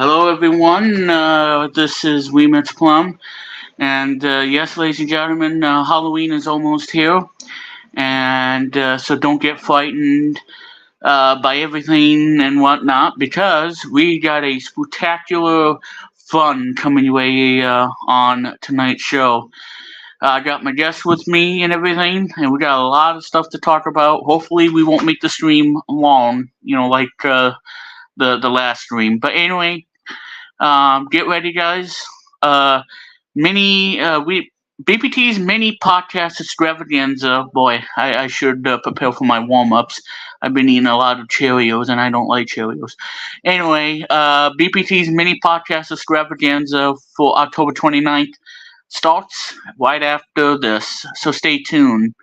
Hello, everyone. This is Plum, and yes, ladies and gentlemen, Halloween is almost here, and so don't get frightened by everything and whatnot, because we got a spectacular fun coming your way on tonight's show. I got my guests with me and everything, and we got a lot of stuff to talk about. Hopefully, we won't make the stream long, like the last stream. But anyway. Get ready, guys. Uh, we BPT's mini podcast extravaganza. Boy, I should prepare for my warm ups. I've been eating a lot of Cheerios, and I don't like Cheerios. Anyway, BPT's mini podcast extravaganza for October 29th starts right after this. So stay tuned.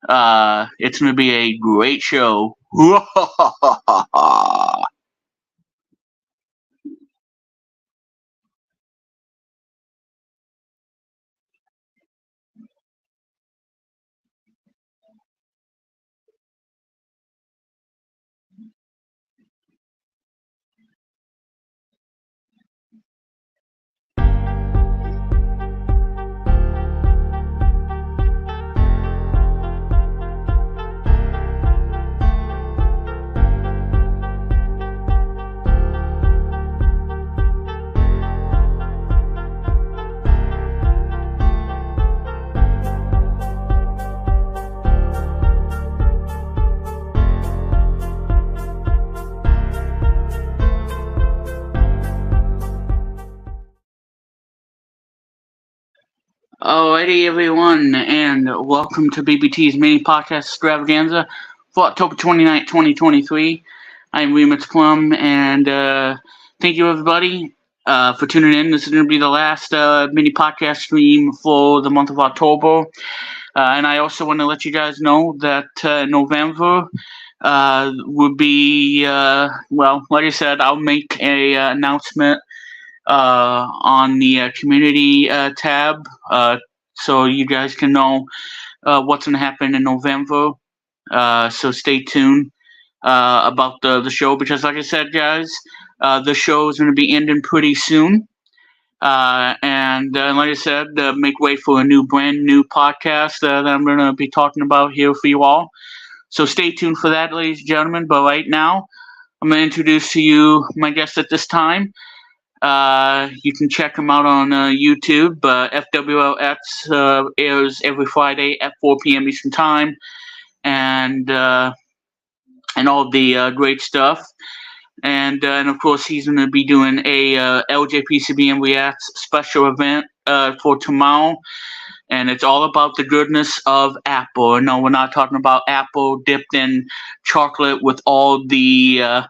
It's going to be a great show. Alrighty, everyone, and welcome to BBT's mini podcast extravaganza for October 29th, 2023. I'm Remix Plum, and thank you, everybody, for tuning in. This is going to be the last mini podcast stream for the month of October. And I also want to let you guys know that November would be, like I said, I'll make a announcement on the community tab, so you guys can know what's going to happen in November. So stay tuned about the show, because, like I said, guys, the show is going to be ending pretty soon. And like I said, make way for a brand new podcast that I'm going to be talking about here for you all. So stay tuned for that, ladies and gentlemen. But right now, I'm going to introduce to you my guest at this time. You can check them out on YouTube. FWLX airs every Friday at 4 p.m. Eastern Time, and all the great stuff. And of course, he's going to be doing a LJPCBM Reacts special event for tomorrow, and it's all about the goodness of apple. No, we're not talking about apple dipped in chocolate with all the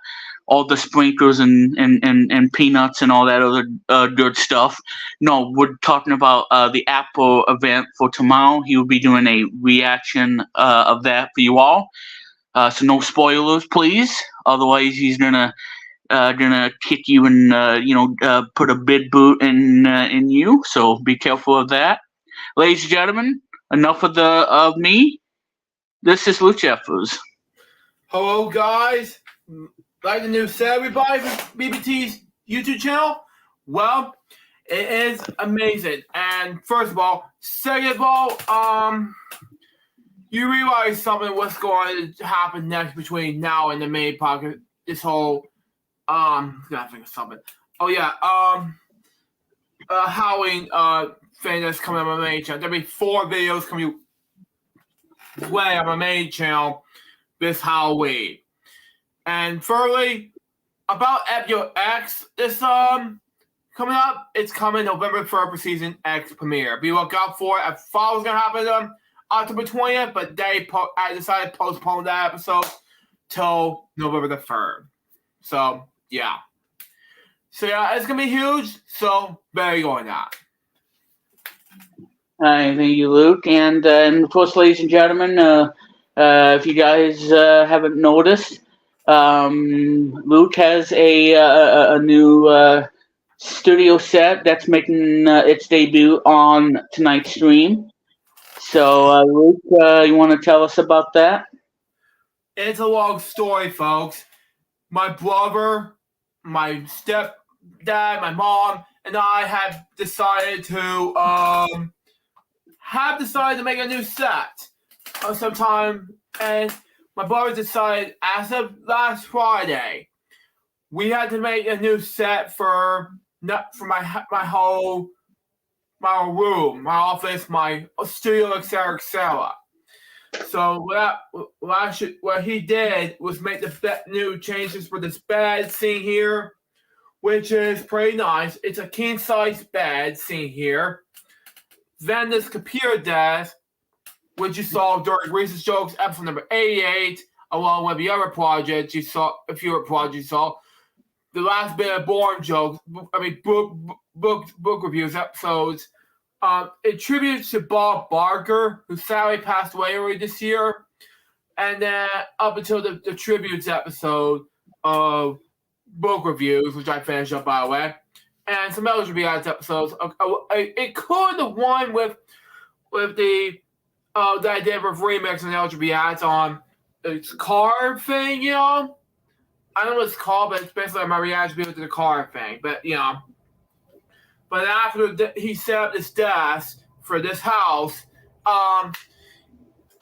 sprinkles and peanuts and all that other good stuff. No, we're talking about the Apple event for tomorrow. He will be doing a reaction of that for you all. So no spoilers, please. Otherwise, he's gonna kick you and put a bid boot in you. So be careful of that, ladies and gentlemen. Enough of me. This is Luke Jeffers. Hello, guys. Like the news said, everybody from BBT's YouTube channel. Well, it is amazing. And first of all, second of all, you realize something what's going to happen next between now and the main podcast. This whole gotta think of something. Oh yeah, Halloween thing that's coming on my main channel. There'll be 4 videos coming way on my main channel this Halloween. And thirdly, about Episode X, this coming up. It's coming November 3rd for Season X premiere. Be look out for it. I thought it was gonna happen October 20th, but I decided to postpone that episode till November the 3rd. So yeah, it's gonna be huge. So very going that. Thank you, Luke, and of course, ladies and gentlemen, if you guys haven't noticed, Luke has a new studio set that's making its debut on tonight's stream. So, Luke, you want to tell us about that? It's a long story, folks. My brother, my dad, my mom, and I have decided to make a new set sometime, and my brother decided as of last Friday we had to make a new set for my whole room, my office, my studio, etc. So what he did was make the new changes for this bed seen here, which is pretty nice. It's a king size bed seen here. Then this computer desk, which you saw during Reese's Jokes episode number 88, along with the other projects you saw, a few other projects you saw. The last bit of book reviews episodes. It tributes to Bob Barker, who sadly passed away early this year, and then up until the tributes episode of book reviews, which I finished up by the way, and some other reviews episodes. Including the one with the that I did with remix and LGBT ads on it's car thing, you know. I don't know what it's called, but it's basically my reaction video to the car thing. But you know, but after he set up this desk for this house, I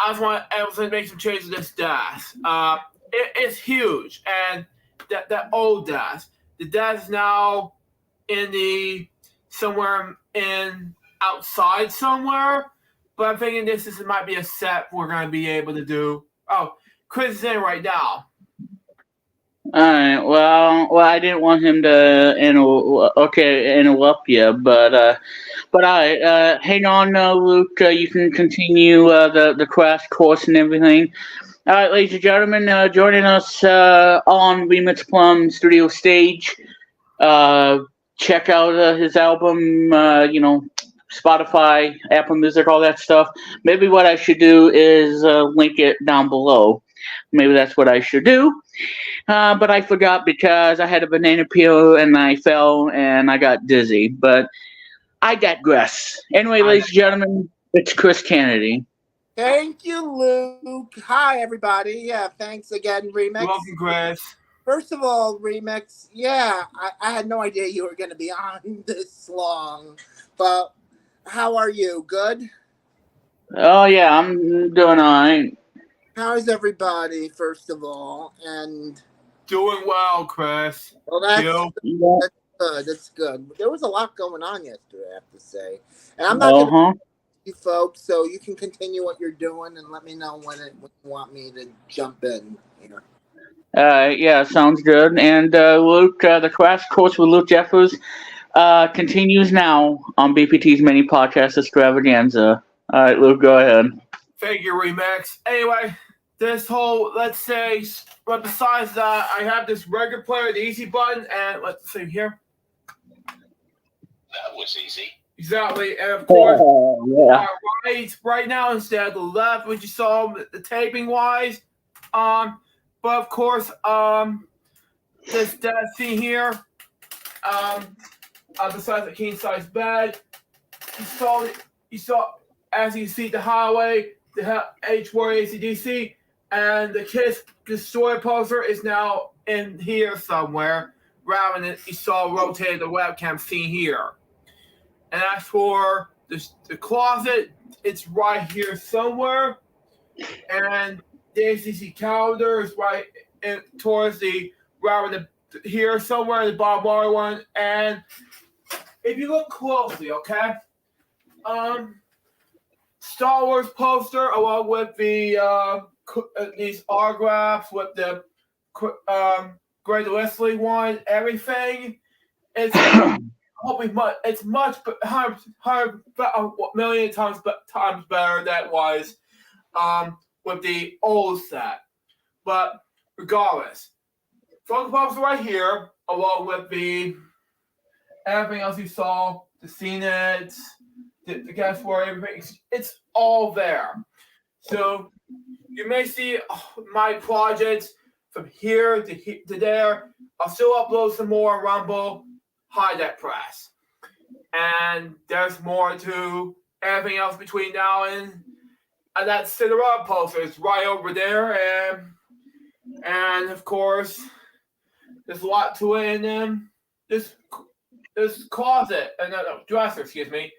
was going to make some changes to this desk. It's huge, and that old desk, the desk is now somewhere outside somewhere. But I'm thinking this might be a set we're going to be able to do. Oh, Chris is in right now. All right. Well, I didn't want him to interrupt you, but all right. Hang on, Luke. You can continue the crash course and everything. All right, ladies and gentlemen, joining us on Remix Plum Studio stage. Check out his album. Spotify, Apple Music, all that stuff. Maybe what I should do is link it down below. Maybe that's what I should do. But I forgot because I had a banana peel and I fell and I got dizzy. But I digress. Anyway, ladies and gentlemen, it's Chris Kennedy. Thank you, Luke. Hi, everybody. Yeah, thanks again, Remix. Welcome, Chris. First of all, Remix, yeah, I had no idea you were going to be on this long. But how are you? Good? Oh, yeah, I'm doing all right. How's everybody, first of all? And doing well, Chris. Well, that's good. That's good. There was a lot going on yesterday, I have to say. And I'm not going to you folks, so you can continue what you're doing and let me know when you want me to jump in here. Yeah, sounds good. And Luke, the crash course with Luke Jeffers continues now on BPT's mini podcast Extravaganza. All right, Luke, go ahead. Thank you, Remix. Anyway, this whole, let's say, but besides that, I have this record player, the easy button, and let's see here. That was easy. Exactly, and of course, right now instead of the left, which you saw the taping wise. But of course, this desk scene here, besides the king size bed, you saw as you see the highway, the H4 ACDC, and the Kiss Destroyer poster is now in here somewhere, rather than you saw rotated the webcam scene here. And as for the closet, it's right here somewhere. And the ACC calendar is right towards here somewhere in the bottom right one. And if you look closely, okay, Star Wars poster along with the these autographs with the Greg Leslie one, everything. It's much, a million times better than it was with the old set. But regardless, Funko Pops right here, along with everything else you saw, the CNET, the guest for everything, it's all there. So you may see my projects from here to there. I'll still upload some more on Rumble. Hide that press. And there's more to everything else between now and that Cinderella poster is right over there. And of course, there's a lot to it in them. this closet, dresser, excuse me.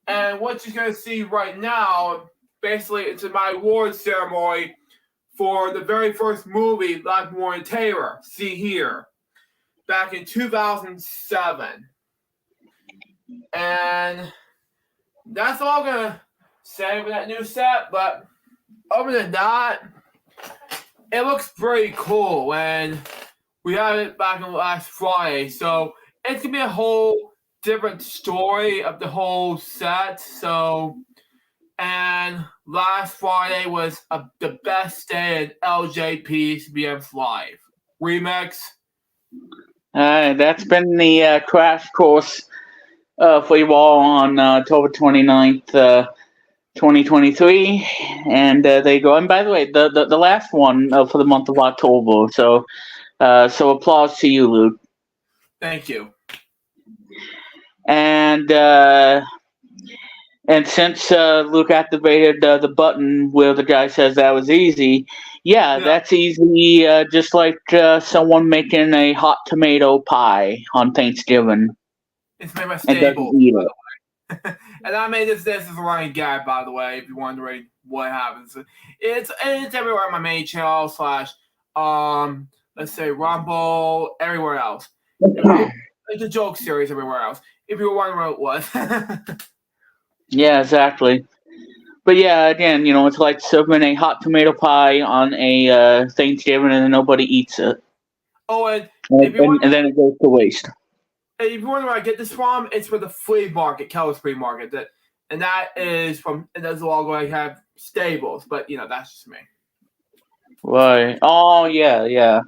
And what you're going to see right now, basically, it's my award ceremony for the very first movie, Like More and Terror, see here, back in 2007. And that's all I'm going to say for that new set, but other than that, it looks pretty cool, and we had it back on last Friday, so it's going to be a whole different story of the whole set, so, and last Friday was the best day in LJP CBM's Live. Remix. That's been the crash course for you all on October 29th, 2023, and there you go. And by the way, the last one for the month of October. So applause to you, Luke. Thank you. And since Luke activated the button where the guy says that was easy, yeah. That's easy. Just like someone making a hot tomato pie on Thanksgiving. It's made by Stable. And I made this as a running gag, by the way, if you're wondering what happens. It's everywhere on my main channel / let's say Rumble, everywhere else. It's a joke series everywhere else. If you were wondering what it was. Yeah, exactly. But yeah, again, it's like serving a hot tomato pie on a Thanksgiving and nobody eats it. Oh, and then it goes to waste. If you wonder where I get this from, it's for the flea market, Keller's Flea Market. That is from, it does logo I have Stables, but that's just me. Right. Oh yeah.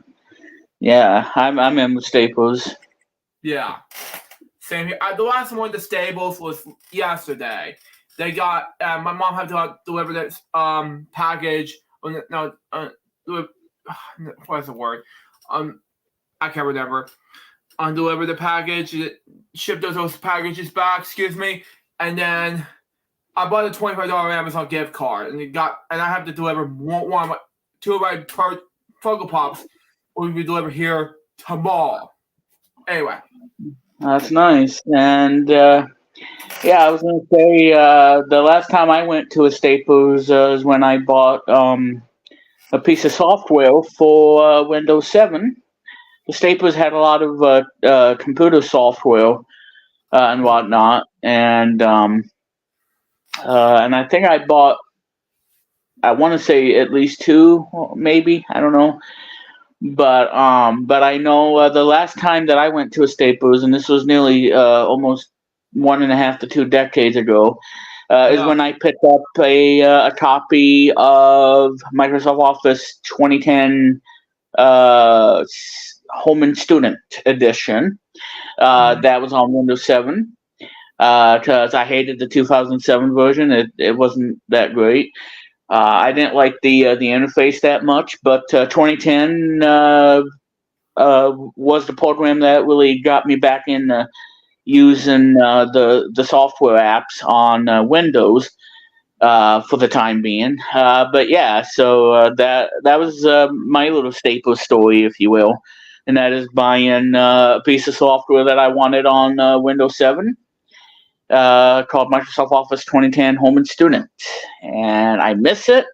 I'm in with Staples. Yeah. Same here. The last one with the Stables was yesterday. They got my mom had to deliver this package. What is the word? I can't remember. Deliver the package, ship those packages back, excuse me, and then I bought a $25 Amazon gift card, and I have to deliver two of my Funko Pops will be delivered here tomorrow. Anyway. That's nice. And I was going to say the last time I went to a Staples is when I bought a piece of software for Windows 7. The Staples had a lot of computer software and whatnot, and I think I bought, I want to say at least 2, maybe, I don't know, but I know the last time that I went to a Staples, and this was nearly almost 1.5 to 2 decades ago, is when I picked up a copy of Microsoft Office 2010 Home and Student Edition that was on Windows 7 because I hated the 2007 version. It wasn't that great. I didn't like the interface that much, but 2010 was the program that really got me back in using the software apps on Windows for the time being. But yeah, so that was my little Staples story, if you will. And that is buying a piece of software that I wanted on Windows 7 called Microsoft Office 2010 Home and Student. And I miss it.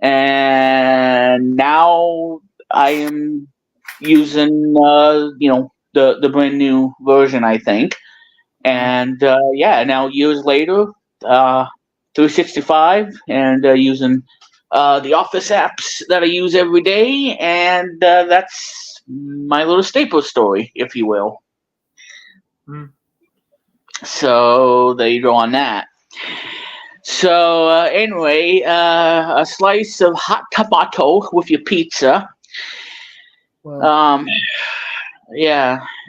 And now I am using, the brand new version, I think. And now years later, 365 and using the Office apps that I use every day. And that's my little Staples story, if you will. So there you go on that. So anyway, a slice of hot tomato with your pizza. Wow.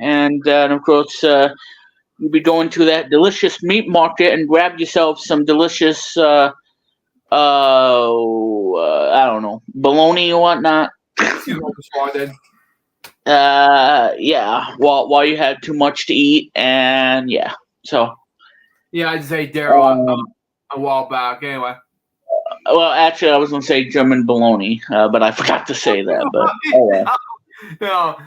And of course you'll be going to that delicious meat market and grab yourself some delicious I don't know, bologna or whatnot. While you had too much to eat, and so. Yeah, I just ate Daryl a while back. Anyway. Well, actually, I was gonna say German bologna, but I forgot to say that. But No,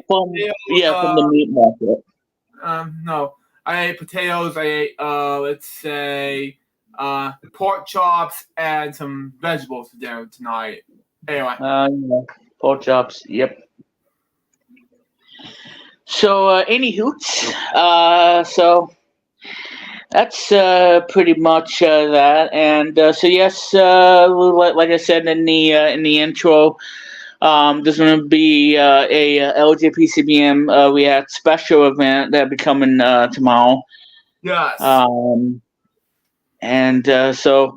from the meat market. No, I ate potatoes. I ate let's say pork chops and some vegetables for dinner tonight. Anyway. Pork chops. Yep. So, any hoots. So that's pretty much that. And so yes, like I said in the intro, there's going to be a LJPCBM we had special event that'll be coming tomorrow. Yes. And so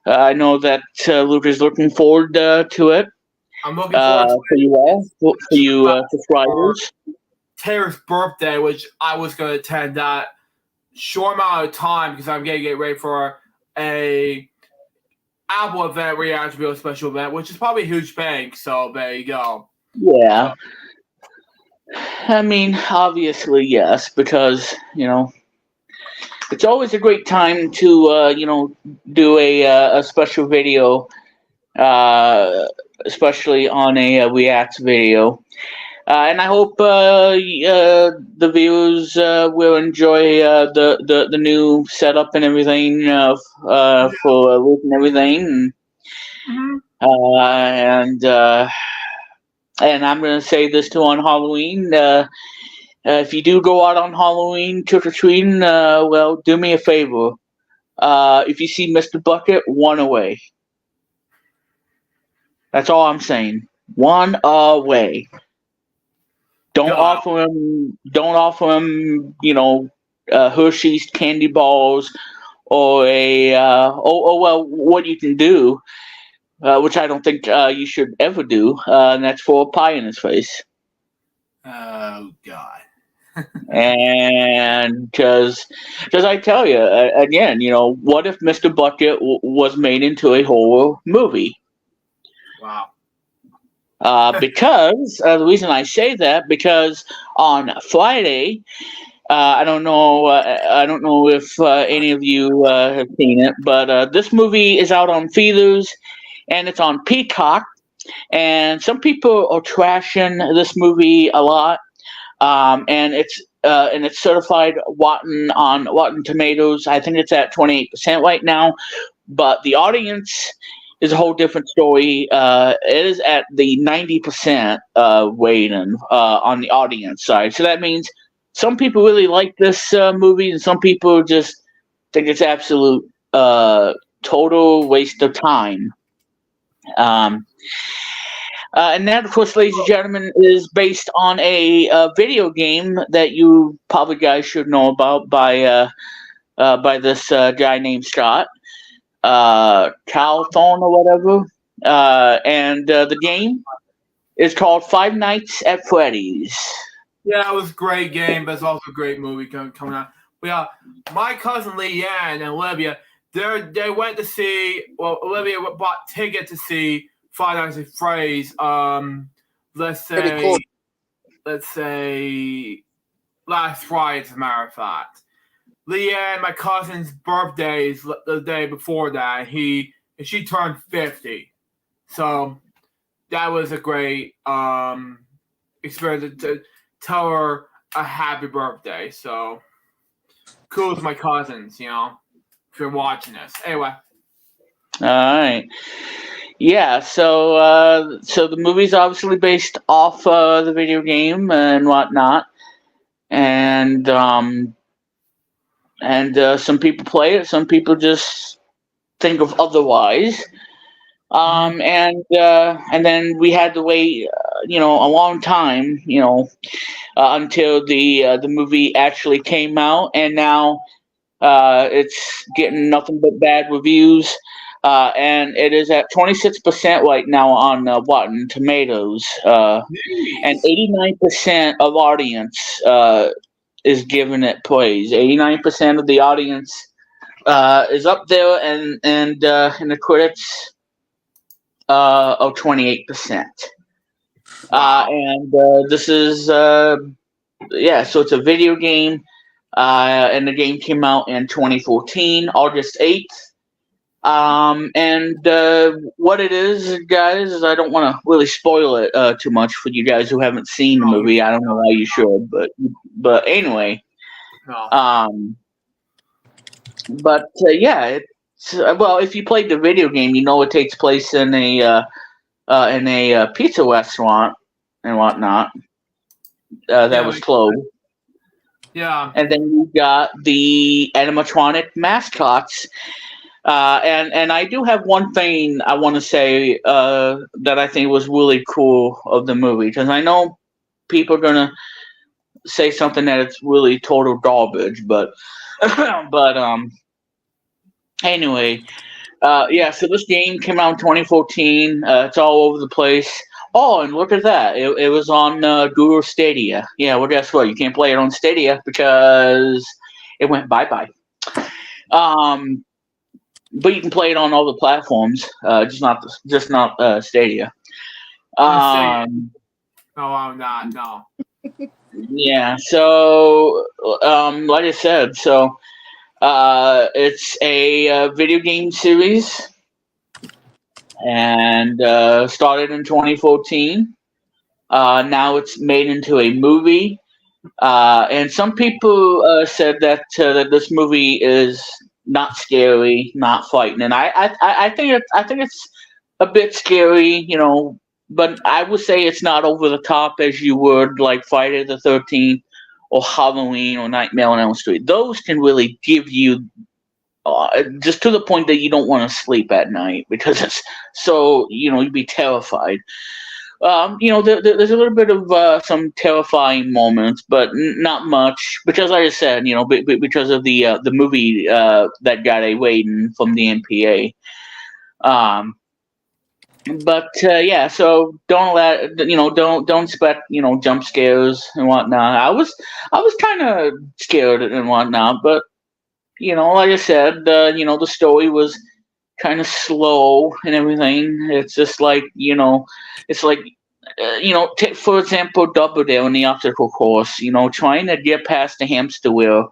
I know that Luke is looking forward to it. I'm looking forward to for you all, for you subscribers. Taylor's birthday, which I was going to attend that short amount of time because I'm going to get ready for a Apple event where you have to be a special event, which is probably a huge bank. So there you go. Yeah. I mean, obviously, yes, because, it's always a great time to, do a special video, especially on a React video. And I hope the viewers will enjoy the new setup and everything for Luke and everything. And I'm going to say this too on Halloween. If you do go out on Halloween trick-or-treating, well, do me a favor. If you see Mr. Bucket, one away. That's all I'm saying. One away. Don't offer him, Hershey's candy balls or what you can do, which I don't think you should ever do, and that's for a pie in his face. Oh, God. And because I tell you, again, what if Mr. Bucket was made into a horror movie? Wow. Because the reason I say that, because on Friday, I don't know if any of you have seen it, but this movie is out on theaters and it's on Peacock. And some people are trashing this movie a lot, and it's certified Rotten Tomatoes. I think it's at 28% right now, but the audience is a whole different story. It is at the 90% rating on the audience side. So that means some people really like this movie, and some people just think it's absolute total waste of time. And that, of course, ladies and gentlemen, is based on a video game that you probably guys should know about by this guy named Scott. Calthorne or whatever, and the game is called Five Nights at Freddy's. Yeah, it was a great game, but it's also a great movie coming out. But my cousin Leanne and Olivia, they went to see. Well, Olivia bought ticket to see Five Nights at Freddy's. Let's say last Friday, as a matter of fact. Leanne, my cousin's birthday is the day before that. She turned 50, so that was a great experience to tell her a happy birthday. So cool with my cousins, if you're watching this. Anyway. All right. Yeah. So the movie's obviously based off the video game and whatnot, and some people play it, some people just think of otherwise. And then we had to wait, a long time, until the movie actually came out, and now it's getting nothing but bad reviews, and it is at 26% right now on Rotten Tomatoes, and 89% of audience is giving it praise. 89% of the audience is up there, and the critics are 28%. And this is so it's a video game, and the game came out in 2014, August 8th. And what it is, guys, is I don't want to really spoil it too much for you guys who haven't seen the movie. I don't know why you should, but anyway. No. But yeah, it's well, if you played the video game, you know it takes place in a pizza restaurant and whatnot that was closed. Yeah. And then you got the animatronic mascots. And I do have one thing I want to say that I think was really cool of the movie, because I know people are gonna say something that it's really total garbage, but anyway, yeah. So this game came out in 2014. It's all over the place. Oh, and look at that! It was on Google Stadia. Yeah, well, guess what? You can't play it on Stadia because it went bye. But you can play it on all the platforms, just not Stadia. No, I'm not. No. Yeah. So, like I said, it's a video game series, and started in 2014. Now it's made into a movie, and some people said that this movie is not scary, not frightening. And I think it's a bit scary, but I would say it's not over the top as you would like Friday the 13th or Halloween or Nightmare on Elm Street. Those can really give you just to the point that you don't want to sleep at night because it's so you'd be terrified. There's a little bit of some terrifying moments, but not much because, like I said, because of the movie that got a rating from the NPA. But yeah, so don't expect jump scares and whatnot. I was kind of scared and whatnot, but like I said, the story was kind of slow and everything. It's just like it's like take for example Double Dare on the obstacle course. Trying to get past the hamster wheel,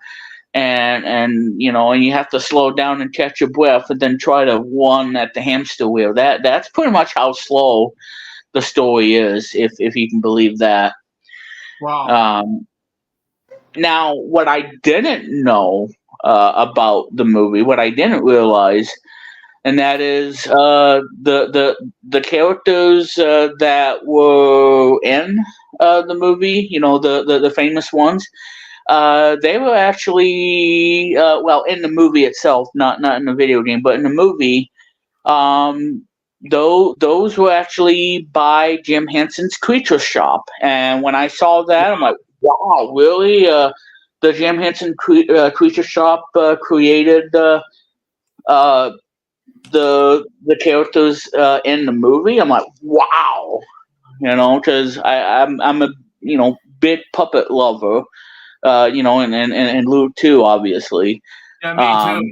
and you have to slow down and catch your breath, and then try to run at the hamster wheel. That's pretty much how slow the story is, if you can believe that. Wow. Now, what I didn't know about the movie, what I didn't realize, and that is the characters that were in the movie, the famous ones. They were actually in the movie itself, not in the video game, but in the movie. Those were actually by Jim Henson's Creature Shop, and when I saw that, I'm like, wow, really? The Jim Henson Creature Shop created the characters in the movie. I'm like, wow, because I'm a big puppet lover, and Luke too, obviously. Yeah, me too.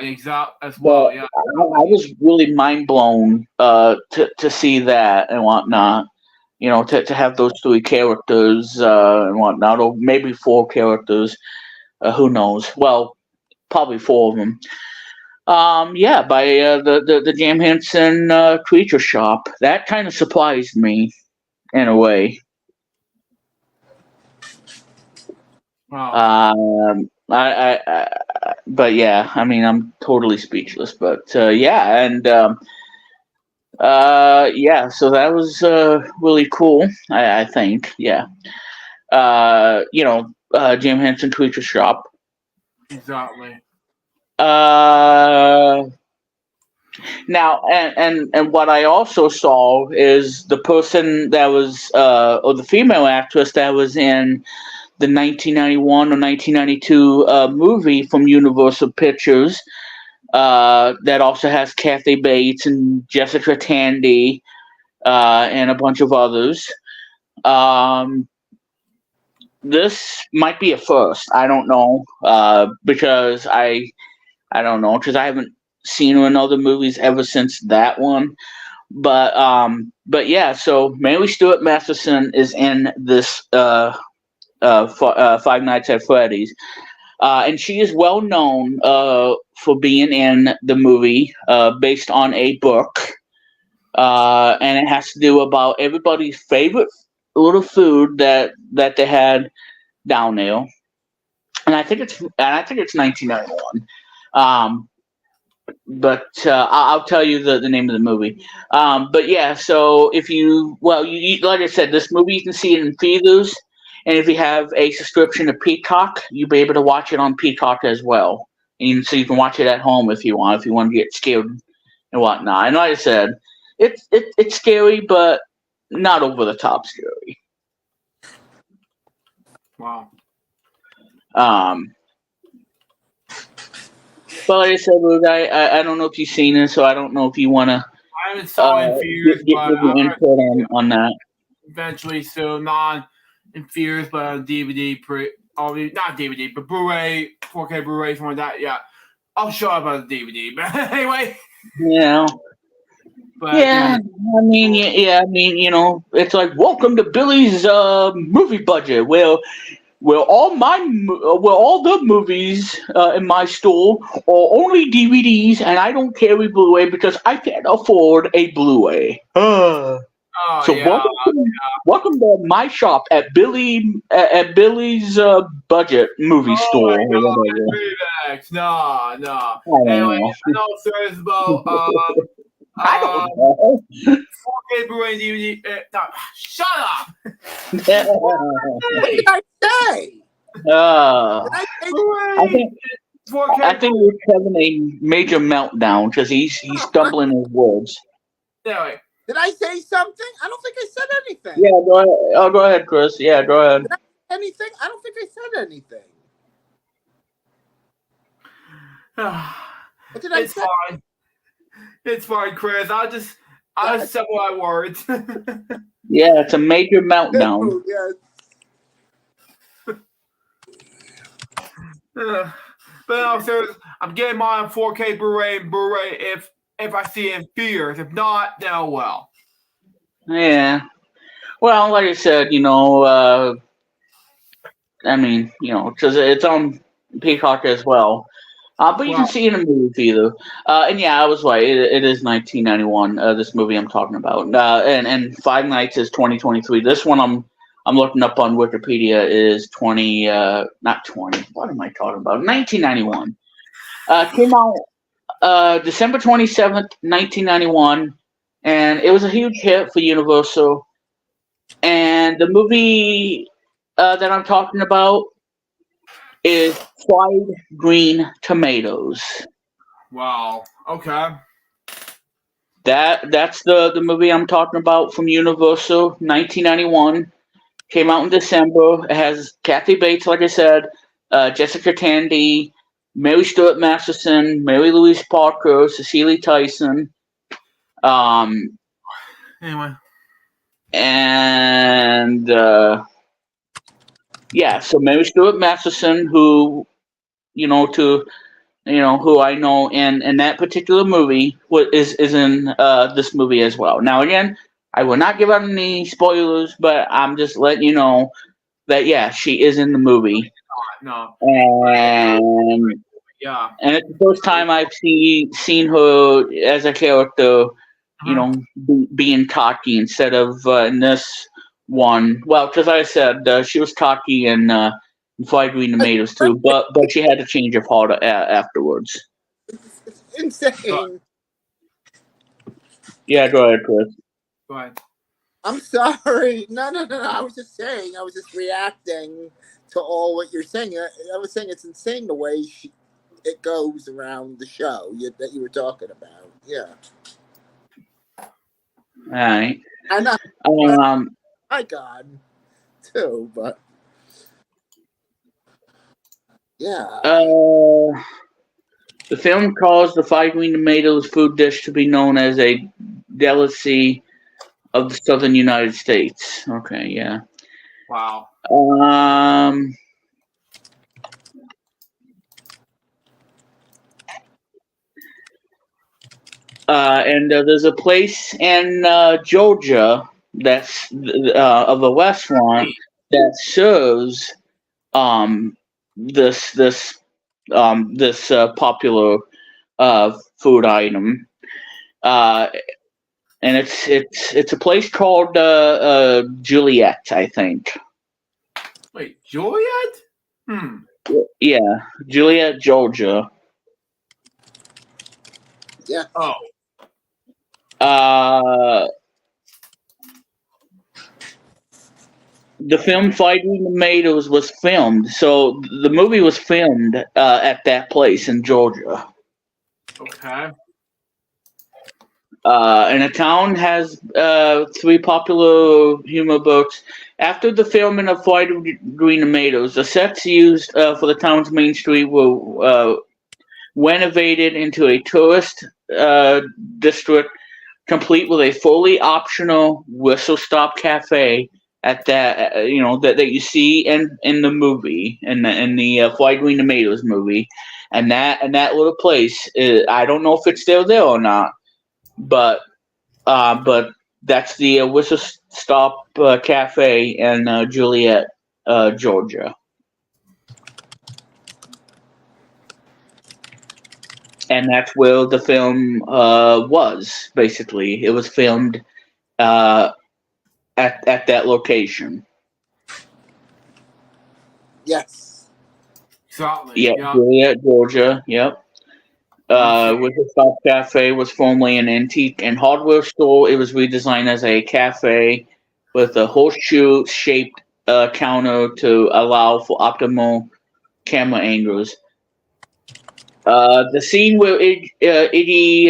Yeah, exactly as well. Yeah, I was really mind blown to see that and whatnot. To have those three characters and whatnot, or maybe four characters. Who knows? Well, probably four of them. Yeah, by the Jim Henson Creature Shop. That kind of surprised me, in a way. wow. But yeah, I mean, I'm totally speechless. But yeah, and yeah, so that was really cool. I think, yeah. Jim Henson Creature Shop. Exactly. Now, and what I also saw is the person that was, or the female actress that was in the 1991 or 1992 movie from Universal Pictures, that also has Kathy Bates and Jessica Tandy, and a bunch of others. This might be a first. I don't know, because I don't know, because I haven't seen her in other movies ever since that one. But yeah, so Mary Stuart Masterson is in this Five Nights at Freddy's, and she is well known for being in the movie, based on a book, and it has to do about everybody's favorite little food that they had down there, and I think it's 1991. But I'll tell you the name of the movie. But yeah, so if you like I said, this movie you can see it in theaters, and if you have a subscription to Peacock, you'll be able to watch it on Peacock as well. And so you can watch it at home if you want to get scared and whatnot. And like I said, it's scary, but not over the top scary. Wow. But like I said, Luke, I don't know if you've seen it, so I don't know if you want to I haven't saw it in Fears, get but your input on that. Eventually, so not in Fears, but on DVD, not DVD, but Blu-ray, 4K Blu-ray, something like that. Yeah, I'll show up on the DVD. But anyway. Yeah. But, yeah, I mean, it's like welcome to Billy's movie budget, where all the movies in my store are only DVDs, and I don't carry Blu-ray because I can't afford a Blu-ray. Welcome to my shop at Billy's budget movie store. No. Anyway, I know it's about I don't know. 4K Blu-ray DVD. No, shut up. What did I say? I think we're having a major meltdown because he's stumbling his words. Anyway. Did I say something? I don't think I said anything. Yeah, go ahead. Oh, go ahead, Chris. Yeah, go ahead. Did I say anything? I don't think I said anything. What did I say? Fine. It's fine, Chris. I'll just say my words. Yeah, it's a major meltdown. Yes. But I'm serious. I'm getting mine on 4K Blu-ray and Blu-ray if I see it in Fears. If not, then oh well. Yeah. Well, like I said, I mean, because it's on Peacock as well. But you can see it in the movie theater. And yeah, I was right. It is 1991. This movie I'm talking about. And Five Nights is 2023. This one I'm looking up on Wikipedia is not 20. What am I talking about? 1991. Came out December 27th, 1991, and it was a huge hit for Universal. And the movie that I'm talking about is Fried Green Tomatoes. Wow. Okay. That's the movie I'm talking about from Universal, 1991. Came out in December. It has Kathy Bates, like I said, Jessica Tandy, Mary Stuart Masterson, Mary Louise Parker, Cecily Tyson. Anyway. And so Mary Stuart Masterson, who who I know in that particular movie is in this movie as well. Now again, I will not give out any spoilers, but I'm just letting you know that she is in the movie. No. And it's the first time I've seen her as a character, being cocky instead of in this one. Well, because I said she was cocky in Fried Green Tomatoes too, but she had to change her heart afterwards. It's insane. Yeah, go ahead, Chris. Go ahead. I'm sorry. No. I was just saying. I was just reacting to all what you're saying. I was saying it's insane the way it goes around the show that you were talking about. Yeah. All right. I know. My God, too, but yeah. The film calls the Fried Green Tomatoes food dish to be known as a delicacy of the southern United States. Okay, yeah. Wow. And there's a place in Georgia that's of a restaurant that serves this popular food item. And it's a place called Juliet, I think. Wait, Juliet? Yeah, Juliet, Georgia. Yeah. Oh. The film Fighting Tomatoes was filmed, so the movie was filmed at that place in Georgia. Okay. And the town has 3 popular humor books. After the filming of Fighting Green Tomatoes, the sets used for the town's main street were renovated into a tourist district, complete with a fully optional whistle stop cafe at that that you see in the movie in the Fly Green Tomatoes movie, and that little place I don't know if it's still there or not, but that's the whistle stop cafe in Juliet, Georgia. And that's where the film was. Basically, it was filmed at that location. Yes. Exactly. Yeah, Yeah. Juliet, Georgia. Yep. Whistle Stop Cafe was formerly an antique and hardware store. It was redesigned as a cafe with a horseshoe-shaped counter to allow for optimal camera angles. The scene where Iggy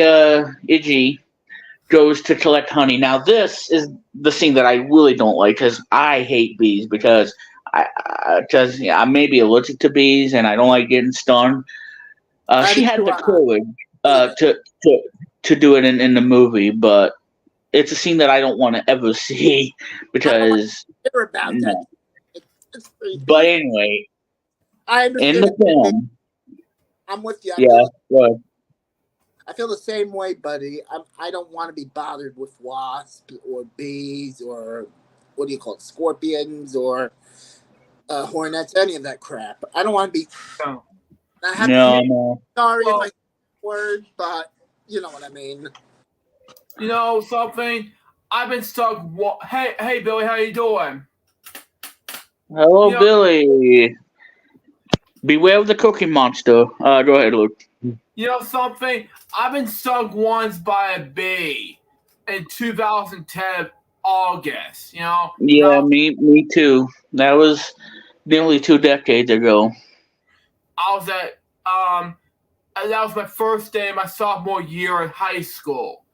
goes to collect honey. Now, this is the scene that I really don't like because I hate bees because I'm maybe allergic to bees and I don't like getting stung. She had the courage to do it in the movie, but it's a scene that I don't want to ever see because. Hear about No. that. It's creepy. But anyway, I understand. in the film, I'm with you. I feel the same way, buddy. I don't want to be bothered with wasps or bees or what do you call it, scorpions or hornets, any of that crap. I don't want to be. No. I have no. Sorry if I word, but you know what I mean. You know something? I've been stuck. Hey, Billy, how you doing? Hello, Billy. Beware of the Cookie Monster. Go ahead, Luke. You know something? I've been stung once by a bee in 2010 August. You know? Yeah, me too. That was nearly 2 decades ago. I was at that was my first day, my sophomore year in high school,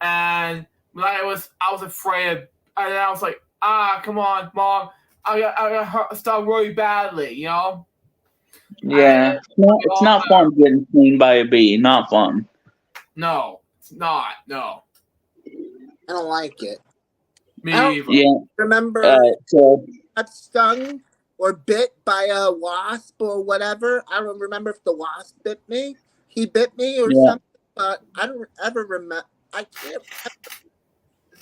and I was afraid, and I was like, come on, Mom, I got stung really badly, you know. Yeah, it's not fun getting stung by a bee. Not fun. No, it's not. No. I don't like it. Me either. Yeah. Remember, got stung or bit by a wasp or whatever. I don't remember if the wasp bit me. He bit me or something, but I don't ever remember. I can't remember.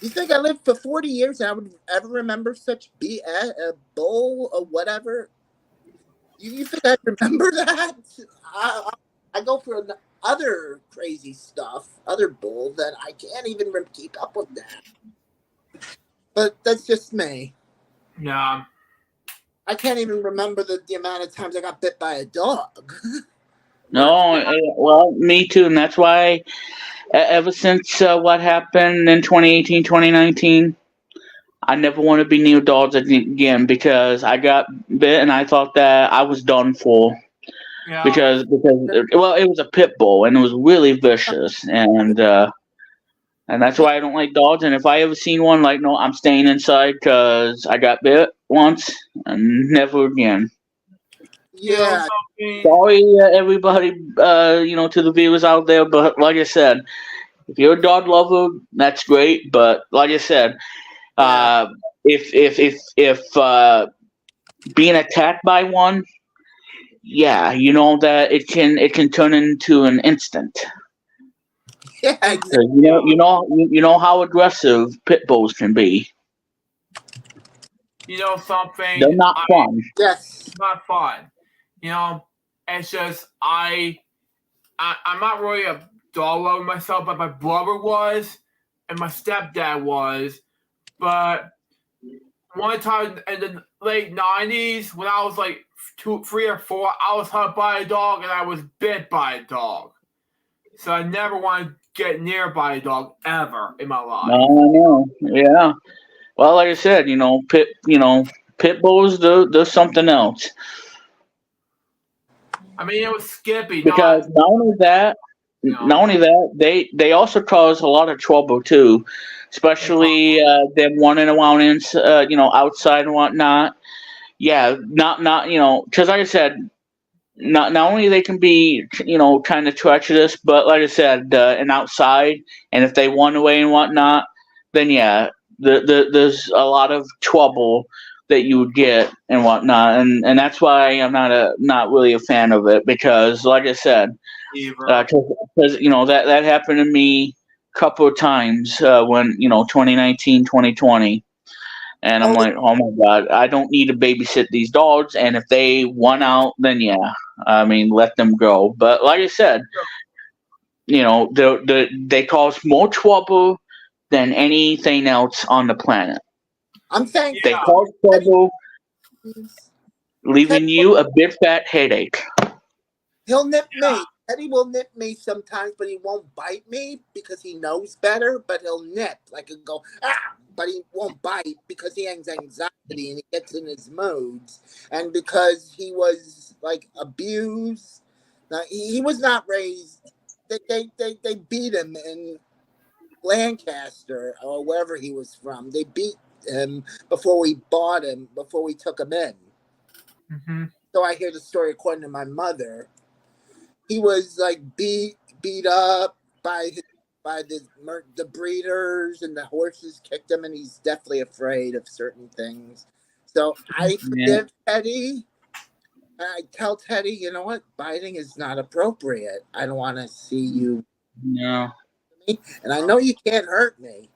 You think I lived for 40 years and I would ever remember such a bull or whatever? You think I remember that? I go for other crazy stuff, other bull that I can't even keep up with that. But that's just me. Yeah. I can't even remember the amount of times I got bit by a dog. No, well, me too, and that's why ever since what happened in 2018, 2019, I never want to be near dogs again because I got bit and I thought that I was done for. Yeah. Because well, it was a pit bull and it was really vicious, and that's why I don't like dogs. And if I ever seen one, like, no, I'm staying inside because I got bit once and never again. Yeah. Sorry, everybody, to the viewers out there, but like I said, if you're a dog lover, that's great. But like I said, if being attacked by one, yeah, you know that it can turn into an instant. Yeah, exactly. You know how aggressive pit bulls can be. You know something? They're not fun. Yes. It's not fun. You know, it's just I I'm not really a dog lover myself, but my brother was, and my stepdad was. But one time in the late 90s, when I was like 2, 3, or 4, I was hunted by a dog and I was bit by a dog. So I never want to get near by a dog ever in my life. No, yeah. Well, like I said, pit bulls do something else. I mean, it was Skippy, Because not only that, they also cause a lot of trouble too, especially them running around outside and whatnot. Yeah, not because like I said, not only they can be kind of treacherous, but like I said, and outside, and if they run away and whatnot, then yeah, there's a lot of trouble that you would get and whatnot, and that's why I'm not really a fan of it, because like I said, because that happened to me a couple of times when 2019, 2020. And I'm like, oh my God, I don't need to babysit these dogs. And if they want out, then yeah, I mean, let them go. But like I said, they cause more trouble than anything else on the planet. I'm saying they cause trouble, leaving you a big fat headache. He'll nip me. Teddy will nip me sometimes, but he won't bite me because he knows better. But he'll nip, like he'll go but he won't bite because he has anxiety and he gets in his moods, and because he was like abused. Now, he was not raised. They beat him in Lancaster or wherever he was from. They beat him before we bought him, before we took him in. Mm-hmm. So I hear the story according to my mother. He was like beat up by the breeders, and the horses kicked him, and he's definitely afraid of certain things. So I forgive Teddy. I tell Teddy, you know what? Biting is not appropriate. I don't want to see you. No. And I know you can't hurt me.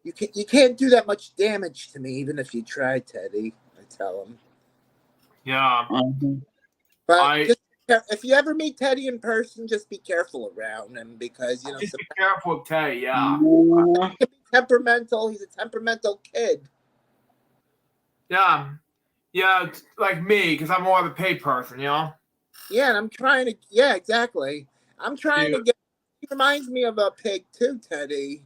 You can't do that much damage to me, even if you try, Teddy. I tell him. Yeah. But if you ever meet Teddy in person, just be careful around him, because just be careful of Teddy. Yeah. He can be temperamental. He's a temperamental kid. Yeah. Yeah, like me, because I'm more of a pig person, Yeah, and I'm trying to. Yeah, exactly. I'm trying to get. He reminds me of a pig too, Teddy.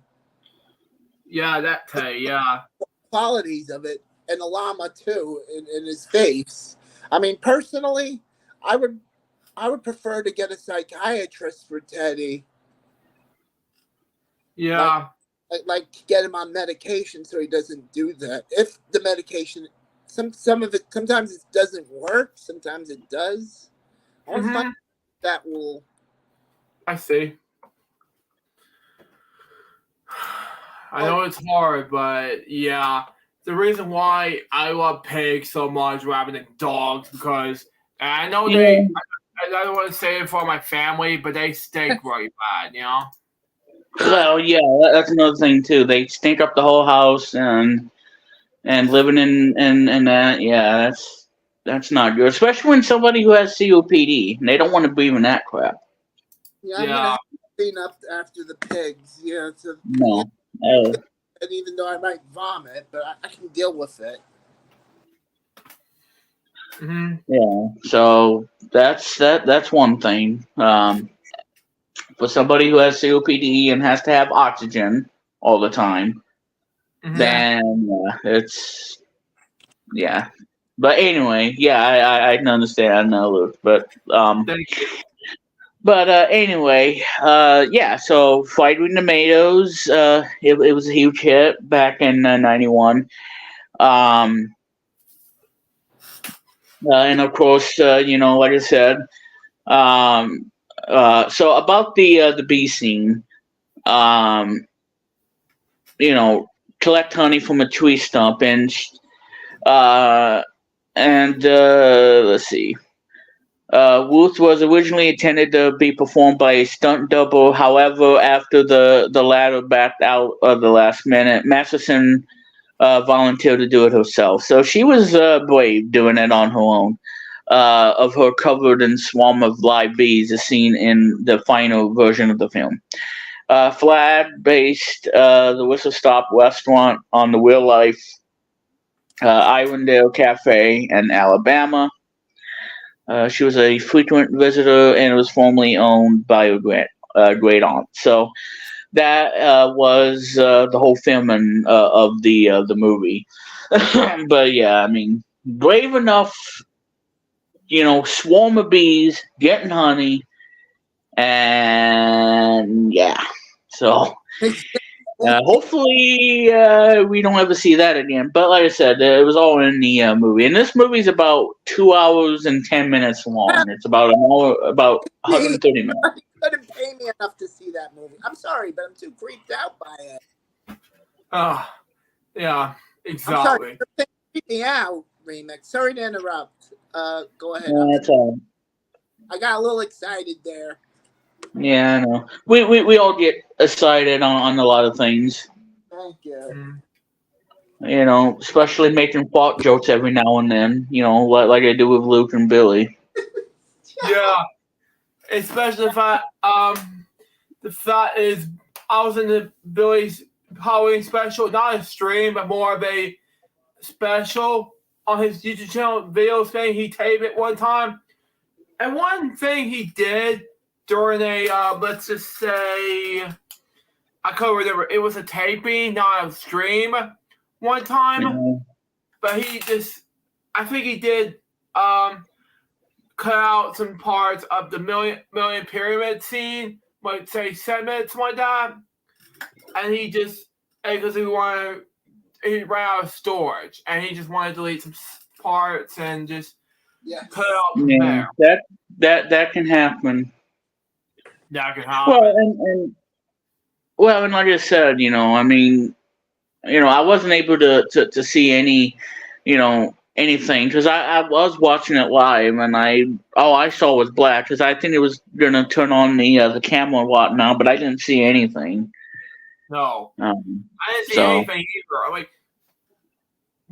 Yeah, that Teddy. Yeah. Qualities of it, and a llama too, in his face. I mean, personally, I would prefer to get a psychiatrist for Teddy. Yeah. Like get him on medication so he doesn't do that. If the medication. Some of it, sometimes it doesn't work. Sometimes it does. That will. I see. I know it's hard, but yeah. The reason why I love pigs so much rather than dogs, because I know I don't want to say it for my family, but they stink really bad, Well, yeah, that's another thing too. They stink up the whole house, and living in that, yeah, that's not good. Especially when somebody who has COPD, they don't want to breathe in that crap. Yeah, I'm gonna have to clean up after the pigs. No. And even though I might vomit, but I can deal with it. Mm-hmm. Yeah. So that's one thing. For somebody who has COPD and has to have oxygen all the time. Mm-hmm. Then yeah. But anyway, yeah, I can understand, Luke. But anyway, yeah. So Fried with Tomatoes, it was a huge hit back in '91. And of course, like I said, so about the bee scene, collect honey from a tree stump, and let's see. Ruth was originally intended to be performed by a stunt double. However, after the latter backed out of the last minute, Masterson volunteered to do it herself. So she was brave doing it on her own. of her covered in swarm of live bees is seen in the final version of the film. Flad based the Whistle Stop restaurant on the real life Irondale Cafe in Alabama. She was a frequent visitor and was formerly owned by her great aunt. So that was the whole filming of the movie. But yeah, I mean, brave enough, swarm of bees getting honey, and yeah. So hopefully we don't ever see that again. But like I said, it was all in the movie, and this movie is about 2 hours and 10 minutes long. It's about an hour, about 130 minutes. You couldn't pay me enough to see that movie. I'm sorry, but I'm too creeped out by it. Yeah, exactly. I'm sorry, you're creeping me out, Remix. Sorry to interrupt. Go ahead. That's all. I got a little excited there. Yeah, I know. We all get excited on a lot of things. Thank you. Especially making fart jokes every now and then. Like I do with Luke and Billy. Yeah, especially if the fact is I was in the Billy's Halloween special, not a stream, but more of a special on his YouTube channel video thing. He taped it one time, and one thing he did during a let's just say, I can't remember, it was a taping, not a stream one time. Mm-hmm. But I think he did cut out some parts of the million pyramid scene, like say 7 minutes like that. And he just, because he ran out of storage, and he just wanted to delete some parts and just cut it out from there. That can happen. That can happen. Well, and like I said, I mean, I wasn't able to see any, anything, because I was watching it live, and all I saw was black, because I think it was gonna turn on the camera and whatnot, but I didn't see anything. No, I didn't see anything either. Like,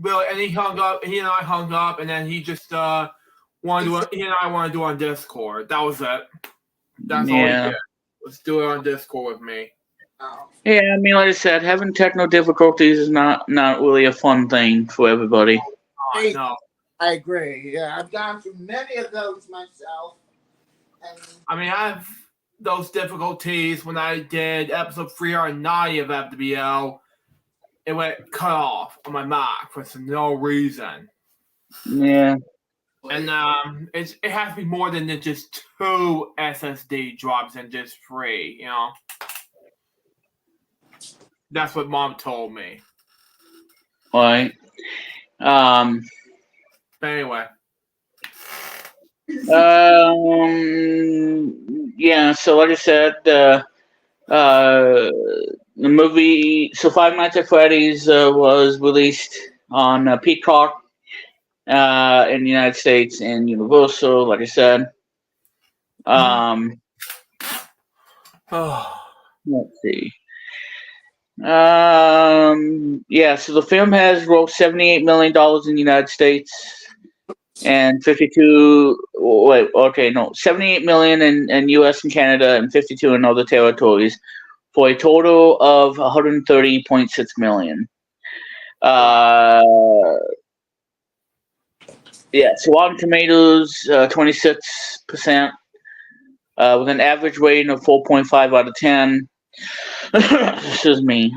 Bill, and he hung up. He and I hung up, and then he just wanted to. He and I wanted to do it on Discord. That was it. That's all he did. Let's do it on Discord with me. Yeah, I mean, like I said, having technical difficulties is not really a fun thing for everybody. No. I agree. Yeah, I've gone through many of those myself. I mean, I have those difficulties when I did episode 390 of FWL. It went cut off on my Mac for no reason. Yeah. And it has to be more than just 2 SSD drives and just 3, That's what Mom told me. All right. But anyway. Yeah, so like I said, the movie, so Five Nights at Freddy's was released on Peacock in the United States and Universal, like I said. Let's see. Yeah, so the film has grossed $78 million in the United States and 78 million in US and Canada and 52 in other territories for a total of 130.6 million. Yeah, so Rotten Tomatoes, 26%, with an average rating of 4.5 out of 10. Excuse me.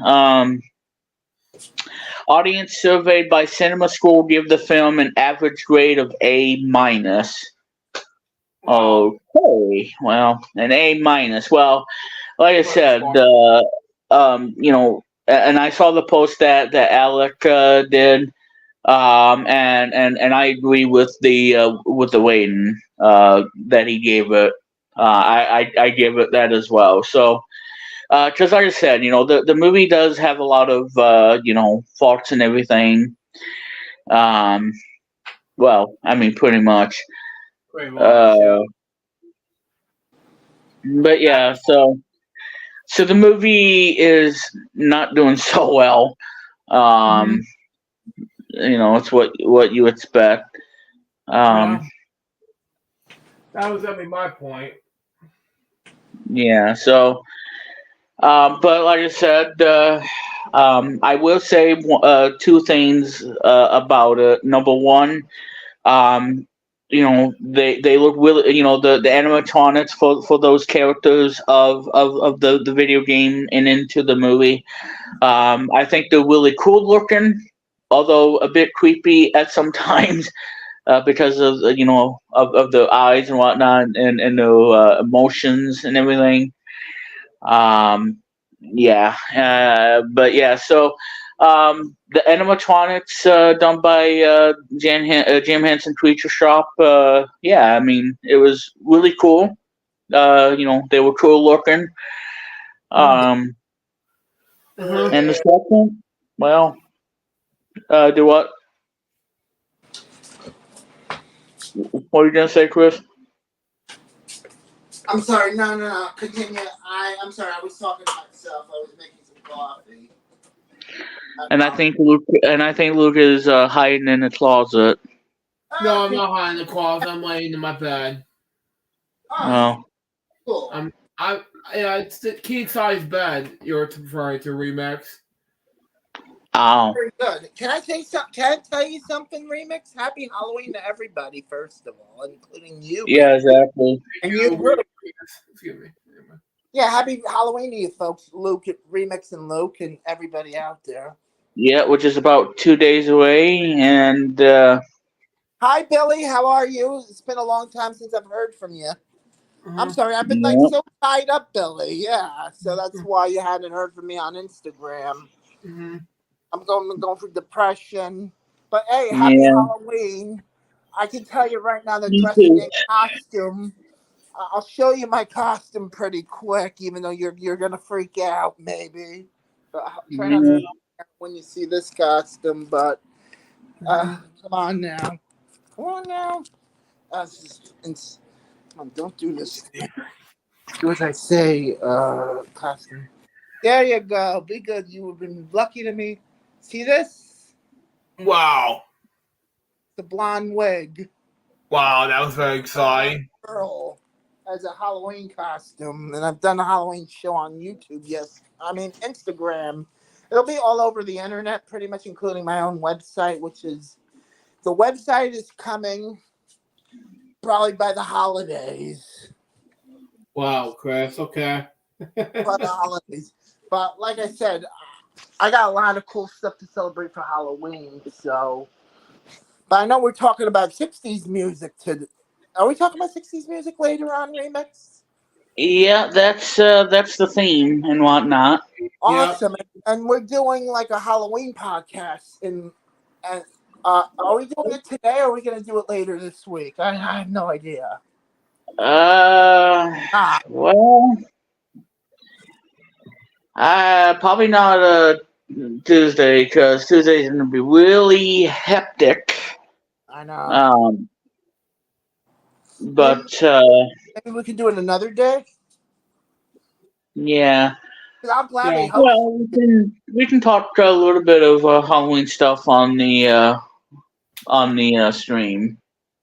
Audience surveyed by Cinema School give the film an average grade of A-. Okay, well, an A-. Well, like I said, and I saw the post that Alec did, and I agree with the rating that he gave it. I gave it that as well. So. Because like I said, the movie does have a lot of, faults and everything. Well, I mean, pretty much. But yeah, so the movie is not doing so well. It's what you expect. That was gonna be my point. Yeah. So, but like I said, I will say two things about it. Number one, um, they look really, the animatronics for those characters of the video game and into the movie. I think they're really cool looking, although a bit creepy at some times. Because of of the eyes and whatnot, and the emotions and everything. Yeah, but yeah. So the animatronics done by Jim Henson Creature Shop. Yeah, I mean it was really cool. They were cool looking. Um, and the second, well, do what? What were you gonna say, Chris? I'm sorry. No. Continue. I'm sorry. I was talking to myself. I was making some coffee. And I think Luke is hiding in the closet. No, I'm not hiding in the closet. I'm laying in my bed. Oh, Cool. Yeah, it's the king size bed you're referring to, Remix. ow. Very good. Can I tell you something, Remix? Happy Halloween to everybody, first of all, including you. Yeah, exactly. And you, Luke. Excuse me. Yeah, happy Halloween to you folks, Luke, Remix, and Luke, and everybody out there. Yeah, which is about 2 days away, and Hi, Billy. How are you? It's been a long time since I've heard from you. I'm sorry. I've been yeah. so tied up, Billy. Yeah, so that's why you hadn't heard from me on Instagram. I'm going through depression. But hey, happy Yeah, Halloween. I can tell you right now, the me dressing too. in costume. I'll show you my costume pretty quick, even though you're gonna freak out, maybe. Try not to Yeah. when you see this costume, but come on now. Come on now. Come on, don't do this. Do as I say, costume. There you go. Be good. You have been lucky to me. See this? Wow. The blonde wig. Wow, that was very exciting. Girl as a Halloween costume, and I've done a Halloween show on YouTube. Yes, I mean Instagram. It'll be all over the internet, pretty much, including my own website, which is the website is coming probably by the holidays. Wow, Chris. Okay. By the holidays, but like I said, I got a lot of cool stuff to celebrate for Halloween. So, but I know we're talking about '60s music today. Are we talking about '60s music later on, Remix? Yeah, that's the theme and whatnot. Awesome. And we're doing like a Halloween podcast. And are we doing it today or are we going to do it later this week? I have no idea. Well, probably not Tuesday, because Tuesday's gonna be really hectic. I know. But Maybe we can do it another day. yeah. I'll gladly host. Well, we can talk a little bit of Halloween stuff on the stream.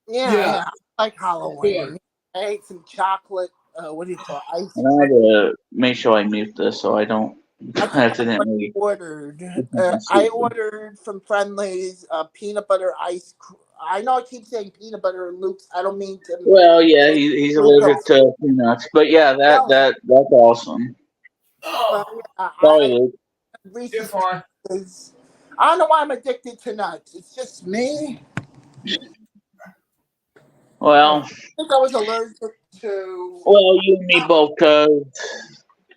Yeah. I like Halloween. I ate some chocolate. What do you call it? Ice And I had to make sure I mute this so I don't accidentally. I ordered from Friendly's peanut butter ice cream. I know I keep saying peanut butter and Luke's. I don't mean to. Well, yeah, he's allergic to peanuts, but yeah, that's awesome. Sorry, Luke. I don't know why I'm addicted to nuts. It's just me. Well, I think I was allergic to. Well, you and me both,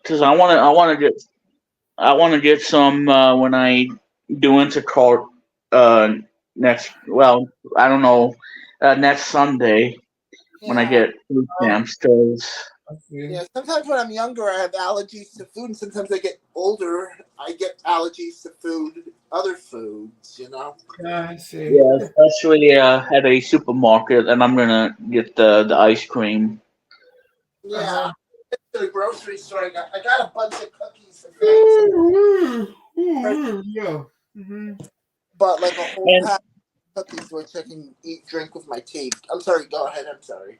cause I want to get some when I do Intercart next. Well, I don't know, next Sunday when I get food stamps, cause. Yeah, sometimes when I'm younger, I have allergies to food, and sometimes I get older, I get allergies to other foods, Yeah, I see. Yeah, especially at a supermarket, and I'm gonna get the ice cream. Yeah, to the grocery store, I got a bunch of cookies and but like a whole pack of cookies, which I can drink with my teeth. I'm sorry, go ahead, I'm sorry.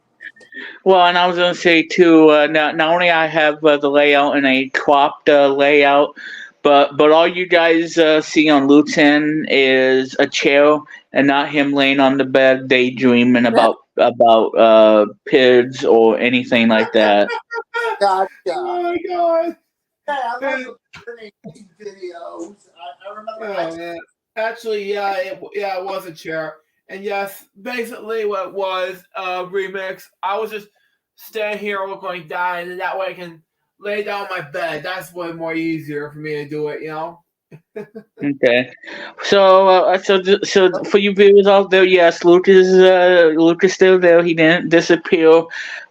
Well, and I was gonna say too. Not only I have the layout in a cropped layout, but all you guys see on Luton is a chair and not him laying on the bed daydreaming about pigs or anything like that. Gotcha. Oh my god. Hey, I love the Bernie videos. I remember. Oh, man. Actually, it was a chair. And yes, basically what it was remix. I was just staying here looking like that, and that way I can lay down on my bed. That's way more easier for me to do it, Okay, so for you viewers out there, yes, Luke is still there. He didn't disappear,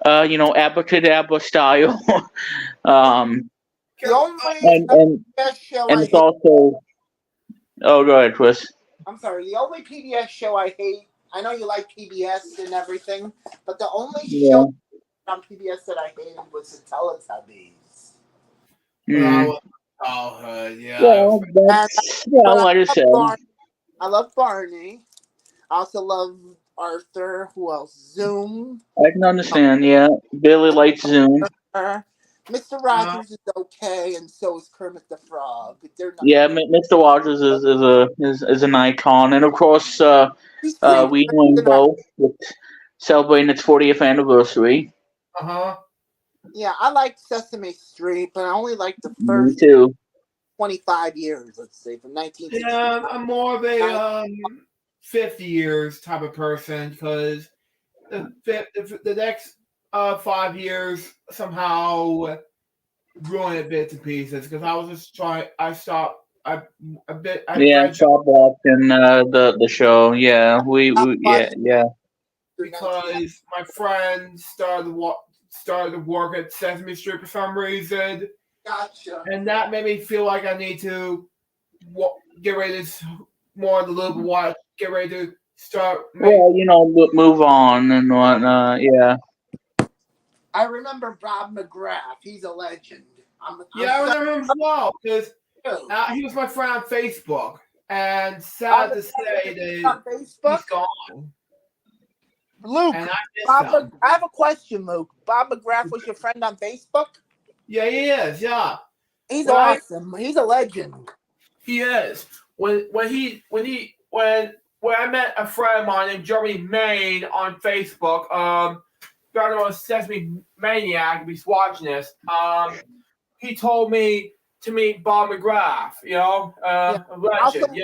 abracadabra style. um, The only and PBS show and I it's hate. also go ahead, Chris. I'm sorry. The only PBS show I hate. I know you like PBS and everything, but the only Yeah. show on PBS that I hated was the Teletubbies. Mm. Childhood, Well, that's like I said. I love Barney. I also love Arthur. Who else? Zoom. I can understand. Yeah, Billy likes Zoom. Mr. Rogers is okay, and so is Kermit the Frog. They're not. Yeah, Mr. Rogers is an icon, and of course, He's pretty we doing both with celebrating its 40th anniversary. Yeah, I like Sesame Street, but I only like the Me first too. 25 years, let's say, from 1960. Yeah, I'm more of a 50 years type of person because the next 5 years somehow ruined it bits and pieces because I was just trying. I stopped. I Stopped watching the show. Yeah, yeah. Because my friend started to work at Sesame Street for some reason. Gotcha. And that made me feel like I need to get ready to more of the loop of what, get ready to start. Move on and whatnot. Yeah. I remember Bob McGrath. He's a legend. I remember him as well because he was my friend on Facebook. And sad to say that he's gone. Luke, I have a question, Luke. Bob McGrath was your friend on Facebook? Yeah, he is. Yeah, he's awesome. He's a legend. He is. When I met a friend of mine named Jeremy Main on Facebook, started on Sesame Maniac. If he's watching this, he told me to meet Bob McGrath. A legend.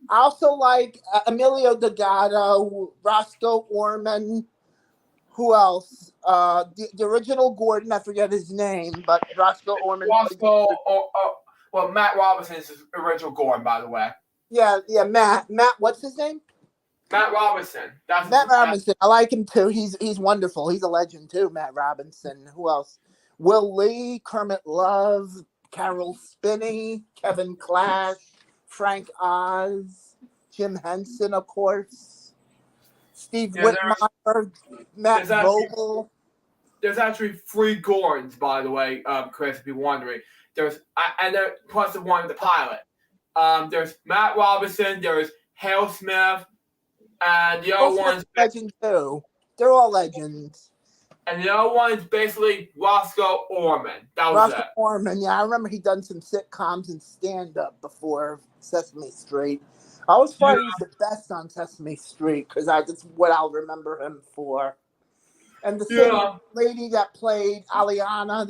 I also like Emilio Delgado, Roscoe Orman. Who else? The original Gordon, I forget his name, but Roscoe Orman. Matt Robinson is his original Gordon, by the way. Yeah, Matt, what's his name? Matt Robinson. Matt Robinson. I like him too. He's wonderful. He's a legend too, Matt Robinson. Who else? Will Lee, Kermit Love, Carol Spinney, Kevin Clash, Frank Oz, Jim Henson, of course, Steve Whitmire, Matt Vogel. There's actually 3 Gordons, by the way, Chris, if you're wondering. Plus the one with the pilot. There's Matt Robinson, there's Hale Smith, and the other one's legend too. They're all legends. And the other one's basically Roscoe Orman. That was Roscoe Orman, yeah, I remember he done some sitcoms and stand-up before Sesame Street. I always thought he was the best on Sesame Street because that's what I'll remember him for. And the same lady that played Ariana,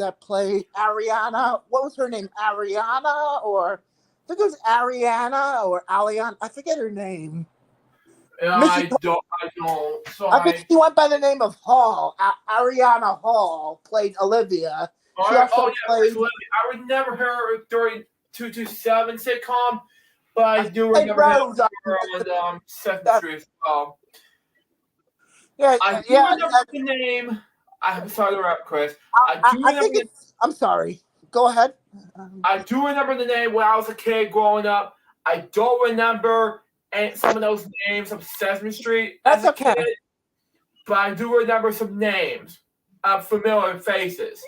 what was her name? Ariana, or I think it was Ariana or Aliana. I forget her name. Yeah, I don't. Sorry. I think she went by the name of Hall. Ariana Hall played Olivia. She also played. I would never hear her during 227 sitcom, but I do remember her on Sesame Street as well. Yeah, I do remember the name. I'm sorry to interrupt, Chris. I'm sorry. Go ahead. I do remember the name when I was a kid growing up. I don't remember some of those names of Sesame Street. That's okay. Kid, but I do remember some names of familiar faces.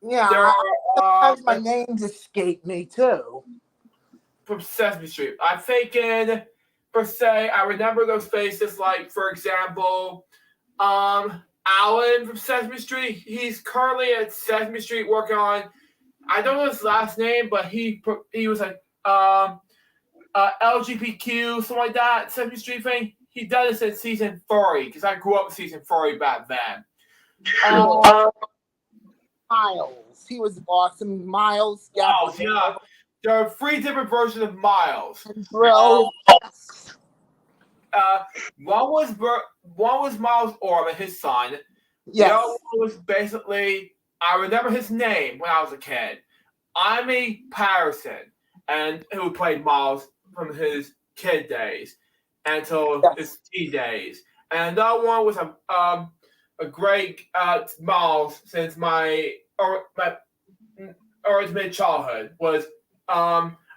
Yeah, sometimes my names escape me too. From Sesame Street. I'm thinking, per se, I remember those faces like, for example, I Alan from Sesame Street. He's currently at Sesame Street working on, I don't know his last name, but he was like LGBTQ, something like that, Sesame Street thing. He does this in season 3 because I grew up with season 3 back then. Miles, he was awesome. Miles, Miles, yeah. There are 3 different versions of Miles. Bro, one was Miles Orman, his son. yes. The other one was basically, I remember his name when I was a kid, Amy Patterson, and who played Miles from his kid days until his teen days. And the other one was a great Miles since my mid childhood was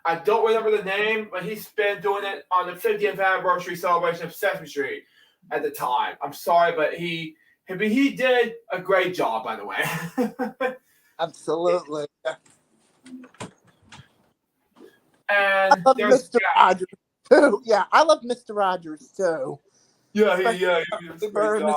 I don't remember the name, but he's been doing it on the 50th anniversary celebration of Sesame Street at the time. I'm sorry, but he did a great job, by the way. Absolutely. And I love Mr. Rogers too. Yeah, I love Mr. Rogers too. Yeah, he was a great job,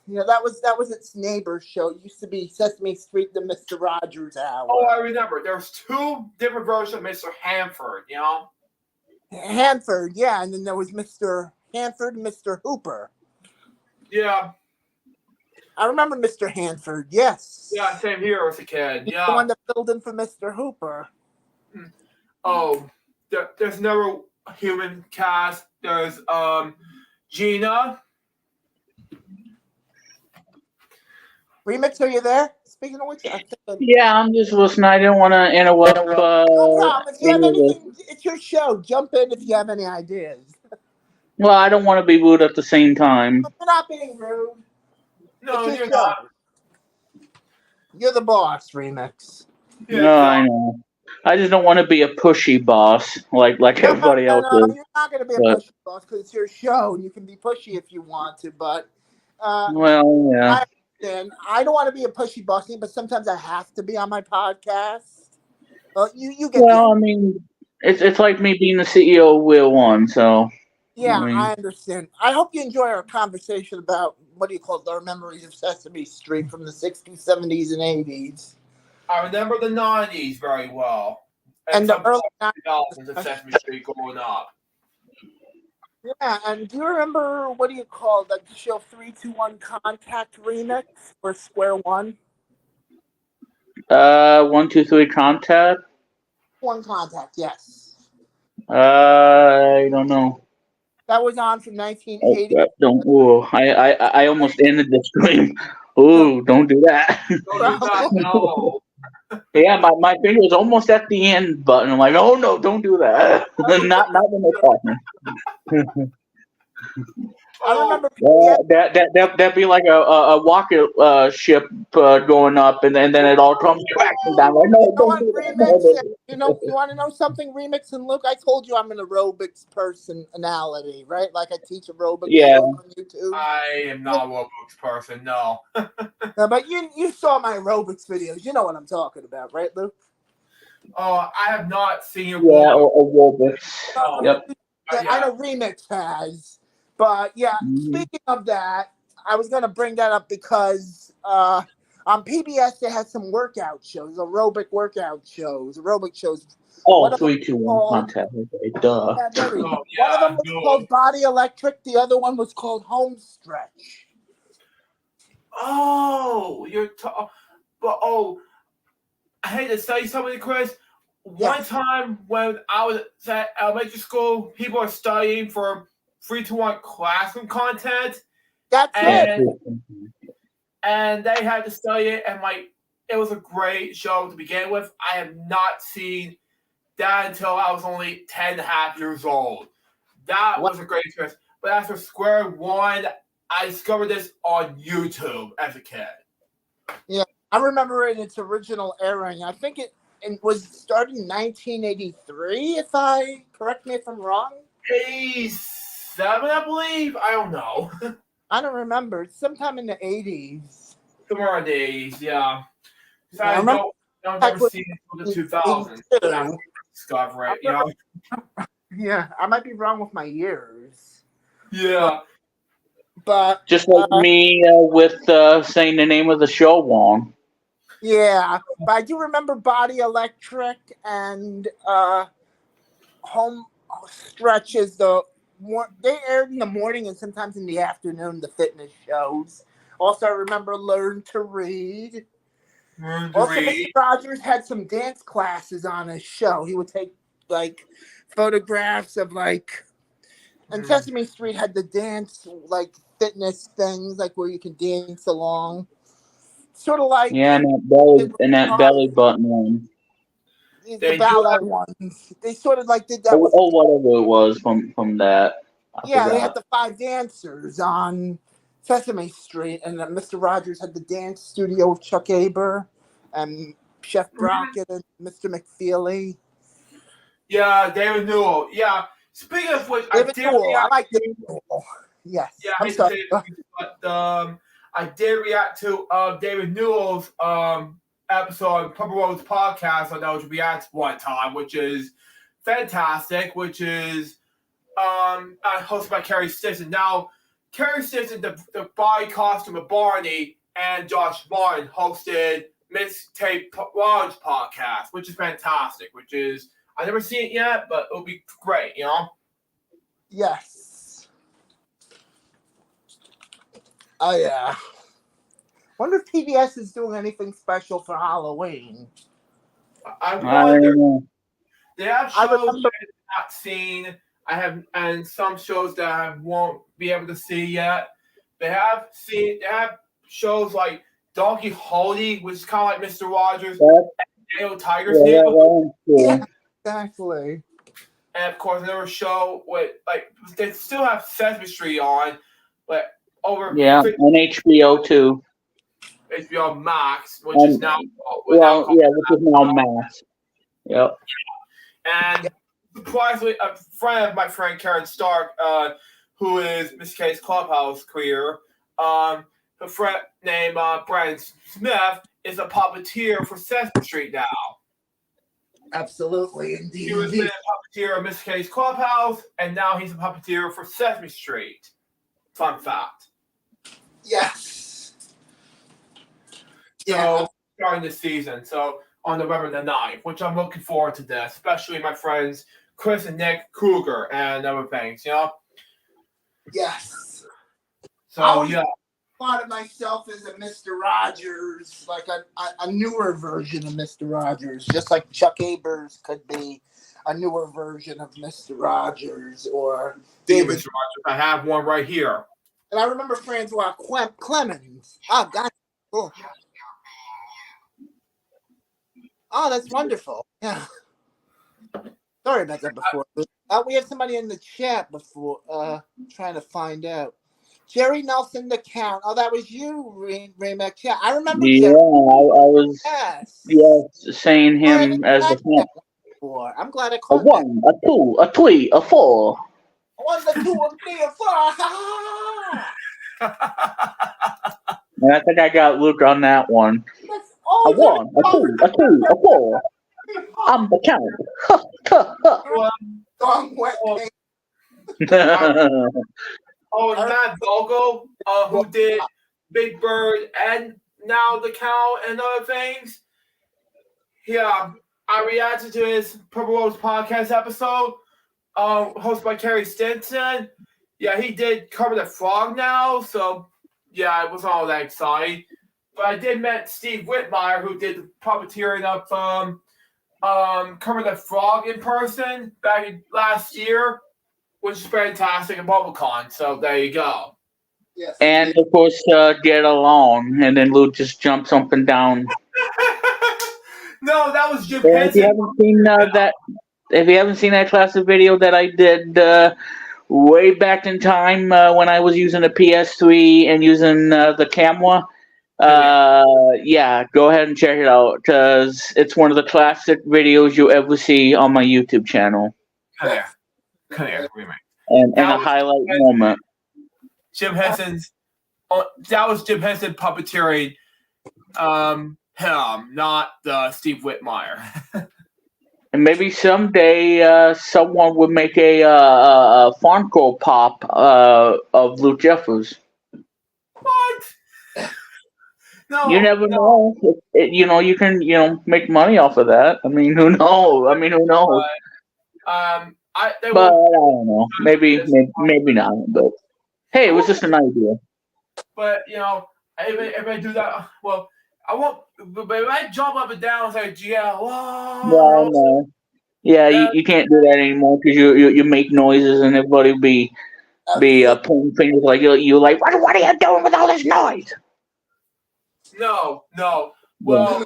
yeah, that was its neighbor show. It used to be Sesame Street, the Mr. Rogers Hour. Oh, I remember. There's 2 different versions of Mr. Hanford, you know? Hanford, yeah, and then there was Mr. Hanford and Mr. Hooper. Yeah. I remember Mr. Hanford, yes. Yeah, same here as a kid. He's yeah. the one that filled in for Mr. Hooper. Oh, there's never a human cast. There's Gina. Remix, are you there? Speaking of which, yeah, I'm just listening. I didn't want to interrupt. No problem. If you have anything, it's your show. Jump in if you have any ideas. Well, I don't want to be rude at the same time. You're not being rude. No, you're not. You're the boss, Remix. Yeah, no, I know. I just don't want to be a pushy boss like everybody else is. You're not going to be a pushy boss because it's your show and you can be pushy if you want to. But well, yeah. I don't want to be a pushy boss, but sometimes I have to be on my podcast. Well, you get. Well, I mean, it's like me being the CEO of Wheel One, so. Yeah, I understand. I hope you enjoy our conversation about our memories of Sesame Street from the 60s, 70s, and 80s. I remember the 90s very well. And the early 90s of Sesame Street growing up. Yeah, and do you remember the show 321 Contact Remix for Square One? 1, 2, 3 Contact? One Contact, yes. I don't know. That was on from 1980. I almost ended the stream. Ooh, don't do that. Don't do that, no. Yeah, my finger was almost at the end button. I'm like, oh no, don't do that. not when they're talking. I remember that'd be like a rocket ship going up, and then it all comes crashing down. Like, no, don't do that. You want to know something, Remix and Luke? I told you I'm an aerobics personality, right? Like I teach aerobics on YouTube. I am not a aerobics person, no. But you saw my aerobics videos. You know what I'm talking about, right, Luke? Oh, I have not seen aerobics. Yeah, aerobics. Yep. I know Remix has. But yeah, speaking of that, I was going to bring that up because on PBS they had some workout shows, aerobic shows. Oh, 3, 2, 1 Contact. Okay, duh. Yeah, one of them was called Body Electric. The other one was called Home Stretch. Oh, I hate to say something, Chris. One time when I was at elementary school, people are studying for 321 classroom content. That's it. And they had to study it, and it was a great show to begin with. I have not seen that until I was only 10 and a half years old. That was a great experience. But after Square One, I discovered this on YouTube as a kid. Yeah, I remember in its original airing. I think it was started in 1983, correct me if I'm wrong. 87, I believe. I don't know. I don't remember. It's sometime in the 80s. Somewhere in the 80s, yeah. I never seen it until the 2000s. I discover it, you know. Yeah, I might be wrong with my years. Yeah. But just like me with saying the name of the show wrong. Yeah, but I do remember Body Electric and Home Stretches. They aired in the morning and sometimes in the afternoon. The fitness shows. Also, I remember Learn to Read. Mr. Rogers had some dance classes on his show. He would take like photographs of like, and Sesame Street had the dance like fitness things like where you can dance along. Sort of like and that belly button one. The ballet ones. They sort of like did that with whatever it was from that. I forgot. They had the 5 dancers on Sesame Street, and Mr. Rogers had the dance studio with Chuck Aber and Chef Brockett and Mr. McFeely. Yeah, David Newell. Yeah. Speaking of which, I like David Newell. Yes. Yeah, I'm sorry. But I did react to David Newell's episode on Purple Road's podcast on those reacts one time, which is fantastic, which is hosted by Carrie Stinson. Now, Carrie Stinson, the body costume of Barney, and Josh Martin hosted Mixtape Ron's podcast, which is fantastic, which is, I've never seen it yet, but it'll be great, you know? Yes. Oh, yeah. Wonder if PBS is doing anything special for Halloween. I wonder. They have shows I that I've not seen. And some shows that I won't be able to see yet. They have shows like Donkey Holiday, which is kind of like Mr. Rogers, and Tiger's Heel. Yeah, exactly. And of course, another show with they still have Sesame Street on, but over 50, on HBO too. HBO Max, which is now which is now Max. Yep. And surprisingly, a friend of my friend Karen Stark, who is Miss K's Clubhouse queer, a friend named Brian Smith is a puppeteer for Sesame Street now. Absolutely, indeed. He was a puppeteer of Miss K's Clubhouse, and now he's a puppeteer for Sesame Street. Fun fact. Yes. So, starting this season, so on November the 9th, which I'm looking forward to this, especially my friends Chris and Nick Kruger and other things, you know? Yes. So, I thought of myself as a Mr. Rogers, like a newer version of Mr. Rogers, just like Chuck Abers could be a newer version of Mr. Rogers or David. Mr. Rogers, I have one right here. And I remember Francois Clemens. Oh, God. Cool. Oh, that's wonderful. Yeah. Sorry about that before. We have somebody in the chat before trying to find out. Jerry Nelson, the Count. Oh, that was you, Raymac. Yeah, I remember. Yeah, Jerry. I was. Yes, saying him as the Count. I'm glad I called. A 1, a 2, a 3, a 4. 1, a 2, a 3, a 4. And I think I got Luke on that one. A 1, a 2, a 3, a 4. I'm the Count. And Matt Vogel, who did Big Bird and now the Cow and other things. Yeah, I reacted to his Purple Rose podcast episode, hosted by Carrie Stinson. Yeah, he did Cover the Frog now, so yeah, I wasn't all that excited. But I did met Steve Whitmire, who did the puppeteering of Cover the Frog in person back in last year, which is fantastic at BubbleCon. So there you go. Yes. And of course, Get Along, and then Luke just jumps up and down. No, that was Jim Henson. Henson. If you haven't seen if you haven't seen that classic video that I did way back in time when I was using a PS3 and using the camera. Go ahead and check it out because it's one of the classic videos you'll ever see on my YouTube channel. Come here. And a highlight moment. Jim Henson's. That was Jim Henson puppeteering him, not Steve Whitmire. And maybe someday someone would make a Funko Pop of Luke Jeffers. No, You never no. know. You can make money off of that. I mean, who knows? I mean, who knows? They But won't. I don't know. Maybe not. But hey, it was just an idea. But if I do that, well, I won't. But if I jump up and down, it's like, yeah, Well, whoa, no. Yeah, you can't do that anymore because you make noises and everybody be Absolutely. pointing fingers like you like what are you doing with all this noise? no. Yeah. Well, they'll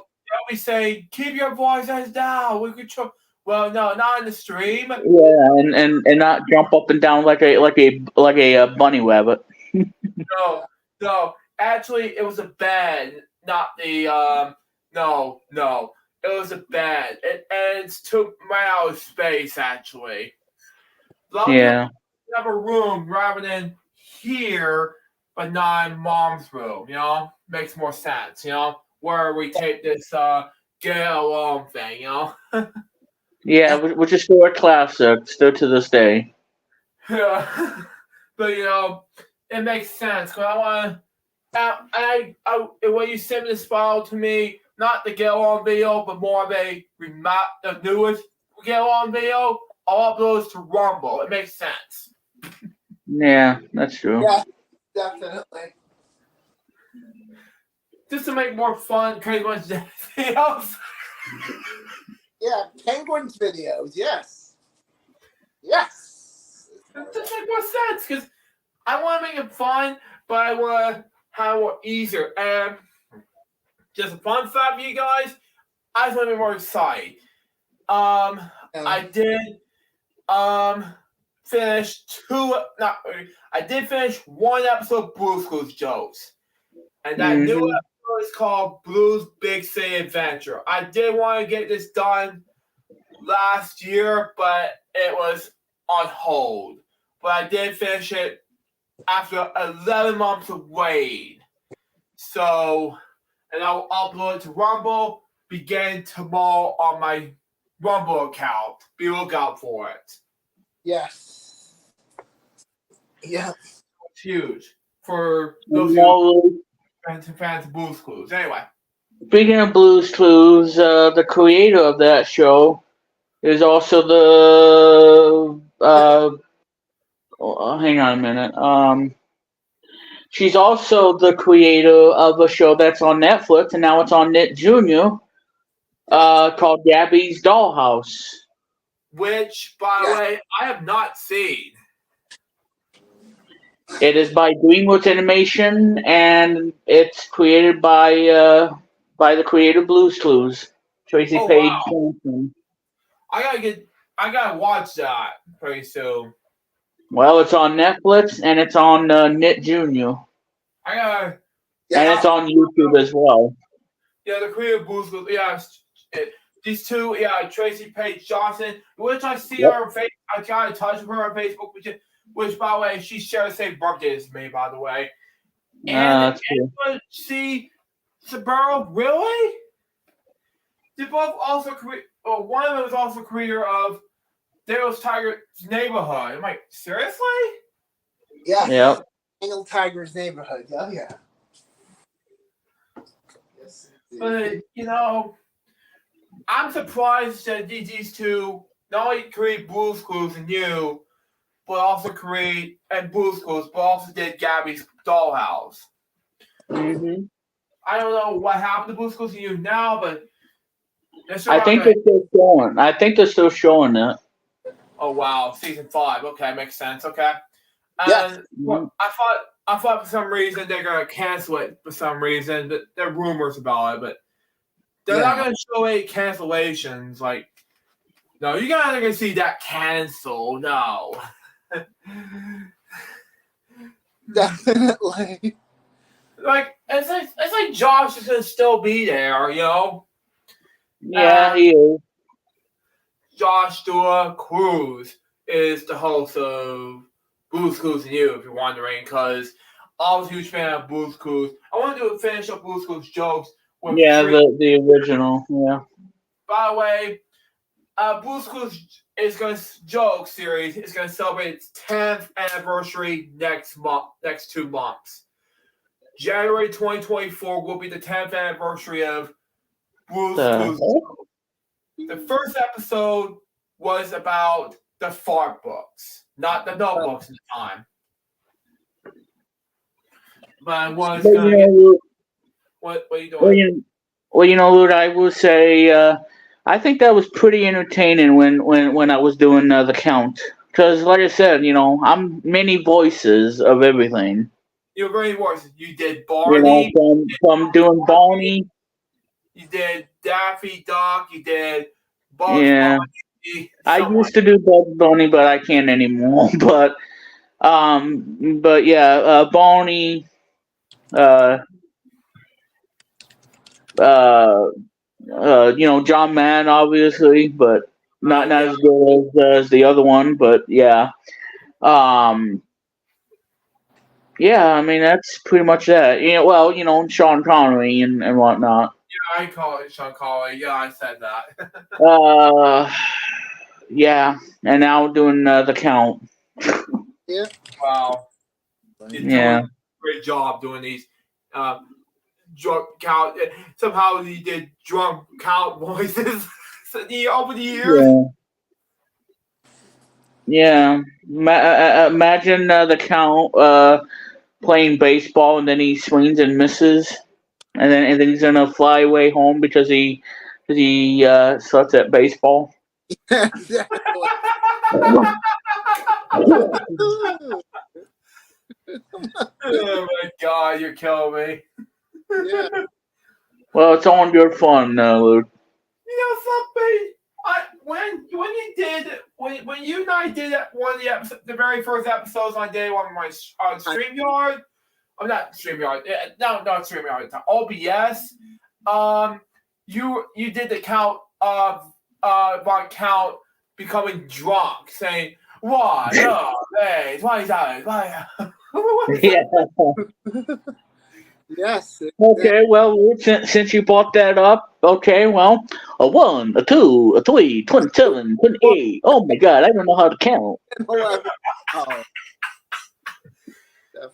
be saying, keep your voices down. We control. Well, no, not in the stream. Yeah, and not jump up and down like a bunny rabbit. No. Actually, it was a bed, not the No. It was a bed. It took my out of space. Actually, a lot of people Yeah. have a room rather than here, but not in mom's room. Makes more sense. Where we take this get along thing. Yeah, which is still a classic, still to this day. Yeah. But it makes sense because I want to. When you send this file to me, not the get on video, but more of the newest get on video, I'll upload to Rumble. It makes sense. Yeah, that's true. Yeah, definitely. Just to make more fun, crazy ones videos. Yeah, Penguins videos. Yes. Yes. It just makes more sense because I want to make it fun, but I want to have it more easier. And just a fun fact for you guys, I just want to be more excited. I did finish I did finish one episode of Blue's Clues Jokes. And that new episode is called Blue's Big City Adventure. I did want to get this done last year, but it was on hold. But I did finish it after 11 months of waiting. So, and I'll upload it to Rumble beginning tomorrow on my Rumble account. Be lookout for it. Yes. Yeah. It's huge for those who fans of Blue's Clues. Anyway. Speaking of Blue's Clues, the creator of that show is also the hang on a minute. She's also the creator of a show that's on Netflix, and now it's on Nick Jr. Called Gabby's Dollhouse. Which, by the way, I have not seen. It is by DreamWorks Animation, and it's created by the creator of Blue's Clues, Tracy Page Johnson. I gotta watch that pretty soon. Well, it's on Netflix and it's on Nick Jr. And it's on YouTube as well. Yeah, the creator of Blue's Clues. Yeah, these two. Yeah, Tracy Page Johnson. Which I see her on Facebook. I got in touch with her on Facebook, which by the way, she shared the same birthday as me. By the way. And see, Saburo, really? They both also create. Oh, one of them was also creator of Daniel's Tiger's Neighborhood. I'm like, seriously? Yeah. Yep. Daniel Tiger's Neighborhood. Oh, yeah. Yes. But I'm surprised that these two not only create Blue's Clues and you, but also create Blue's Clues, but also did Gabby's Dollhouse. Mm-hmm. I don't know what happened to Blue's Clues and you now, but I think they're still showing. I think they're still showing that. Oh wow, season 5. Okay, makes sense. Okay. Yes. Well, I thought for some reason they're gonna cancel it for some reason, but there are rumors about it, but they're not gonna show any cancellations. Like, no, you're not gonna see that cancel. No. Definitely. Like it's like Josh is gonna still be there, Yeah, he is. Joshua Cruz is the host of Blue's Clues and You, if you're wondering, because I was a huge fan of Blue's Clues. I want to finish up Blue's Clues jokes. The original. Yeah. By the way, Blue's Clues joke series is going to celebrate its 10th anniversary next 2 months. January 2024 will be the 10th anniversary of Blues Clues. The first episode was about the fart books, not the notebooks at the time. But I was going to get... What are you doing? Well, Lud, I will say I think that was pretty entertaining when I was doing the count. Because, like I said, I'm many voices of everything. You're very voices. You did Barney. From doing Barney. You did Daffy Duck. You did Bugs Bunny. I used to do Bugs Bunny, but I can't anymore. But yeah, Barney. John Mann, obviously, but not as good as the other one. But yeah. Yeah, I mean that's pretty much that. Sean Connery and whatnot. Yeah, I call it Sean Connery. Yeah, I said that. Yeah, and now doing the count. Yeah. Wow. You're doing a great job doing these drunk count. Somehow you did drunk count voices over the years. Yeah. Imagine the count playing baseball, and then he swings and misses, and then he's gonna fly away home because he sucks at baseball. Exactly. Oh my God, you're killing me. Yeah. Well, it's all good fun, Luke. You know something? When you and I did one of the very first episodes I did on my StreamYard, not StreamYard, not StreamYard, OBS. You did the count of my count becoming drunk, saying why is that? Yeah. Yes. Okay, well, since you brought that up, okay, well, a 1, a 2, a 3, 27, 28. Oh my God, I don't know how to count. Oh.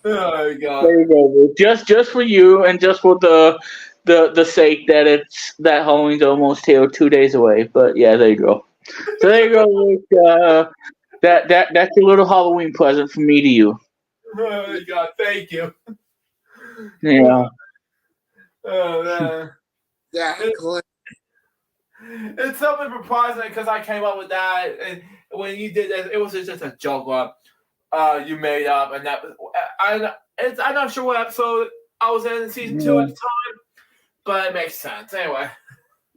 Oh God. There you go. Just for you, and just for the sake that Halloween's almost here, 2 days away. But yeah, there you go. So there you go, Luke. That's your little Halloween present from me to you. Oh my God, thank you. Yeah. Oh man. Exactly. It's something surprising because I came up with that, and when you did that, it was just a joke you made up, and that I'm not sure what episode I was in season 2 at the time, but it makes sense anyway.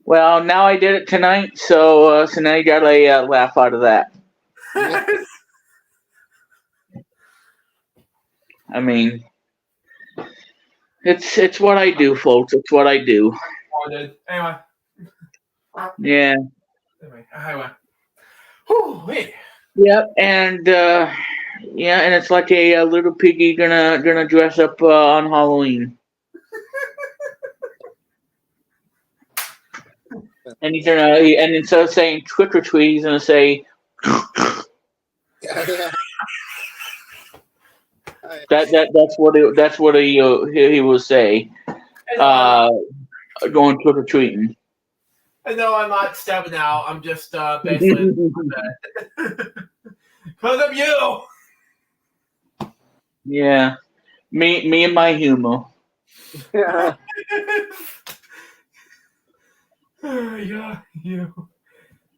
Well, now I did it tonight, so now you got a laugh out of that. I mean, it's what I do, folks. It's what I do. Anyway. Yeah. Anyway. Whew, hey. Yep, and and it's like a little piggy gonna dress up on Halloween. And he's and instead of saying trick or treat, he's gonna say that's what he will say. Going trick or treating. No, I'm not stepping out. I'm just basically because of you. Yeah, me and my humor. Yeah. Oh my God, you.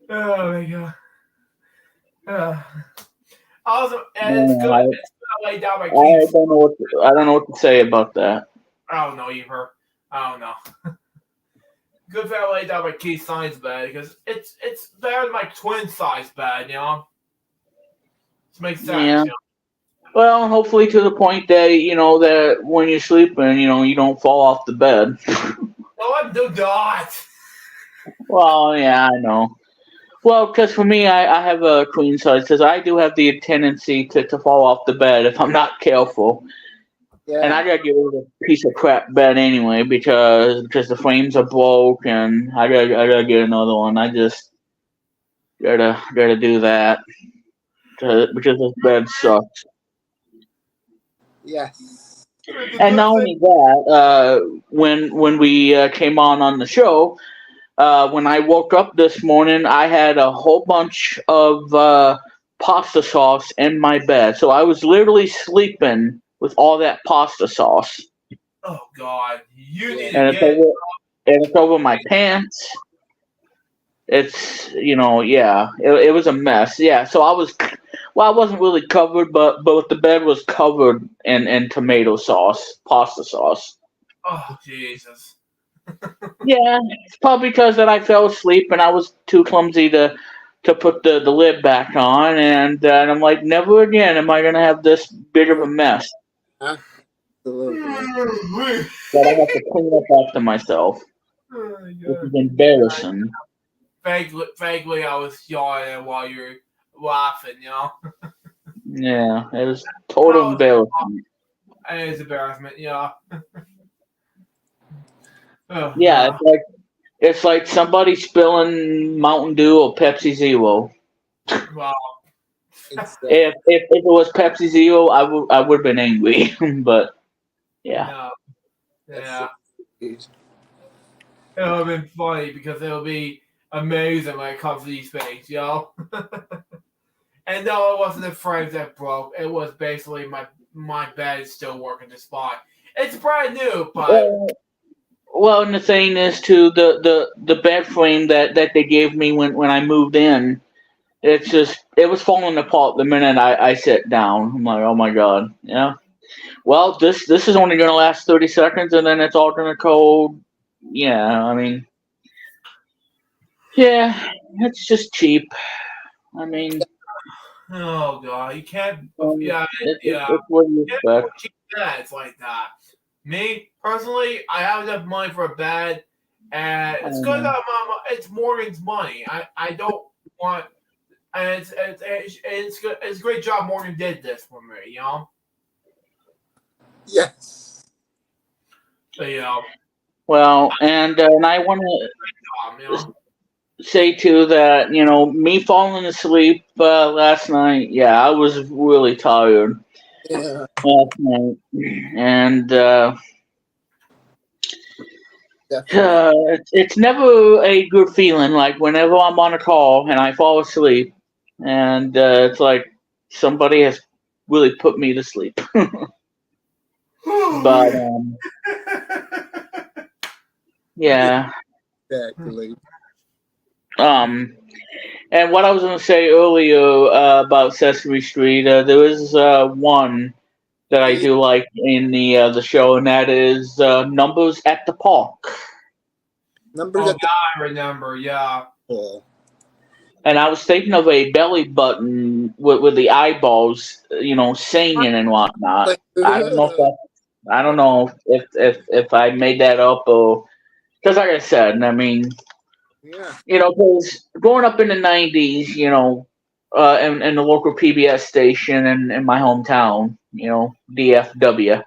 Oh my God. Also, it's good. It's good to lay down my keys. I don't know what to say about that. I don't know either. I don't know. Good that I laid down my key size bed because it's better than my twin size bed, It makes sense. Yeah. Well, hopefully to the point that that when you're sleeping, you don't fall off the bed. No, I do not. Well, yeah, I know. Well, because for me, I have a queen size because I do have the tendency to fall off the bed if I'm not careful. Yeah. And I gotta get rid of a piece of crap bed anyway because the frames are broke and I gotta get another one. I just gotta do that because this bed sucks. Yes. And not only that, when we came on the show, when I woke up this morning, I had a whole bunch of pasta sauce in my bed. So I was literally sleeping with all that pasta sauce. Oh God, you need And to it's get. over my pants. It's it was a mess. Yeah, so I wasn't really covered, but the bed was covered in tomato sauce, pasta sauce. Oh Jesus. Yeah, it's probably because that I fell asleep and I was too clumsy to put the lid back on, and I'm like, never again am I gonna have this big of a mess Absolutely. that I have to clean up after myself, which is embarrassing. Vaguely, I was yawning while you were laughing. Yeah, it was total embarrassment. It is embarrassment. Oh, Yeah, it's like somebody spilling Mountain Dew or Pepsi Zero. Wow. If it was Pepsi Zero, I would have been angry, but yeah. Yeah. It'll have been funny because it'll be amazing when it comes to these things, And no, it wasn't the frames that broke. It was basically my bed still working just fine. It's brand new, but Well, and the thing is too, the bed frame that they gave me when I moved in, it was falling apart the minute I sat down. I'm like, oh my god, yeah. Well, this is only gonna last 30 seconds, and then it's all gonna cold. Yeah, I mean, yeah, it's just cheap. I mean, oh god, you can't. Yeah, it's what you you can't expect. afford cheap beds like that. Me personally, I have enough money for a bed, and it's good that it's Morgan's money. I don't want. And it's good. It's a great job Morgan did this for me, Yes. So, Well, and I want to say too that me falling asleep last night. Yeah, I was really tired Yeah. last night, and Definitely. it's never a good feeling. Like whenever I'm on a call and I fall asleep, and it's like somebody has really put me to sleep. But yeah. Exactly. And what I was going to say earlier about Sesame Street, there is one that I do like in the show, and that is Numbers at the Park. Numbers at the I remember, yeah. pool. And I was thinking of a belly button with the eyeballs, singing and whatnot. I don't know if I made that up or because, like I said, I mean, Yeah. because growing up in the '90s, in the local PBS station in my hometown, DFW,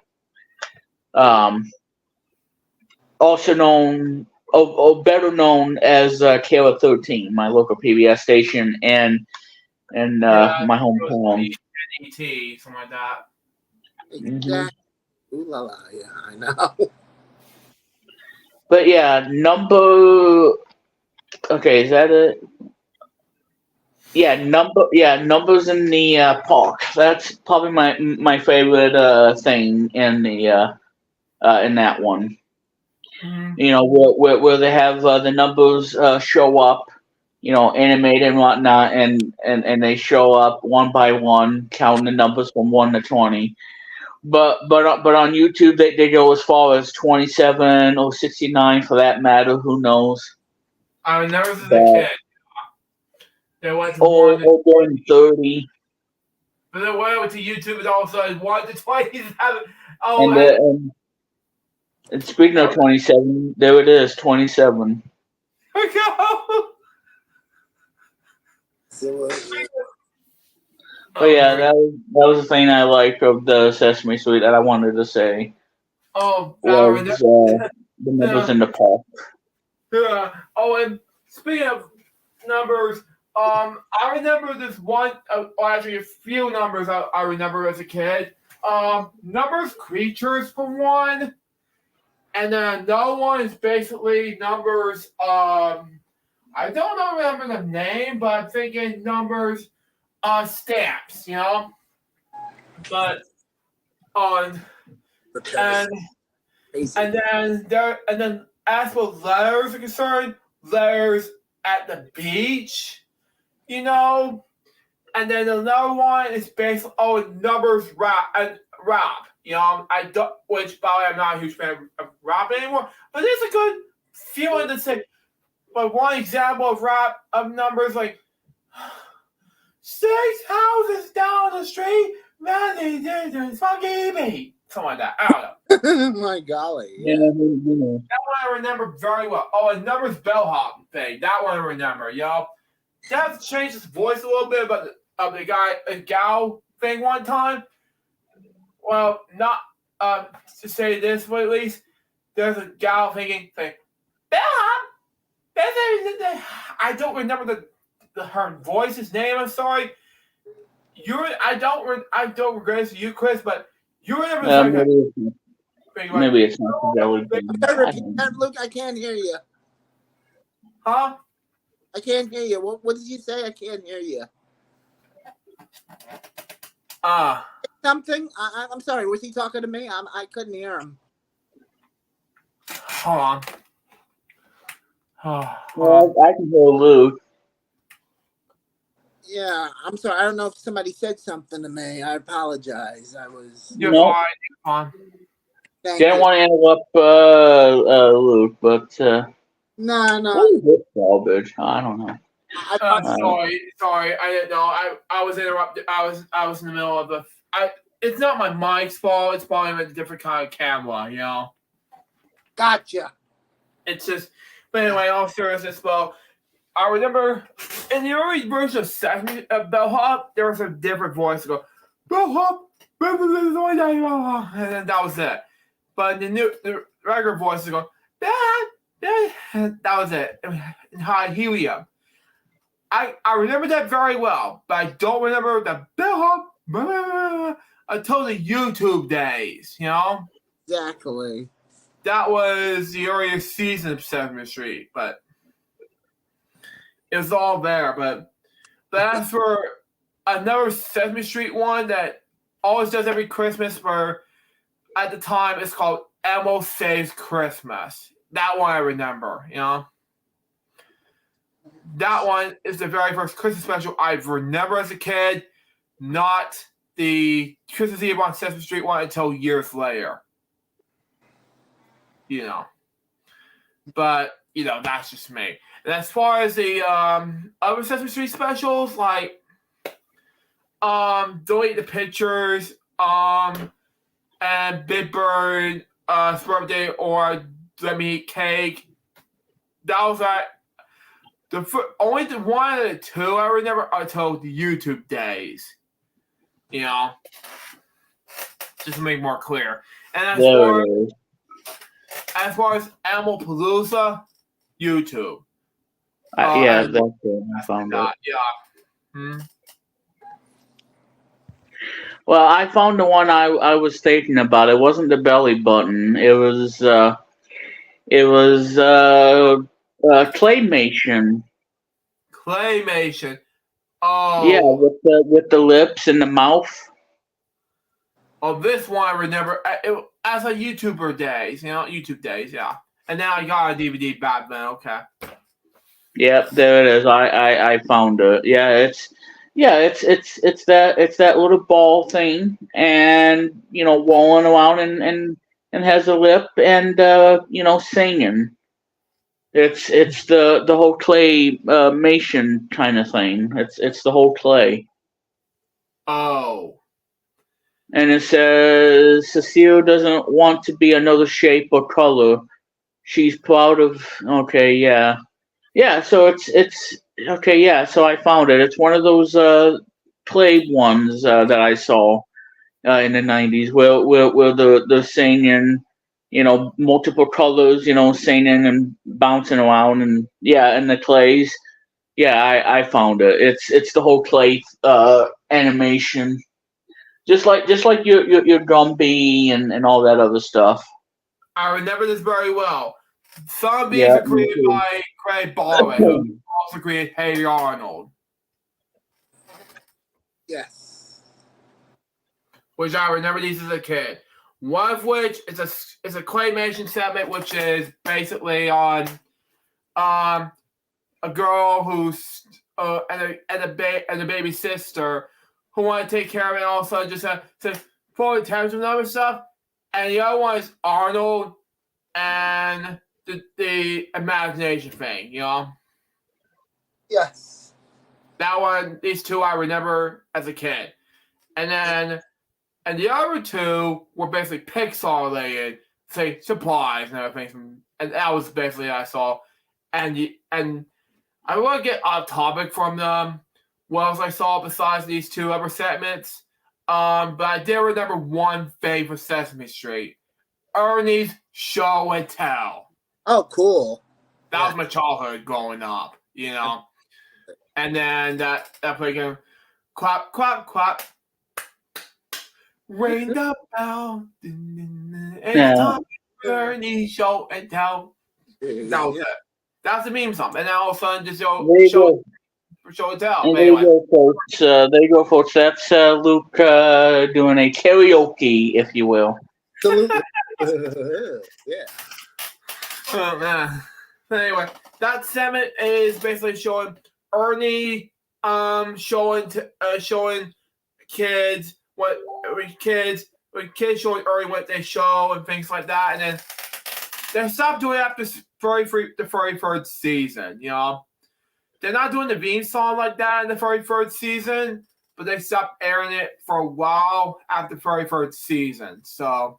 also known or better known as Kayla 13, my local PBS station, and my hometown. ET, something like that. Exactly. Ooh la la. Yeah, I know. But yeah, okay, is that it? Yeah, numbers in the park. That's probably my favorite thing in that one. Where they have the numbers show up, animated and whatnot, and they show up one by one, counting the numbers from 1 to 20. But on YouTube they go as far as 27 or 69 for that matter. Who knows? I remember as a kid. They went to Or 30. But then when I went to YouTube, it all said 1 to 27. And speaking of 27, there it is, 27. But yeah, that was the thing I like of the Sesame Street that I wanted to say. Oh, was the numbers in the park. Yeah. Oh, and speaking of numbers, I remember this one, actually a few numbers I remember as a kid. numbers creatures for one, and then another one is basically numbers. I don't remember the name, but I'm thinking numbers. Stamps, but on and then as for letters are concerned, letters at the beach, and then another one is based on numbers rap. I don't, which by the way I'm not a huge fan of rap anymore, but it's a good feeling to say. But one example of rap of numbers like 6 houses down the street, man, funky beat. Something like that. I don't know. My golly. Yeah. That one I remember very well. Oh, and numbers bellhop thing. That one I remember, yo. They have to change his voice a little bit about the gal thing one time. Well, not to say this, but at least there's a gal saying, bellhop. I don't remember her voice's name. I'm sorry. I don't regret this to you, Chris, but you remember maybe it's not that would be. Luke, I can't hear you. Huh? I can't hear you. What did you say? I can't hear you. Something? I'm sorry. Was he talking to me? I couldn't hear him. Hold on. Well, I can hear Luke. Yeah, I'm sorry. I don't know if somebody said something to me. I apologize. You're fine. Didn't want to interrupt Luke, but no. What is this garbage? I don't know. Sorry. I didn't know. I was interrupted. I was in the middle of it's not my mic's fault. It's probably a different kind of camera, Gotcha. It's just. But anyway, all seriousness, well, I remember in the early version of Sesame Bellhop, there was a different voice to go, Bellhop, and then that was it. But the regular voice to go, that was it. High helium. I remember that very well, but I don't remember the Bellhop until the YouTube days, Exactly. That was the earliest season of Sesame Street, but it was all there. But as for another Sesame Street one that always does every Christmas, where at the time it's called Elmo Saves Christmas. That one I remember, That one is the very first Christmas special I remember as a kid, not the Christmas Eve on Sesame Street one until years later. But that's just me. And as far as the other Sesame Street specials, like Delete the Pictures, and Big Bird, Birthday, or Let Me Eat Cake, that was only the one of the two I remember until the YouTube days. Just to make more clear. And as far as Animal Palooza, YouTube. Yeah, that's it. I found it. Yeah. Well, I found the one I was thinking about. It wasn't the belly button. It was claymation. Claymation. Oh. Yeah, with the lips and the mouth. Oh, this one I remember as a YouTuber days, YouTube days, yeah. And now I got a DVD back then. Okay. Yep, there it is. I found it. It's that little ball thing, and rolling around and has a lip and singing. It's the whole claymation kind of thing. It's the whole clay. Oh. And it says Cecile doesn't want to be another shape or color. She's proud of. Okay, yeah. So it's okay. Yeah, so I found it. It's one of those clay ones that I saw in the 90s, where the singing, multiple colors, singing and bouncing around, and and the clays. Yeah, I found it. It's the whole clay animation. Just like your Gumby and all that other stuff. I remember this very well. Some of these Yeah, are created by Craig Barlett, who also created Hey Arnold. Yes. Which I remember these as a kid. One of which is a claymation segment, which is basically on a girl who's and a baby sister who want to take care of it, and all of a sudden just to pull attention and other stuff. And the other one is Arnold and the imagination thing, Yes. That one, these two I remember as a kid. And the other two were basically Pixar related, say supplies and everything. And that was basically what I saw. And I want to get off topic from them. What else I saw besides these two other segments? But I did remember one thing for Sesame Street. Ernie's Show and Tell. Oh, cool. That was my childhood growing up, And then that play again. Clap, clap, clap. Ring the bell. It's time for Ernie's Show and Tell. That was it. That's the meme song. And then all of a sudden, just show and tell. And there you go, folks. There you go, folks. That's Luke doing a karaoke, if you will. Absolutely. Yeah. Oh, man. Anyway, that segment is basically showing Ernie showing kids showing Ernie what they show and things like that, and then they stopped doing it after the very first season. They're not doing the theme song like that in the very first season, but they stopped airing it for a while after the very first season. So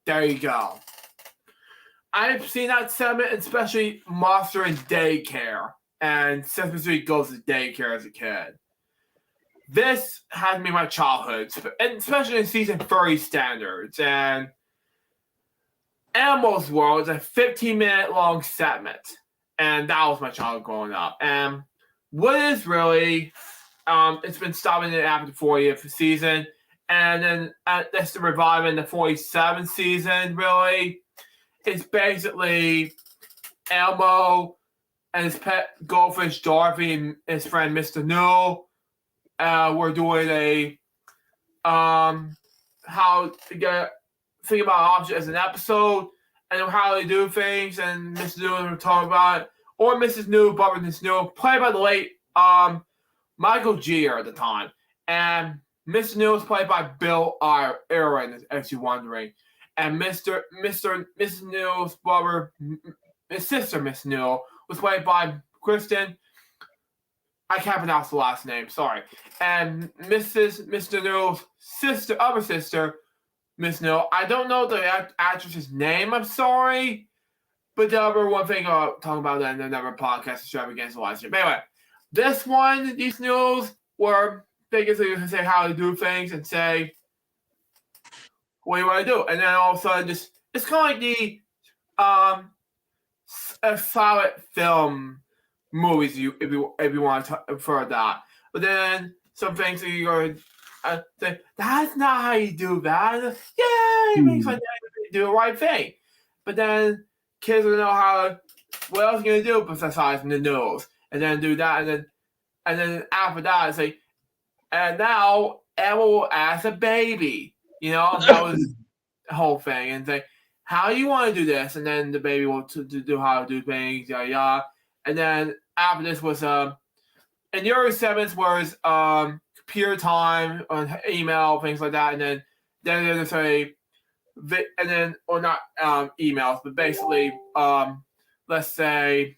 there you go. I've seen that segment, especially Monster in Daycare, and Sesame Street goes to daycare as a kid. This has been my childhood, and especially in season 30 standards. And Animals World is a 15-minute long segment, and that was my childhood growing up. And what is really, it's been stopping it after the 40th season, and then that's the revival in the 47th season, really. It's basically Elmo and his pet goldfish Dorothy and his friend Mr. Newell. We're doing a how to get think about objects as an episode and how they do things, and Mr. Newell will talk about it, or Mrs. Newell, Barbara Mrs. Newell, played by the late Michael Gier at the time, and Mr. Newell was played by Bill Irwin, if you're wondering. And Mrs. Newell's brother, his sister, Miss Newell, was played by Kristen. I can't pronounce the last name, sorry. And Mr. Newell's other sister, Miss Newell. I don't know the actress's name, I'm sorry. But the other one thing I'll talk about in another podcast, Extravaganza the last year. But anyway, this one, these Newells were basically to say how to do things and say what you want to do, and then all of a sudden, it's kind of like the silent film movies. If you want to refer to that, but then some things that you go say that's not how you do that. Yeah, it makes like that. You do the right thing, but then kids don't know what else you're gonna do besides the nose, and then do that, and then after that, it's like, and now Emma will ask a baby. That was the whole thing. And say, how you want to do this? And then the baby will do how to do things, yada. And then after this was, and the other segments was computer time, on email, things like that. And then there's or not emails, but basically, let's say,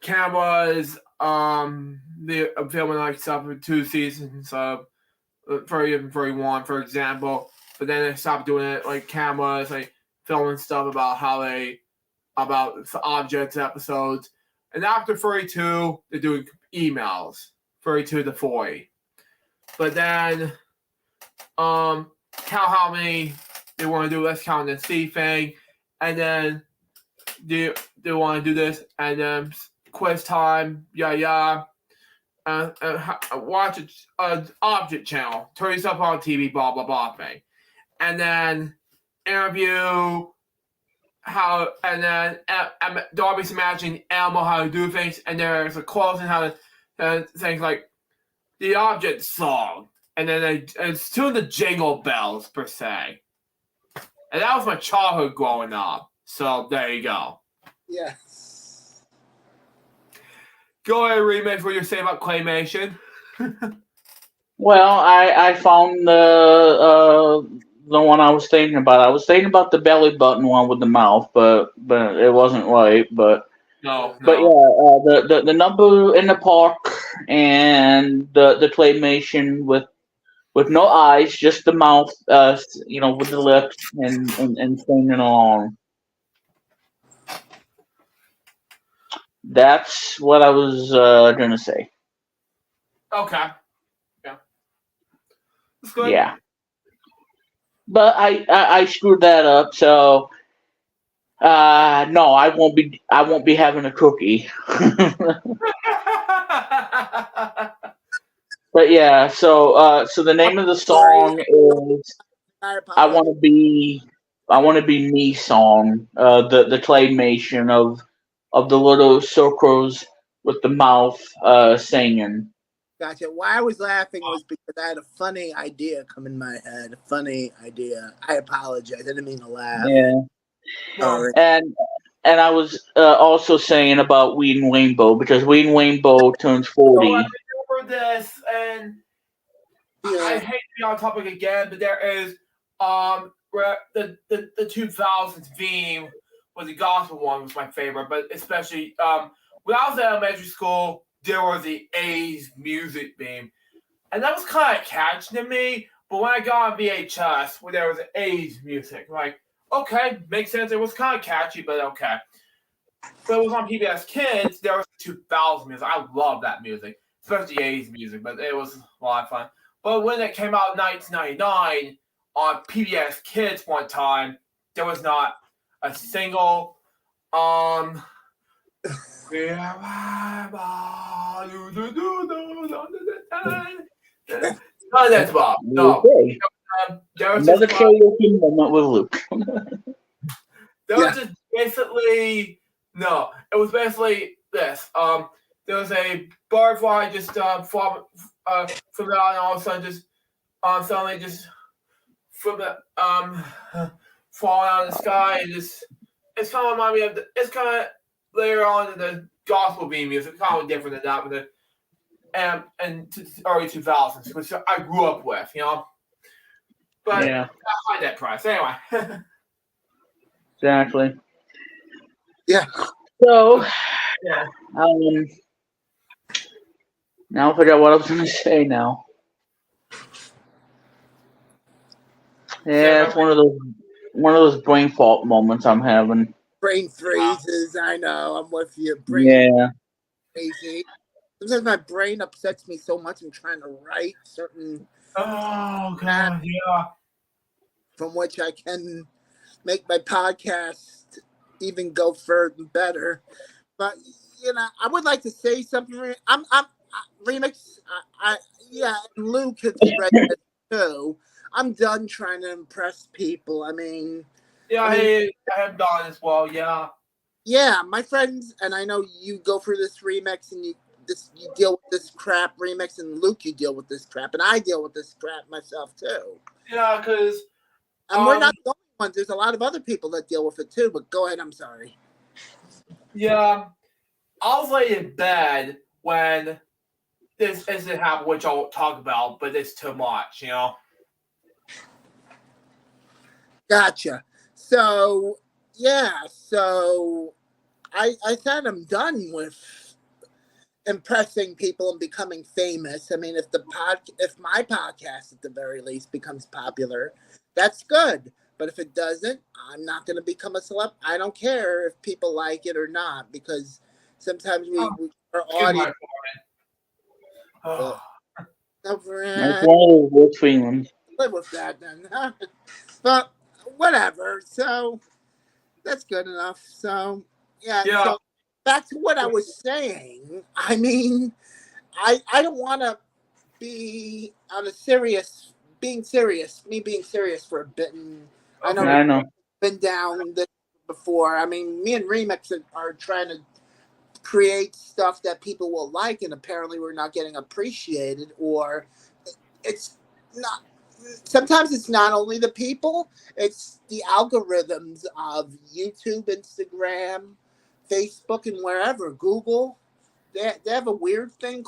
cameras, the filming like stuff for 2 seasons of 30 and 31, for example, but then they stopped doing it like cameras, like filming stuff about about objects episodes. And after 32, they're doing emails, 32 to 40. But then, count how many they want to do. Let's count and see thing, and then they want to do this, and then quiz time, yeah. watch an object channel, turn yourself on TV, blah blah blah thing, and then interview how, and then Darby's imagining Elmo how to do things, and there's a quote and how to things like the object song, and then it's tune the jingle bells per se, and that was my childhood growing up. So there you go. Yes. Go ahead, remix what you're saying about claymation. Well, I found the one I was thinking about. I was thinking about the belly button one with the mouth, but it wasn't right. But No. yeah, the number in the park and the claymation with no eyes, just the mouth, with the lips and singing along. That's what I was gonna say. Okay. Yeah. That's good. Yeah. But I screwed that up, so no, I won't be having a cookie. But yeah, so the name of the song is I wanna be me song. The claymation of the little circles with the mouth singing. Gotcha. Why I was laughing was because I had a funny idea come in my head. A funny idea. I apologize. I didn't mean to laugh. Yeah. Sorry. And I was also saying about Weed and Rainbow because Weed and Rainbow turns 40. So I remember this, and I hate to be on topic again, but there is the 2000s theme was the gospel one was my favorite, but especially when I was in elementary school, there was the A's music theme, and that was kind of catchy to me. But when I got on VHS, where there was A's music, like, okay, makes sense. It was kind of catchy, but okay. But it was on PBS Kids. There was 2000 music. I love that music, especially the 80s music. But it was a lot of fun. But when it came out in 1999 on PBS Kids one time, there was not a single no, that's Bob. No. Okay. There was Another just karaoke moment with Luke. there was just basically no. It was basically this. There was a butterfly just from out, and all of a sudden just suddenly just from the falling out of the sky, and just it's kind of remind me of it's kind of later on in the gospel beam music, kind of different than that, with the and early 2000s, which I grew up with, But Yeah, I find that price anyway. exactly. Yeah. So, Yeah. now I forgot what I was going to say now. Yeah, it's one of those brain fault moments I'm having. Brain freezes. I know. I'm with you. Yeah. Crazy. Sometimes my brain upsets me so much. I'm trying to write certain. Oh God, yeah. From which I can make my podcast even go further better. But I would like to say something. I'm remix. Luke has read that too. I'm done trying to impress people. I mean, I have done as well. Yeah. Yeah, my friends, and I know you go for this remix, and you deal with this crap remix, and Luke, you deal with this crap, and I deal with this crap myself too. Yeah, because and we're not the only ones. There's a lot of other people that deal with it too. But go ahead. I'm sorry. Yeah, I'll lay in bed when this isn't happening, which I'll talk about, but it's too much, Gotcha. So I said I'm done with impressing people and becoming famous. I mean, if my podcast at the very least becomes popular, that's good. But if it doesn't, I'm not going to become a celeb. I don't care if people like it or not, because sometimes our audience. That's one of those worst feelings. Live with that then. But whatever. So that's good enough. So yeah. So back to what I was saying. I mean, I don't want to be on a being serious for a bit. And I know I know. we've been down this before. I mean, me and Remix are trying to create stuff that people will like, and apparently we're not getting appreciated, or it's not. Sometimes it's not only the people, it's the algorithms of YouTube, Instagram, Facebook, and wherever, Google. They have a weird thing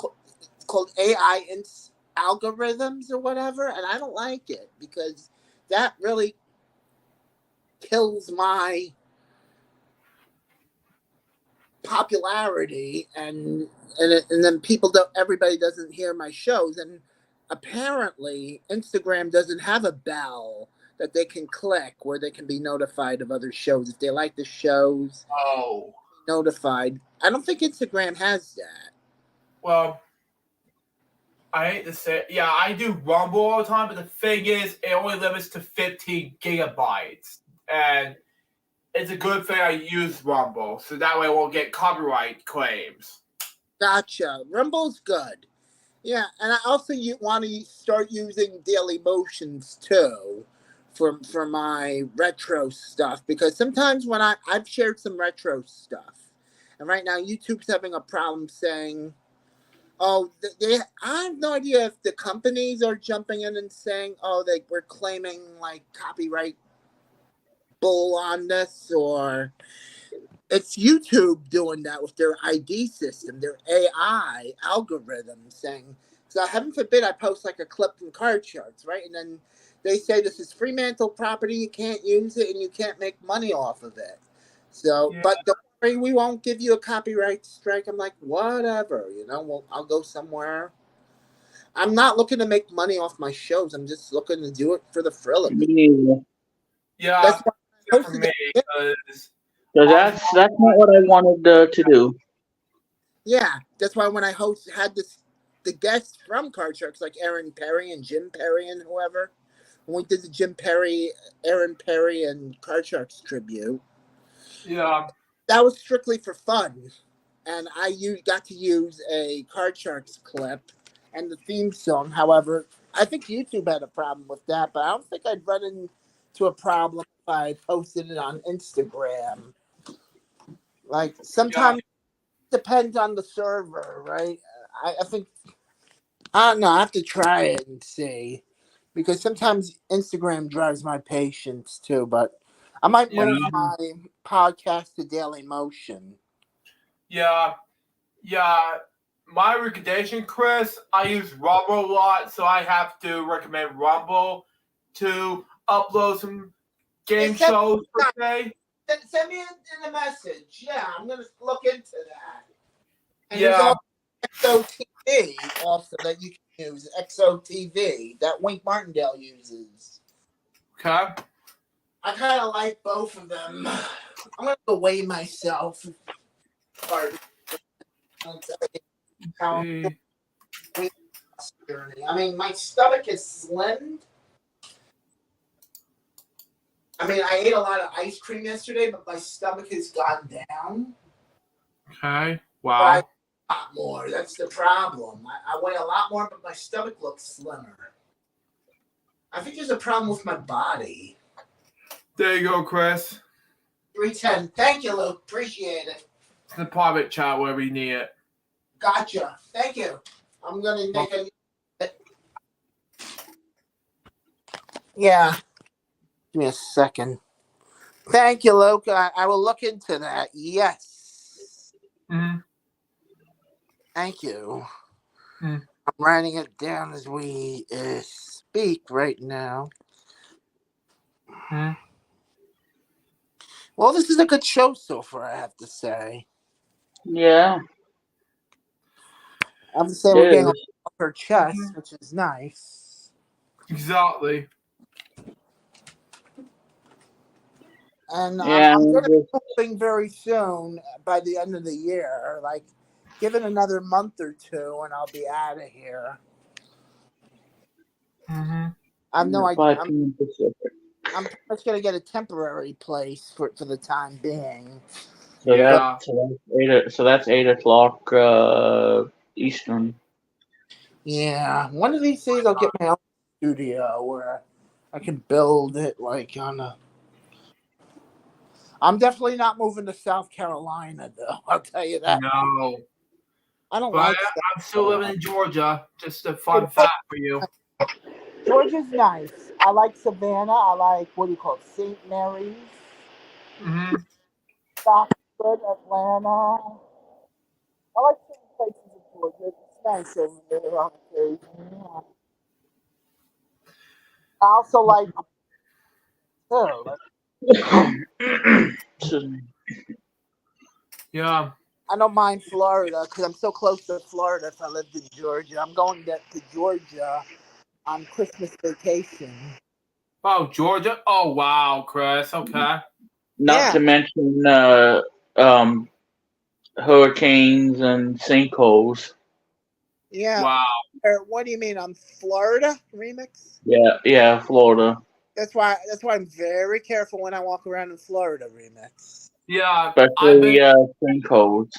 called AI algorithms or whatever, and I don't like it because that really kills my popularity, and then everybody doesn't hear my shows. And apparently Instagram doesn't have a bell that they can click where they can be notified of other shows if they like the shows. Oh, Notified. I don't think Instagram has that. well, I hate to say it. Yeah, I do Rumble all the time, but the thing is, it only limits to 15 gigabytes. And it's a good thing I use Rumble, so that way I won't get copyright claims. Gotcha. Rumble's good. Yeah, and I also want to start using Daily Motions too for my retro stuff, because sometimes when I've shared some retro stuff, and right now YouTube's having a problem saying, oh, I have no idea if the companies are jumping in and saying, oh, we're claiming like copyright bull on this, or it's YouTube doing that with their ID system, their AI algorithm saying, so heaven forbid I post like a clip from Card Sharks, right? And then they say this is Fremantle property, you can't use it and you can't make money off of it. So, Yeah. but don't worry, we won't give you a copyright strike. I'm like, whatever, I'll go somewhere. I'm not looking to make money off my shows. I'm just looking to do it for the thrill of it. Yeah, that's why I for me, because So that's not what I wanted to do. Yeah, that's why when I had the guests from Card Sharks, like Aaron Perry and Jim Perry and whoever, when we did the Jim Perry, Aaron Perry, and Card Sharks tribute, yeah, that was strictly for fun. And I got to use a Card Sharks clip and the theme song. However, I think YouTube had a problem with that, but I don't think I'd run into a problem if I posted it on Instagram. Like, sometimes it depends on the server, right? I think, I don't know, I have to try it and see. Because sometimes Instagram drives my patience too, but I might move my podcast to Daily Motion. Yeah. My recommendation, Chris, I use Rumble a lot, so I have to recommend Rumble to upload some game shows per se. Send me in a message. Yeah, I'm going to look into that. And Yeah. there's also XOTV also that you can use. XOTV that Wink Martindale uses. Okay. I kind of like both of them. I'm going to go weigh myself. I mean, my stomach is slimmed. I mean, I ate a lot of ice cream yesterday, but my stomach has gone down. Okay. But Wow. I weigh a lot more. That's the problem. I weigh a lot more, but my stomach looks slimmer. I think there's a problem with my body. There you go, Chris. 310. Thank you, Luke. Appreciate it. The private chat wherever you need it. Gotcha. Thank you. I'm going to make a... Yeah. Give me a second. Thank you, Luke. I will look into that. Yes. Mm-hmm. Thank you. Mm. I'm writing it down as we speak right now. Mm. Well, this is a good show so far, I have to say. Yeah. I have to say we're getting off her chest, which is nice. Exactly. And yeah, I'm going to be hoping very soon, by the end of the year, like, give it another month or two, and I'll be out of here. Mm-hmm. I have no idea. I'm just going to get a temporary place for the time being. So Yeah. that's 8 o'clock Eastern. Yeah, one of these days I'll get my own studio where I can build it like on a. I'm definitely not moving to South Carolina, though. I'll tell you that. No. I don't But like. I'm still living in Georgia. Just a Hey, fun fact for you. Georgia's nice. I like Savannah. I like what do you call it, St. Mary's, Hmm. Stockford, Atlanta. I like certain places in Georgia. It's nice over there on occasion. Yeah. I also like too. Yeah. I don't mind Florida because I'm so close to Florida. If I lived in Georgia, I'm going to Georgia on Christmas vacation. Oh, Georgia. Oh, wow, Chris. Okay. Not Yeah, to mention um, hurricanes and sinkholes. yeah. Wow. What do you mean on Florida remix? Yeah, Florida. That's why. That's why I'm very careful when I walk around in Florida remix. Yeah. I've been Especially sinkholes.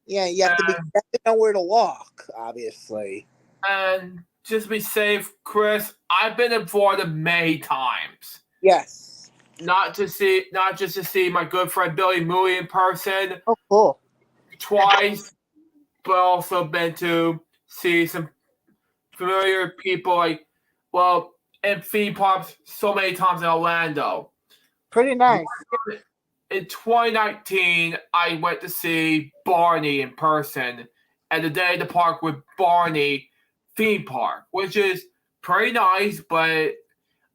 Yeah, you have to be. You have to know where to walk. Obviously. and just to be safe, Chris. I've been in Florida many times. Yes. Not just to see my good friend Billy Mooney in person Oh, cool. twice, but also been to see some familiar people in theme parks so many times in Orlando. Pretty nice. In 2019, I went to see Barney in person at the Day of the Park with Barney theme park, which is pretty nice, but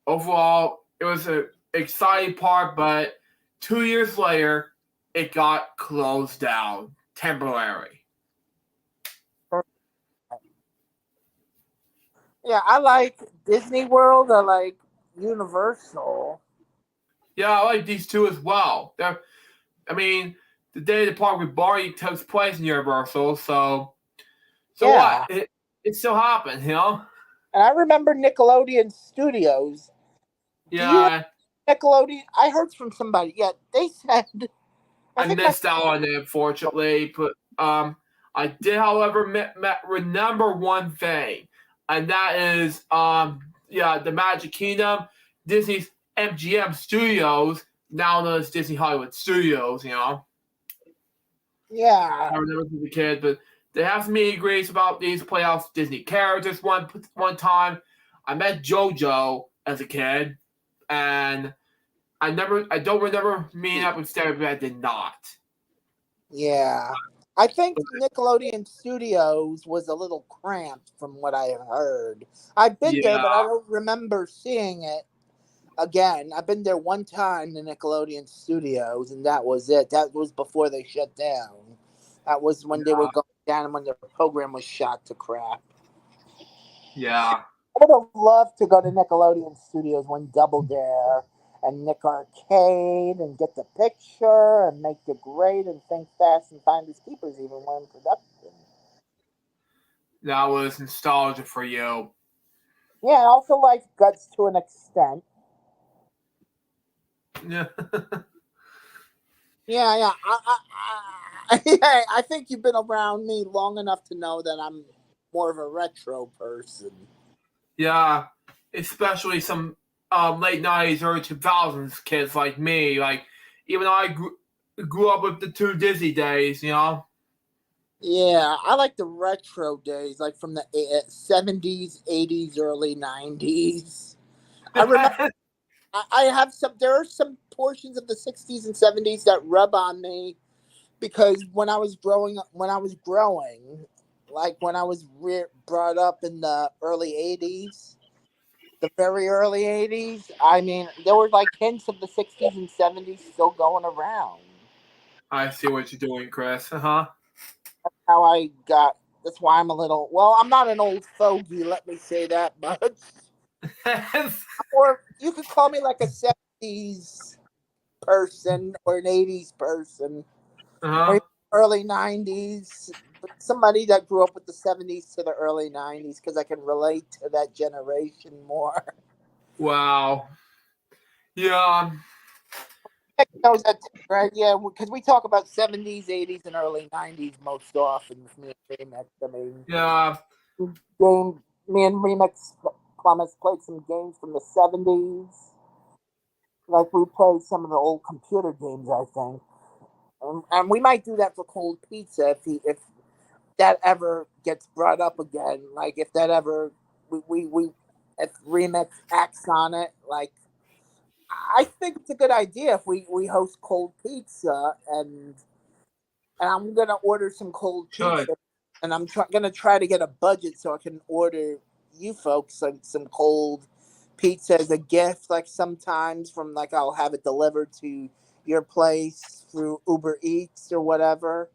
overall, it was an exciting park. But 2 years later, it got closed down temporarily. Yeah, I like Disney World. I like Universal. Yeah, I like these two as well. I mean, the Day of the Park with Barney takes place in Universal, so what? Yeah, It still happened, you know? and I remember Nickelodeon Studios. Do you Yeah, Nickelodeon? I heard from somebody. Yeah, they said. I I think my missed out on it, unfortunately. But I did, however, remember one thing, and that is the Magic Kingdom, Disney's MGM Studios, now known as Disney Hollywood Studios. You know, yeah. I remember as a kid, but they have some meet and greets about these playoffs Disney characters. One time, I met JoJo as a kid, and I don't remember meeting up with Sarah, but I did not. Yeah. I think Nickelodeon Studios was a little cramped from what I have heard. I've been there, Yeah, but I don't remember seeing it again. I've been there one time, the Nickelodeon Studios, and that was it. That was before they shut down. That was when they were going down and when their program was shot to crap. yeah. I would have loved to go to Nickelodeon Studios when Double Dare and Nick Arcade and get the picture and make the grade and think fast and Finders Keepers even were in production. That was nostalgia for you. Yeah, I also like Guts to an extent. Yeah. Yeah, yeah. Yeah, I think you've been around me long enough to know that I'm more of a retro person. Yeah. Especially some late 90s, early 2000s kids like me. Like, even though I grew up with the two Disney days, you know? Yeah, I like the retro days, like from the 70s, 80s, early 90s. I remember. I have some. There are some portions of the '60s and '70s that rub on me because when I was growing, like when I was brought up in the early '80s, the very early '80s. I mean, there were like hints of the '60s and '70s still going around. I see what you're doing, Chris. Uh How I got. That's why I'm a little. Well, I'm not an old fogey. Let me say that much. huh. Or you could call me like a '70s person or an '80s person. uh Or huh. even early '90s. But somebody that grew up with the '70s to the early '90s because I can relate to that generation more. Wow. Yeah. Heck knows that, too, right? Yeah, because we talk about '70s, '80s, and early '90s most often with me and Remix. I mean, Yeah. game. Me and Remix Plummet played some games from the 70s. Like we played some of the old computer games, I think. And we might do that for Cold Pizza if that ever gets brought up again. Like if that ever we if Remix acts on it, like I think it's a good idea if we host Cold Pizza and I'm gonna order some cold Should. pizza, and I'm gonna try to get a budget so I can order you folks some cold pizza as a gift. Like sometimes from like I'll have it delivered to your place through Uber Eats or whatever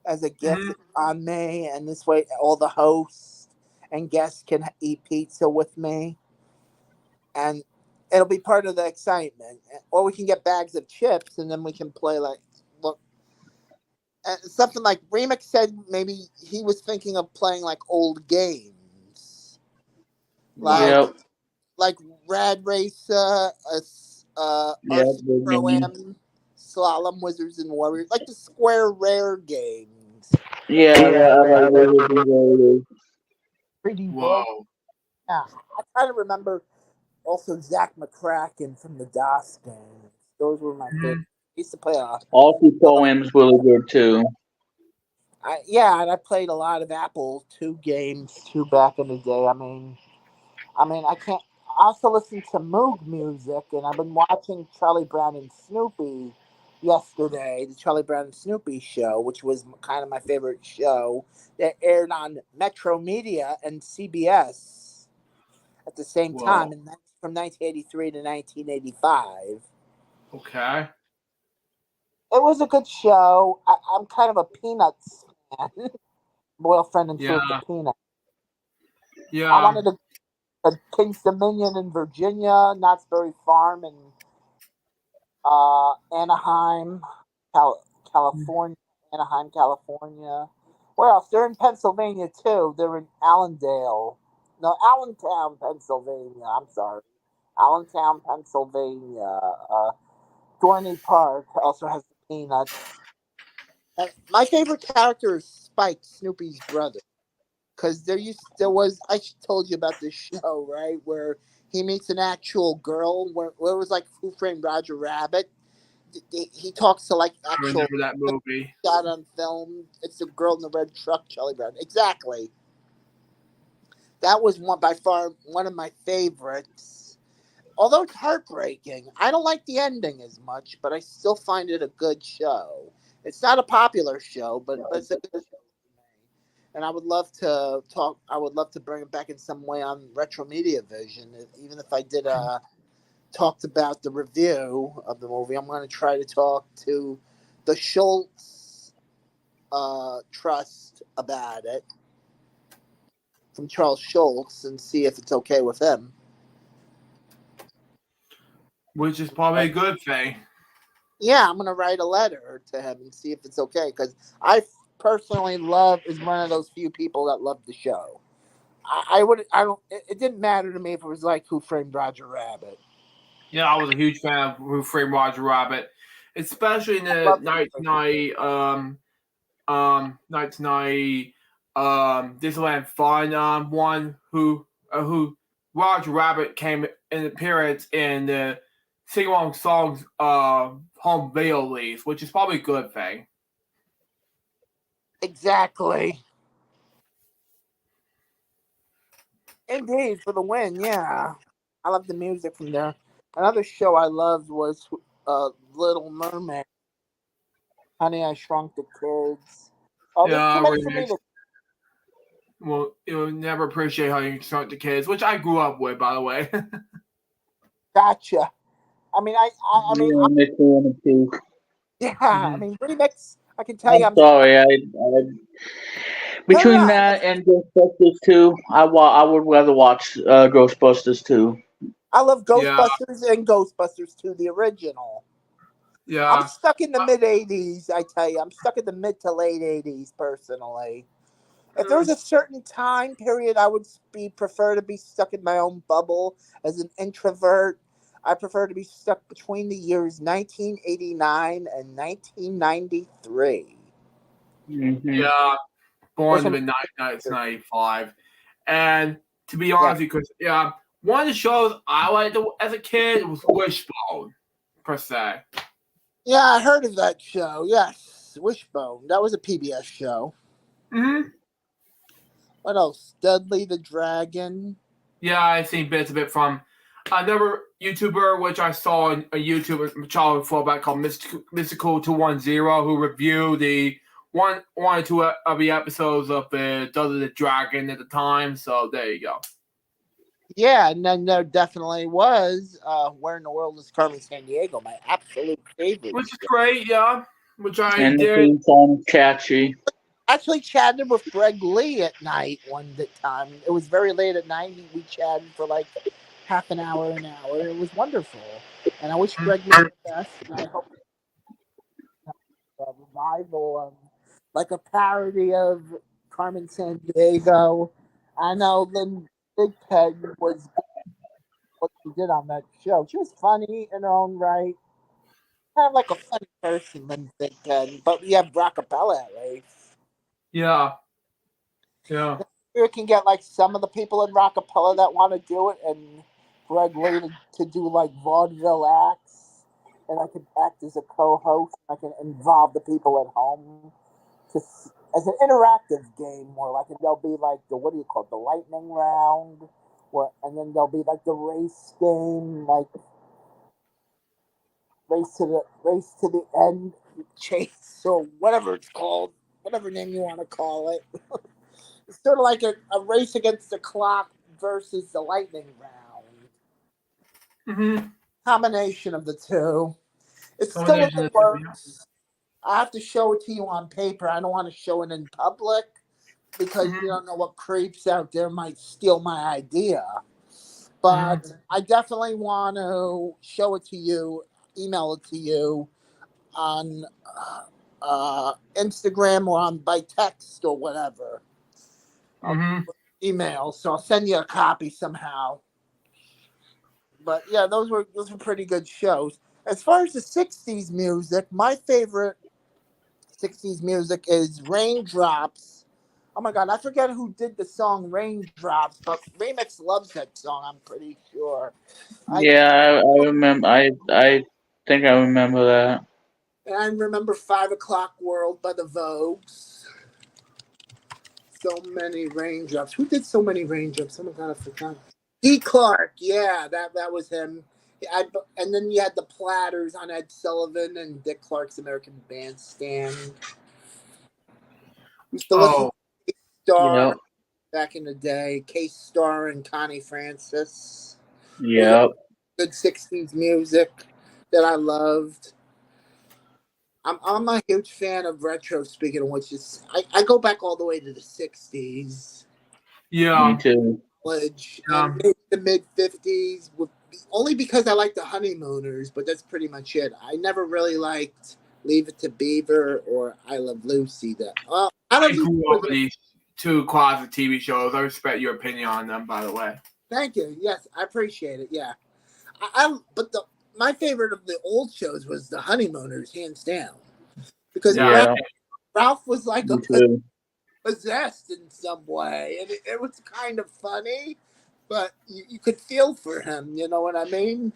as a gift on me, and this way all the hosts and guests can eat pizza with me, and it'll be part of the excitement. Or we can get bags of chips, and then we can play like look something like Remix said. Maybe he was thinking of playing like old games, like Yep. like Rad Racer, Yep. RC Pro Am, Slalom Wizards and Warriors, like the Square Rare games. Yeah, I like Wizards and Warriors. 3D World. Whoa. Yeah, I kind of remember also Zach McCracken from the DOS games. Those were my favorite. I used to play All two poems really good too. yeah, and I played a lot of Apple II games too back in the day. I can't. I also listen to Moog music, and I've been watching Charlie Brown and Snoopy yesterday, the Charlie Brown and Snoopy show, which was kind of my favorite show that aired on Metro Media and CBS at the same Whoa. time, and that's from 1983 to 1985. Okay. It was a good show. I'm kind of a Peanuts fan. Boyfriend and Truth Yeah. of Peanuts. Yeah. I wanted a King's Dominion in Virginia, Knott's Berry Farm in Anaheim, California. Anaheim, California. Where else? They're in Pennsylvania too. They're in Allendale. No, Allentown, Pennsylvania. I'm sorry. Allentown, Pennsylvania. Dorney Park also has the Peanuts. And my favorite character is Spike, Snoopy's brother. Because there was, I told you about this show, right? Where he meets an actual girl, where it was like Who Framed Roger Rabbit. He talks to like I actual remember that movie. shot on film. It's the girl in the red truck, Charlie Brown. Exactly. That was by far one of my favorites. Although it's heartbreaking, I don't like the ending as much, but I still find it a good show. It's not a popular show, but it's a good show. And I would love to talk. I would love to bring it back in some way on Retro Media Vision. Even if I did talked about the review of the movie, I'm going to try to talk to the Schultz Trust about it from Charles Schultz and see if it's okay with him. Which is probably a good thing. Yeah, I'm going to write a letter to him and see if it's okay, because I personally is one of those few people that love the show. It didn't matter to me if it was like Who Framed Roger Rabbit. Yeah, I was a huge fan of Who Framed Roger Rabbit, especially in the 1990 Disneyland Fun one who Roger Rabbit came in appearance in the sing along songs home video release, which is probably a good thing. Exactly. Indeed, for the win, yeah. I love the music from there. Another show I loved was Little Mermaid. Honey, I Shrunk the Kids. Oh, there's too many for me to. Well, you'll never appreciate how you Shrunk the Kids, which I grew up with, by the way. Gotcha. I mean, yeah. I mean, Remix. I can tell you, I'm sorry. Between No, that and Ghostbusters 2, I would rather watch Ghostbusters 2. I love Ghostbusters and Ghostbusters 2, the original. Yeah. I'm stuck in the mid 80s, I tell you. I'm stuck in the mid to late 80s, personally. If there was a certain time period I would prefer to be stuck in my own bubble as an introvert, I prefer to be stuck between the years 1989 and 1993. Yeah. Born in the mid 1995. And to be honest, because one of the shows I liked as a kid was Wishbone, per se. Yeah, I heard of that show. Yes, Wishbone. That was a PBS show. Mm-hmm. What else? Dudley the Dragon. Yeah, I've seen bits of it from another YouTuber, which I saw on a YouTube channel back called Mystical210, who reviewed the one or two of the episodes of the Dudley the Dragon at the time. So there you go. Yeah, and then there definitely was Where in the World is Carmen Sandiego, my absolute favorite. Which is great, yeah. Which I and did. the theme song catchy. Actually chatted with Greg Lee at night one time. It was very late at night. We chatted for like half an hour. It was wonderful. And I wish Greg Lee the best. And I hope a revival of like a parody of Carmen Sandiego. I know Lynn Big Peg was what she did on that show. She was funny in her own right. Kind of like a funny person, Lynn Big Peg. But we have Brockapella at least. Yeah. Yeah. You can get like some of the people in Rockapella that want to do it, and Greg Lee to do like vaudeville acts, and I could act as a co-host. I can involve the people at home as an interactive game, more like there'll be like the the lightning round, and then there'll be like the race game, like race to the end, chase or whatever it's called, whatever name you want to call it. It's sort of like a race against the clock versus the lightning round. Mm-hmm. Combination of the two. It's still in the works. I have to show it to you on paper. I don't want to show it in public because you don't know what creeps out there might steal my idea. But I definitely want to show it to you, email it to you on Instagram or by text or whatever. Email, so I'll send you a copy somehow. But yeah, those were pretty good shows. As far as the 60s music, my favorite 60s music is Raindrops. Oh my god, I forget who did the song Raindrops, but Remix loves that song, I'm pretty sure. I remember. I think I remember that. And I remember 5 O'Clock World by the Vogues. So many raindrops. Who did so many raindrops? Oh my god, I forgot. D. Clark, yeah, that was him. And then you had the Platters on Ed Sullivan and Dick Clark's American Bandstand. We used to listen to K-Star back in the day. K-Star and Connie Francis. Yep. Good 60s music that I loved. I'm a huge fan of retro, speaking of which, I go back all the way to the 60s. Yeah. Me too. And the mid-50s, only because I like the Honeymooners, but that's pretty much it. I never really liked Leave It to Beaver or I Love Lucy. I grew up with these two classic TV shows. I respect your opinion on them, by the way. Thank you. Yes, I appreciate it. Yeah. But my favorite of the old shows was the Honeymooners, hands down. Because Ralph was like possessed in some way. And it was kind of funny, but you could feel for him. You know what I mean?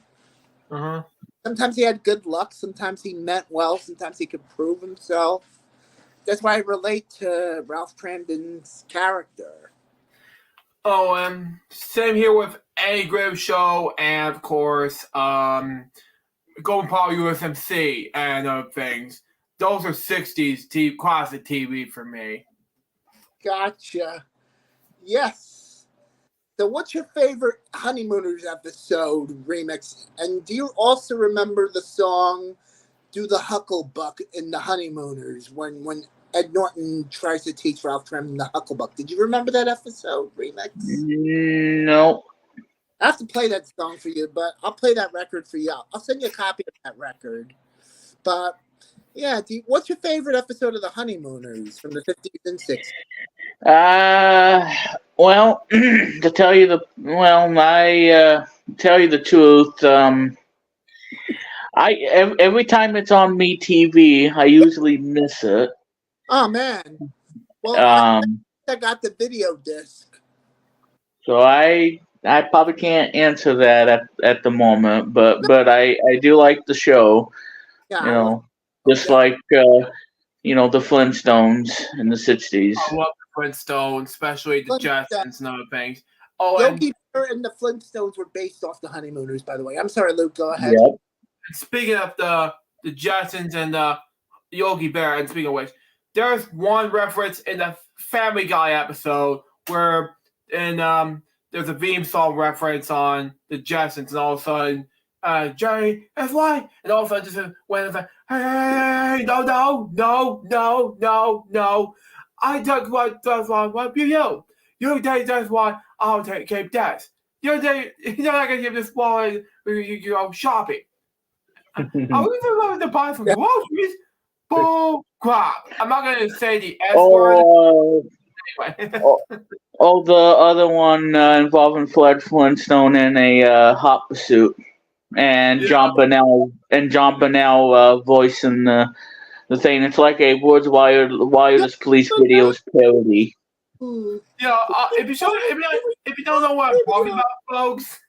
Uh-huh. Sometimes he had good luck. Sometimes he meant well. Sometimes he could prove himself. That's why I relate to Ralph Cramden's character. Oh, same here with Eddie Grimm Show and, of course, Golden Paul USMC and other things. Those are 60s classic TV for me. Gotcha. Yes. So what's your favorite Honeymooners episode remix? And do you also remember the song Do the Hucklebuck in the Honeymooners when Ed Norton tries to teach Ralph Cramden the Hucklebuck? Did you remember that episode remix? No. I have to play that song for you, but I'll play that record for you. I'll send you a copy of that record. But yeah, what's your favorite episode of the Honeymooners from the 50s and 60s? Well, to tell you the truth, every time it's on MeTV, I usually miss it. Oh man. Well, I got the video disc. So I probably can't answer that at the moment, but I do like the show. Yeah, You know, just yeah. like the Flintstones in the '60s. I love the Flintstones, especially the Jetsons and other things. Oh, and Yogi Bear and the Flintstones were based off the Honeymooners, by the way. I'm sorry, Luke. Go ahead. Yep. speaking of the Jetsons and Yogi Bear, and speaking of which, there's one reference in the Family Guy episode where there's a theme song reference on the Jetsons, and all of a sudden, Jerry, that's why, and all of a sudden just went like, hey, no, I took what does what you take that's why I'll keep that. You're not gonna give this boy you go shopping. I was going to buy some groceries. Bull crap. I'm not going to say the S word. Anyway. The other one involving Fred Flintstone in a hot pursuit, and John Bonnell voicing the thing. It's like a Woods Wireless Police Videos parody. Yeah, if you don't know what I'm talking about, folks,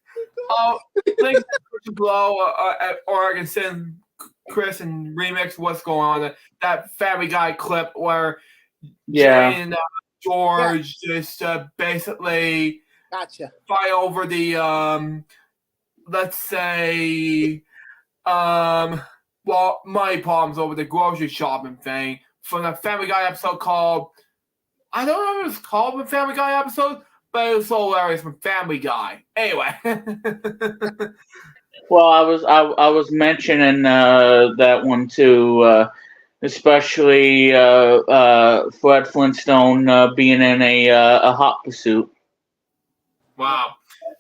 link to below, or I can send Chris and remix what's going on. That Family Guy clip where Jane and George just basically fight over the let's say money problems over the grocery shopping thing from the Family Guy episode called, I don't know if it's called the Family Guy episode, but it was so hilarious from Family Guy. Anyway. Well, I was mentioning that one too, especially Fred Flintstone being in a hot pursuit. Wow.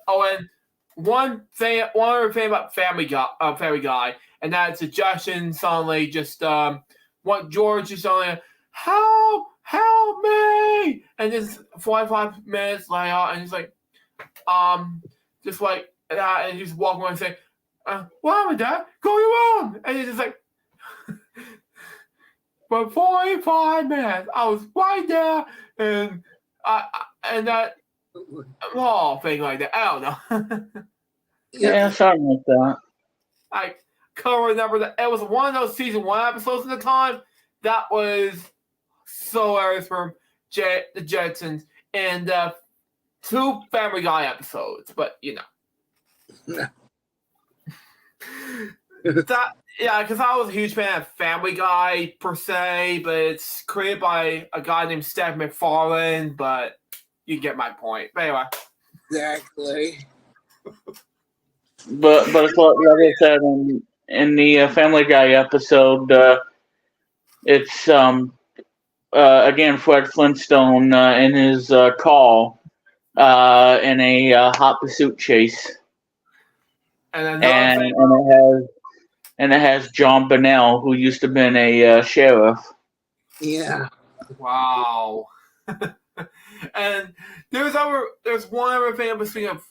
Oh, and one other thing about Family Guy, and that suggestion suddenly just what George is suddenly, help me, and just 45 minutes later, and he's like, just like that, and he's walking away and saying, what happened, Dad? Go wrong, and he's just like, for 45 minutes, I was right there, and that whole thing like that. I don't know. Yeah, something like that. I can't remember that. It was one of those season 1 episodes at the time that was so hilarious from the Jetsons, and 2 Family Guy episodes, but you know. Because I was a huge fan of Family Guy per se, but it's created by a guy named Steph MacFarlane, but you get my point. But anyway. Exactly. But it's like I said in the Family Guy episode, it's again Fred Flintstone in his call in a hot pursuit chase, and it has John Bonnell, who used to been a sheriff. Yeah. Wow. And there's one other thing I'm thinking of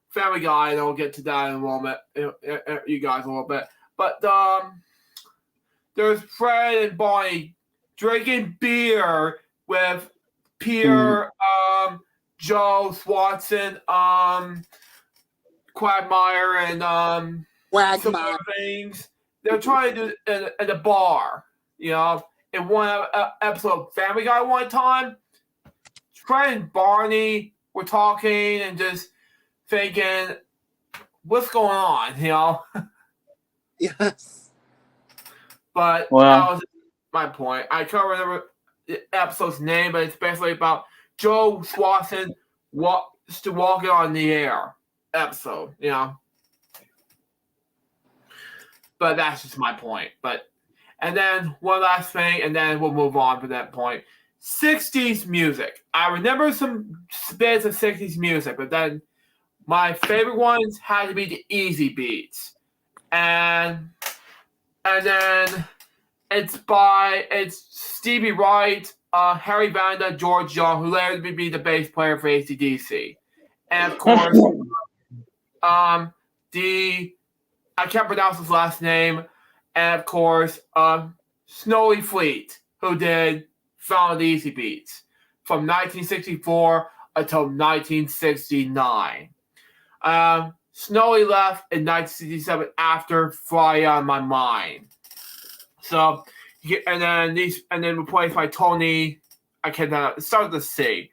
Family Guy, and I'll get to that in a moment, you guys a little bit. But there's Fred and Barney drinking beer with Peter, Joe, Swanson, Quagmire, and some other things. They're trying to do it at a bar, you know. In one episode of Family Guy one time, Fred and Barney were talking and just thinking, what's going on, you know? Yes. But that was my point. I can't remember the episode's name, but it's basically about Joe Swanson walking on the air episode, you know? But that's just my point. And then one last thing, and then we'll move on from that point. 60s music. I remember some bits of 60s music, but then my favorite ones had to be the easy beats. And then it's Stevie Wright, Harry Vanda, George Young, who later would be the bass player for AC/DC. And of course, I can't pronounce his last name. And of course, Snowy Fleet, who did Found Easy Beats from 1964 until 1969. Snowy left in 1967 after Fly on My Mind. So, and then replaced by Tony. I cannot. It started with C,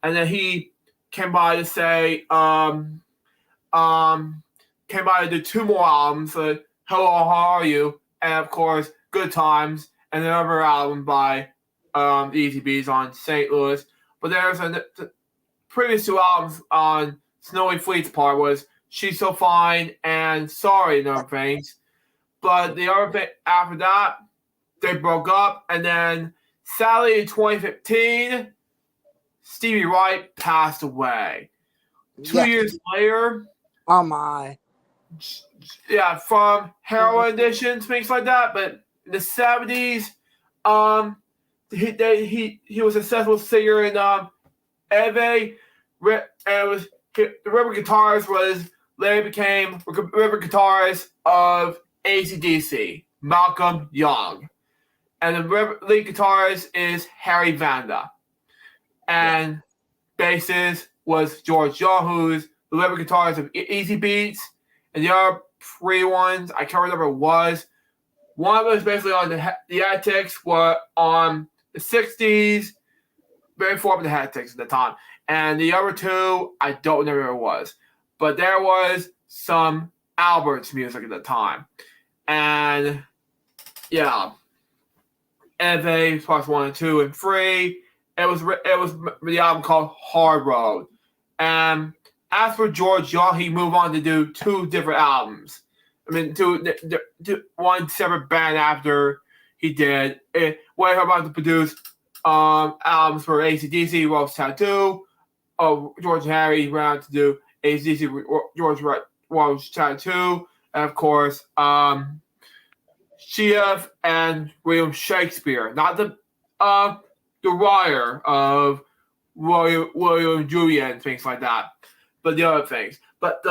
and then he came by to say, came by to do 2 more albums. Hello, how are you? And of course, Good Times, and another album by the Easy Bees on St. Louis. But there's the previous 2 albums on Snowy Fleet's part was She's So Fine and Sorry and other things. But the other thing after that, they broke up, and then sadly in 2015, Stevie Wright passed away. 2 years later, oh my, yeah, from heroin addiction, things like that. But in the 70s, he was a successful singer in Eve, and the rhythm guitarist was later became rhythm guitarist of AC/DC, Malcolm Young. And the lead guitarist is Harry Vanda. And bassist was George Young, who's the lead guitarist of Easy Beats. And the other 3 ones, I can't remember what it was. One of them was basically on the Attics, were on the 60s, very far from the Attics at the time. And the other 2, I don't know where it was. But there was some Albert's music at the time. And, yeah. Eve, parts 1 and 2 and 3. It was the album called Hard Road. And as for George Young, he moved on to do 2 different albums. I mean, one separate band after he did. When he about to produce albums for AC/DC, Rose Tattoo. George and Harry went on to do AC/DC, George Rose Tattoo. And of course, Chev and William Shakespeare, not the writer of William and Juliet and things like that, but the other things. But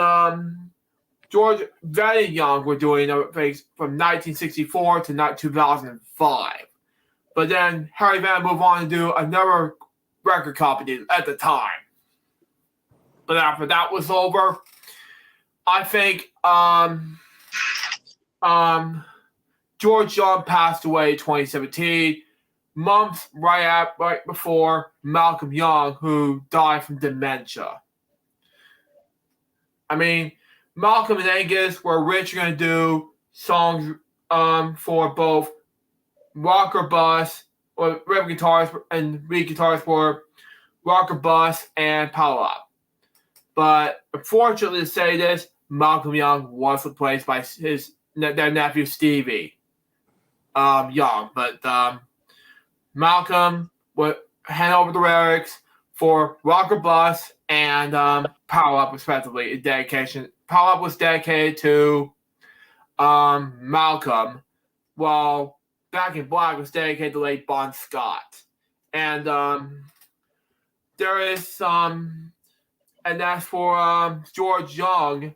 George very Young were doing other things from 1964 to 2005. But then Harry Van moved on to do another record company at the time. But after that was over, I think George Young passed away in 2017, months right before Malcolm Young, who died from dementia. I mean, Malcolm and Angus were originally going to do songs for both rock or bus, or rhythm guitars and lead guitars for rock or bus and power up. But unfortunately to say this, Malcolm Young was replaced by their nephew Stevie Young. But Malcolm would hand over the lyrics for rock or bus and power up respectively in dedication. Power Up was dedicated to Malcolm, while Back in Black was dedicated to late Bon Scott. And there is some, and that's for George Young,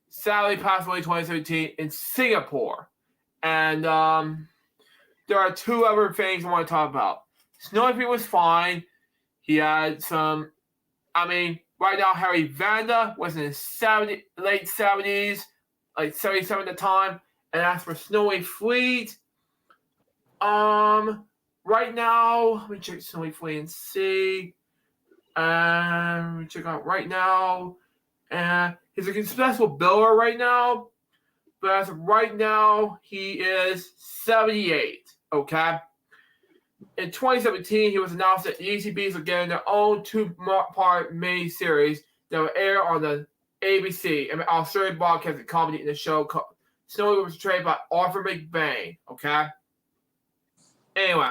sadly passed away in 2017 in Singapore. And there are 2 other things I want to talk about. Snowy Pete was fine. He had some, right now, Harry Vanda was in his late 70s, like 77 at the time. And as for Snowy Fleet, right now, let me check Snowy Fleet and see. Let me check out right now. And he's a successful biller right now. But as of right now, he is 78. Okay? In 2017, he was announced that the ECBs are getting their own 2-part mini-series that will air on the ABC, an Australian broadcasting comedy in the show called Snowy was portrayed by Arthur McBain. Okay? Anyway.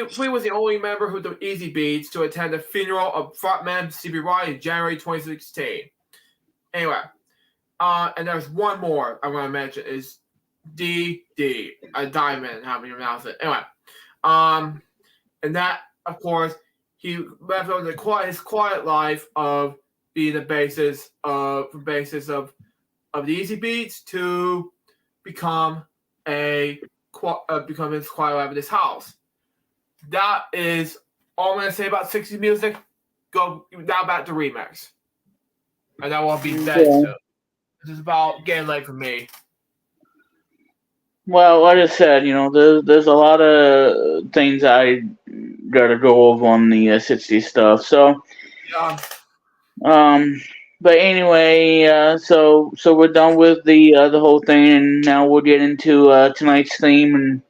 Flea was the only member who did Easy Beats to attend the funeral of frontman Stevie Wright in January 2016. Anyway. And there's one more I want to mention is D.D. A diamond, how you pronounce it. Anyway, and that, of course, he left on his quiet life of being the basis of the Easy Beats to become his quiet life in his house. That is all I'm going to say about 60s music, go now back to remix. And that won't be dead soon. This is about getting late for me. Well, like I said, there's a lot of things I gotta go over on the 60s stuff. So, Yeah. but anyway, so we're done with the whole thing, and now we'll get into tonight's theme,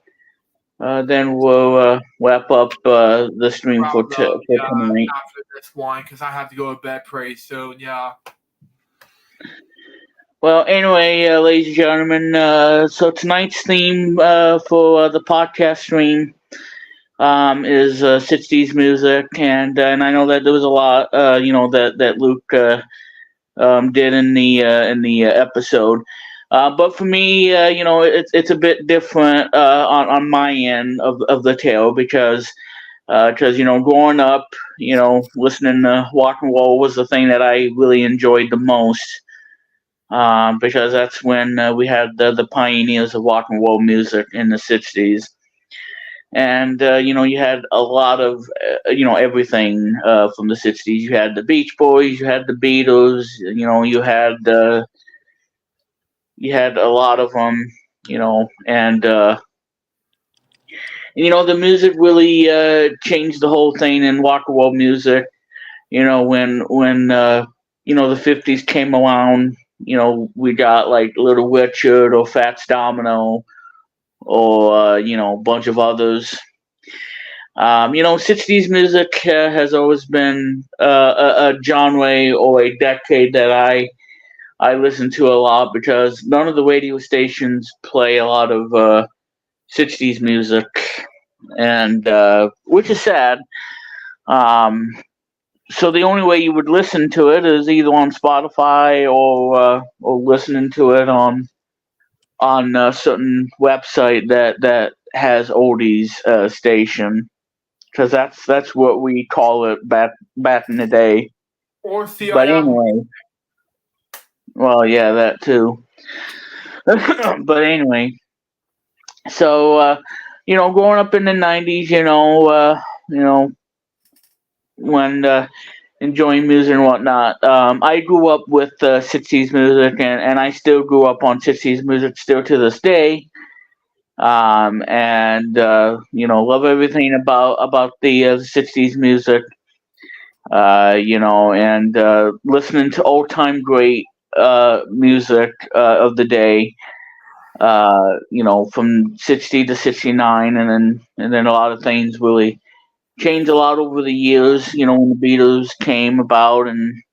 and then we'll wrap up the stream for tonight. After this one, because I have to go to bed pretty soon. Yeah. Well, anyway, ladies and gentlemen, so tonight's theme for the podcast stream is 60s music, and I know that there was a lot, that Luke did in the episode, but for me, it's a bit different on my end of the tale because growing up, listening to rock and roll was the thing that I really enjoyed the most. Because that's when we had the pioneers of rock and roll music in the 60s. And, you had a lot of, everything from the 60s. You had the Beach Boys, you had the Beatles, you had a lot of them, and the music really changed the whole thing in rock and roll music. When the 50s came around, we got like Little Richard or Fats Domino or, a bunch of others. 60s music has always been a genre or a decade that I listen to a lot because none of the radio stations play a lot of 60s music, and which is sad. So the only way you would listen to it is either on Spotify or listening to it on a certain website that has oldies station, because that's what we call it back in the day. Or CIM. But anyway, well, yeah, that too. But anyway, so growing up in the 90s, when enjoying music and whatnot. I grew up with 60s music, and I still grew up on 60s music still to this day. And love everything about the 60s music. And listening to old time great music of the day. From 60 to 69, and then a lot of things really changed a lot over the years, when the Beatles came about and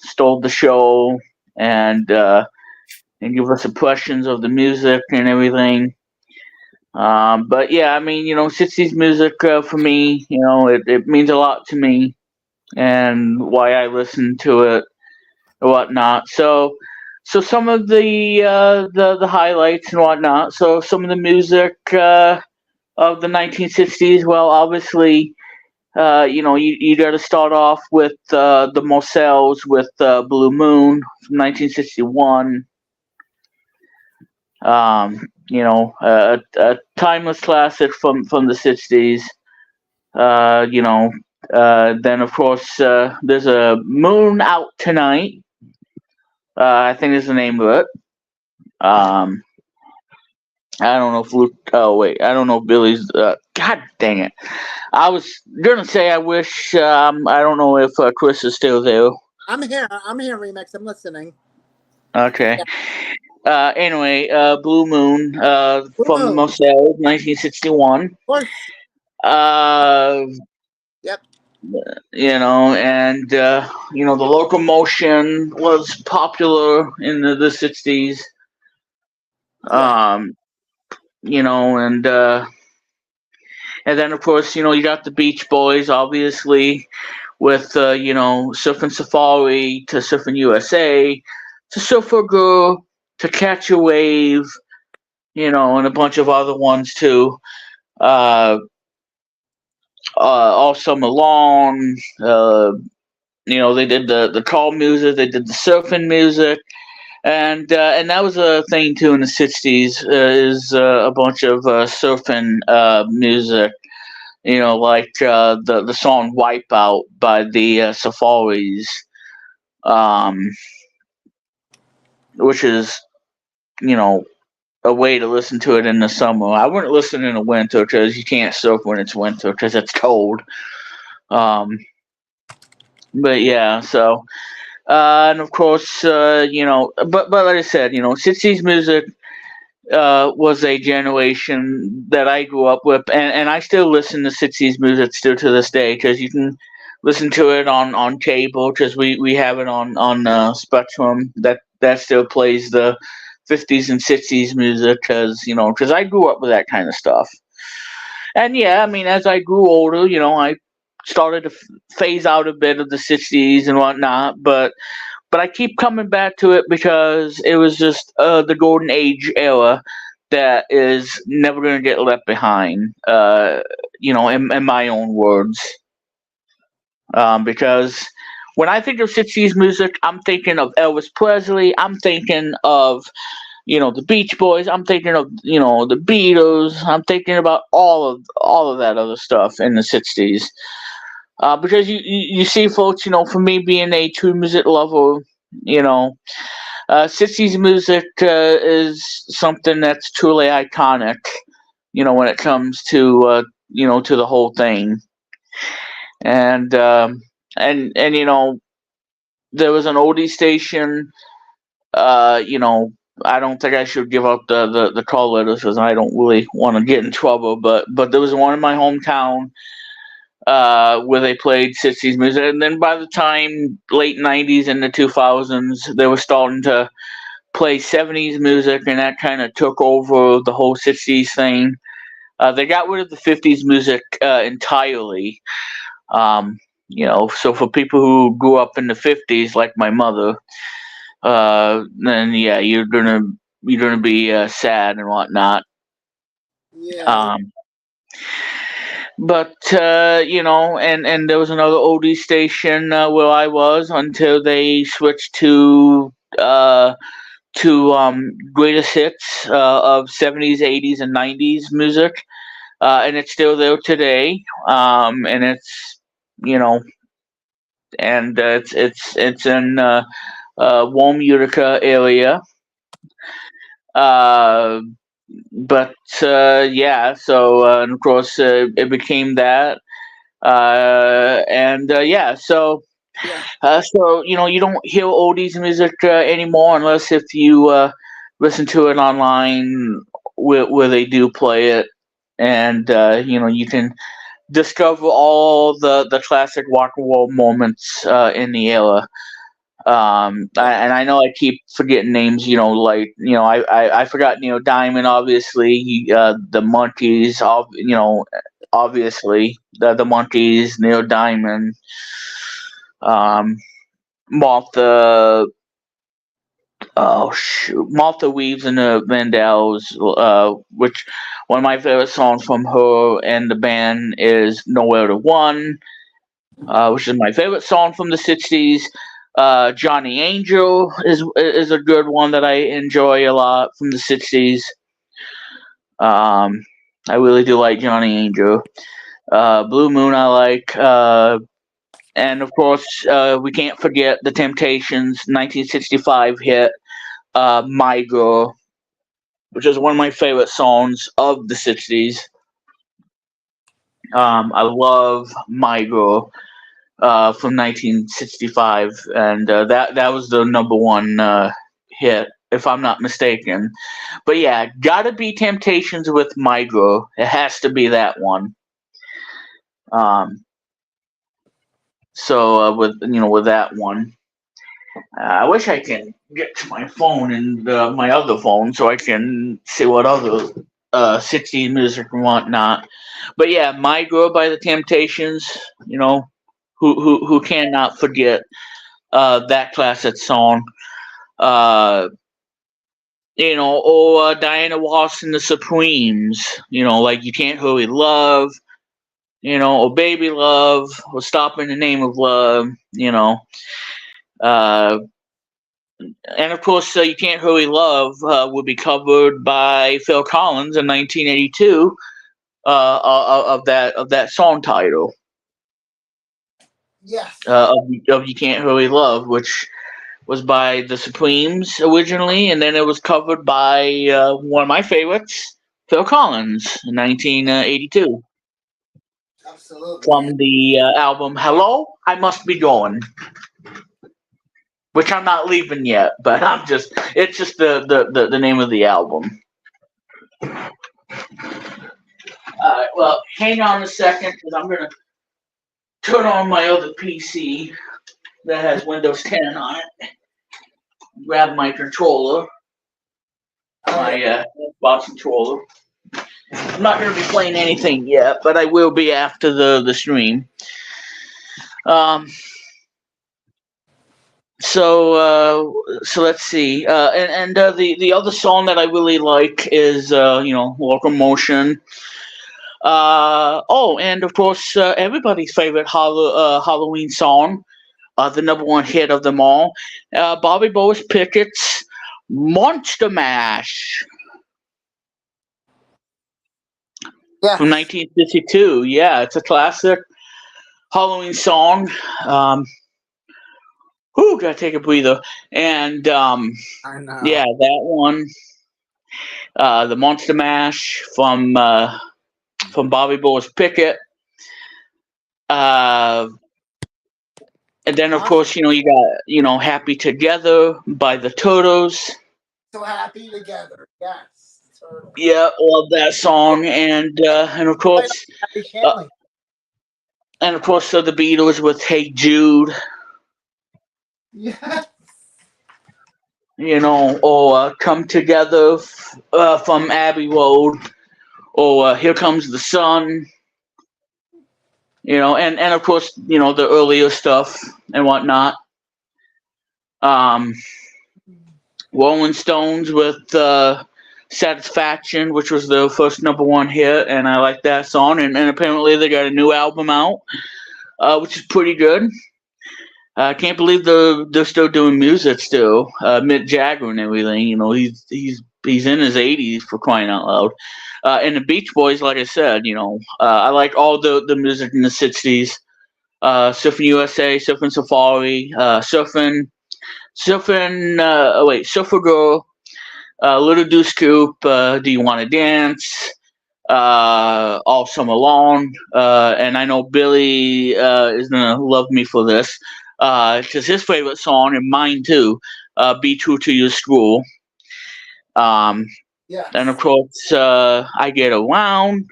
stole the show and give us impressions of the music and everything. But yeah, 60s music for me, it means a lot to me and why I listen to it and whatnot. So some of the highlights and whatnot. So some of the music of the 1960s. Well, obviously, you got to start off with the Mosells with Blue Moon from 1961. A timeless classic from the 60s. Then of course there's a Moon Out Tonight. I think is the name of it. I don't know if Luke. Oh wait, I don't know if Billy's. God dang it! I was gonna say I wish. I don't know if Chris is still there. I'm here, Remix. I'm listening. Okay. Yeah. Anyway, Blue Moon from the Mosells, 1961. Of course. Yep. And the Locomotion was popular in the 60s. And then of course, you got the Beach Boys, obviously, with Surfing Safari to Surfing USA to Surfer Girl to Catch a Wave, and a bunch of other ones too. All summer long, they did the call music, they did the surfing music. And that was a thing too in the 60s, is a bunch of surfing music. like the song "Wipeout" by the Safaris, which is a way to listen to it in the summer. I wouldn't listen in the winter because you can't surf when it's winter because it's cold. But yeah, so and of course, but like I said, 60s music was a generation that I grew up with, and I still listen to 60s music still to this day because you can listen to it on cable because we have it on Spectrum that still plays the 50s and 60s music because I grew up with that kind of stuff. And yeah, I mean, as I grew older, I started to phase out a bit of the 60s and whatnot, but I keep coming back to it because it was just the golden age era that is never going to get left behind, in my own words. Because when I think of 60s music, I'm thinking of Elvis Presley, I'm thinking of the Beach Boys. I'm thinking of the Beatles. I'm thinking about all of that other stuff in the '60s. Because you see, folks, for me being a true music lover, 60s music is something that's truly iconic. When it comes to the whole thing, and there was an oldie station. I don't think I should give up the call letters because I don't really want to get in trouble. But there was one in my hometown where they played 60s music, and then by the time late 90s and the 2000s, they were starting to play 70s music, and that kind of took over the whole 60s thing. They got rid of the 50s music entirely. So for people who grew up in the 50s, like my mother, then yeah, you're gonna be sad and whatnot. Yeah. But and there was another oldie station where I was until they switched to greatest hits of 70s, 80s, and 90s music, and it's still there today. And it's and it's in Warm Utica area. But yeah, so and of course it became that, and yeah, so you don't hear oldies music anymore unless if you listen to it online where they do play it, and you can discover all the classic rock and roll moments in the era. And I know I keep forgetting names, I forgot Neil Diamond, obviously, the Monkees, obviously, the Monkees, Neil Diamond, Martha, oh shoot, Martha Weaves and the Vandells, which one of my favorite songs from her and the band is Nowhere to Run, which is my favorite song from the 60s. Johnny Angel is a good one that I enjoy a lot from the 60s. I really do like Johnny Angel. Blue Moon I like. And of course, we can't forget the Temptations' 1965 hit, My Girl, which is one of my favorite songs of the 60s. I love My Girl. From 1965, and that was the number one hit, if I'm not mistaken. But yeah, gotta be Temptations with My Girl. It has to be that one. So with that one, I wish I can get to my phone and my other phone so I can see what other 60s music and whatnot. But yeah, My Girl by the Temptations. Who cannot forget that classic song? Or Diana Ross and the Supremes. Like You Can't Hurry Love. Or Baby Love, or Stop in the Name of Love. And of course, You Can't Hurry Love will be covered by Phil Collins in 1982 of that song title. Yes. Of You Can't Hurry Love, which was by the Supremes originally, and then it was covered by one of my favorites, Phil Collins, in 1982, Absolutely. from the album "Hello, I Must Be Going," which I'm not leaving yet, but it's just the name of the album. Alright, well, hang on a second, because I'm gonna turn on my other PC that has Windows 10 on it. Grab my controller, my Xbox controller. I'm not going to be playing anything yet, but I will be after the stream. So let's see. And the other song that I really like is Locomotion. And of course everybody's favorite Halloween song, the number one hit of them all, Bobby Boris Pickett's Monster Mash. Yeah. From 1952. Yeah, it's a classic Halloween song. Gotta take a breather. And I know. yeah, that one. The Monster Mash from Bobby Boris Pickett. And then of course, you got, Happy Together by the Turtles. So happy together. Yes. Turtles. Yeah, love that song. And of course the Beatles with Hey Jude. Yes. Or Come Together from Abbey Road, or Here Comes the Sun. And of course, the earlier stuff and whatnot. Rolling Stones with Satisfaction, which was their first number one hit, and I like that song. And apparently they got a new album out, which is pretty good. I can't believe they're still doing music still. Mick Jagger and everything, he's in his 80s, for crying out loud. And the Beach Boys, like I said, I like all the music in the 60s. Surfing USA, Surfing Safari, Surfer Girl, Little Deuce Coupe, Do You Want to Dance, All Summer Long, and I know Billy is going to love me for this, because his favorite song, and mine too, Be True to Your School. Yes. And of course, I Get Around,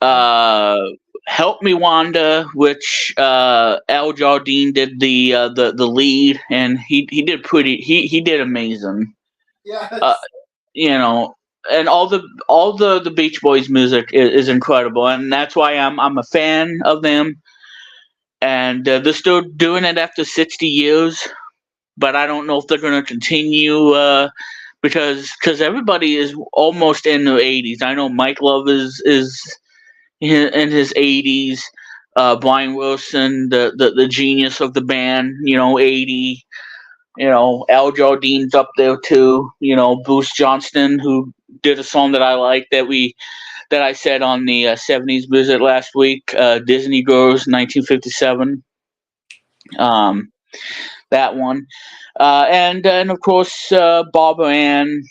Help Me Wanda, which Al Jardine did the lead, and he did amazing. Yes. And all the Beach Boys music is incredible, and that's why I'm a fan of them. And they're still doing it after 60 years, but I don't know if they're going to continue because everybody is almost in their 80s. I know Mike Love is in his 80s. Brian Wilson, the genius of the band, 80. Al Jardine's up there too. Bruce Johnston, who did a song that I like that I said on the 70s visit last week, Disney Girls, 1957. That one. And of course, Barbara Ann,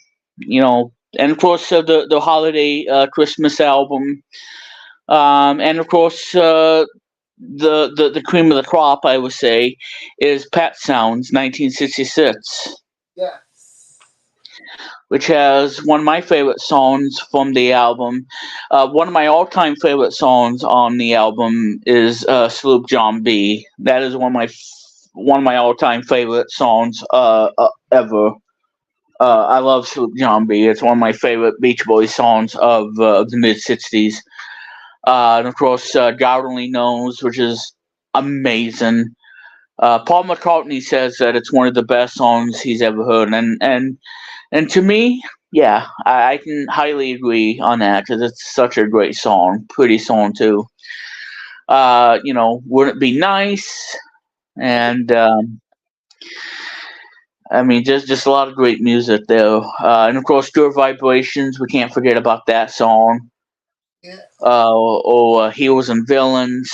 and of course, the holiday Christmas album. And of course, the cream of the crop, I would say, is Pet Sounds, 1966. Yes. Which has one of my favorite songs from the album. One of my all-time favorite songs on the album is Sloop John B. That is one of my all-time favorite songs ever. I love Sloop John B. It's one of my favorite Beach Boys songs of the mid-'60s. And of course, God Only Knows, which is amazing. Paul McCartney says that it's one of the best songs he's ever heard, and to me, yeah, I can highly agree on that, because it's such a great song, pretty song too. Wouldn't it be nice? And I mean, just a lot of great music there. And of course, Good Vibrations. We can't forget about that song. or Heroes and Villains.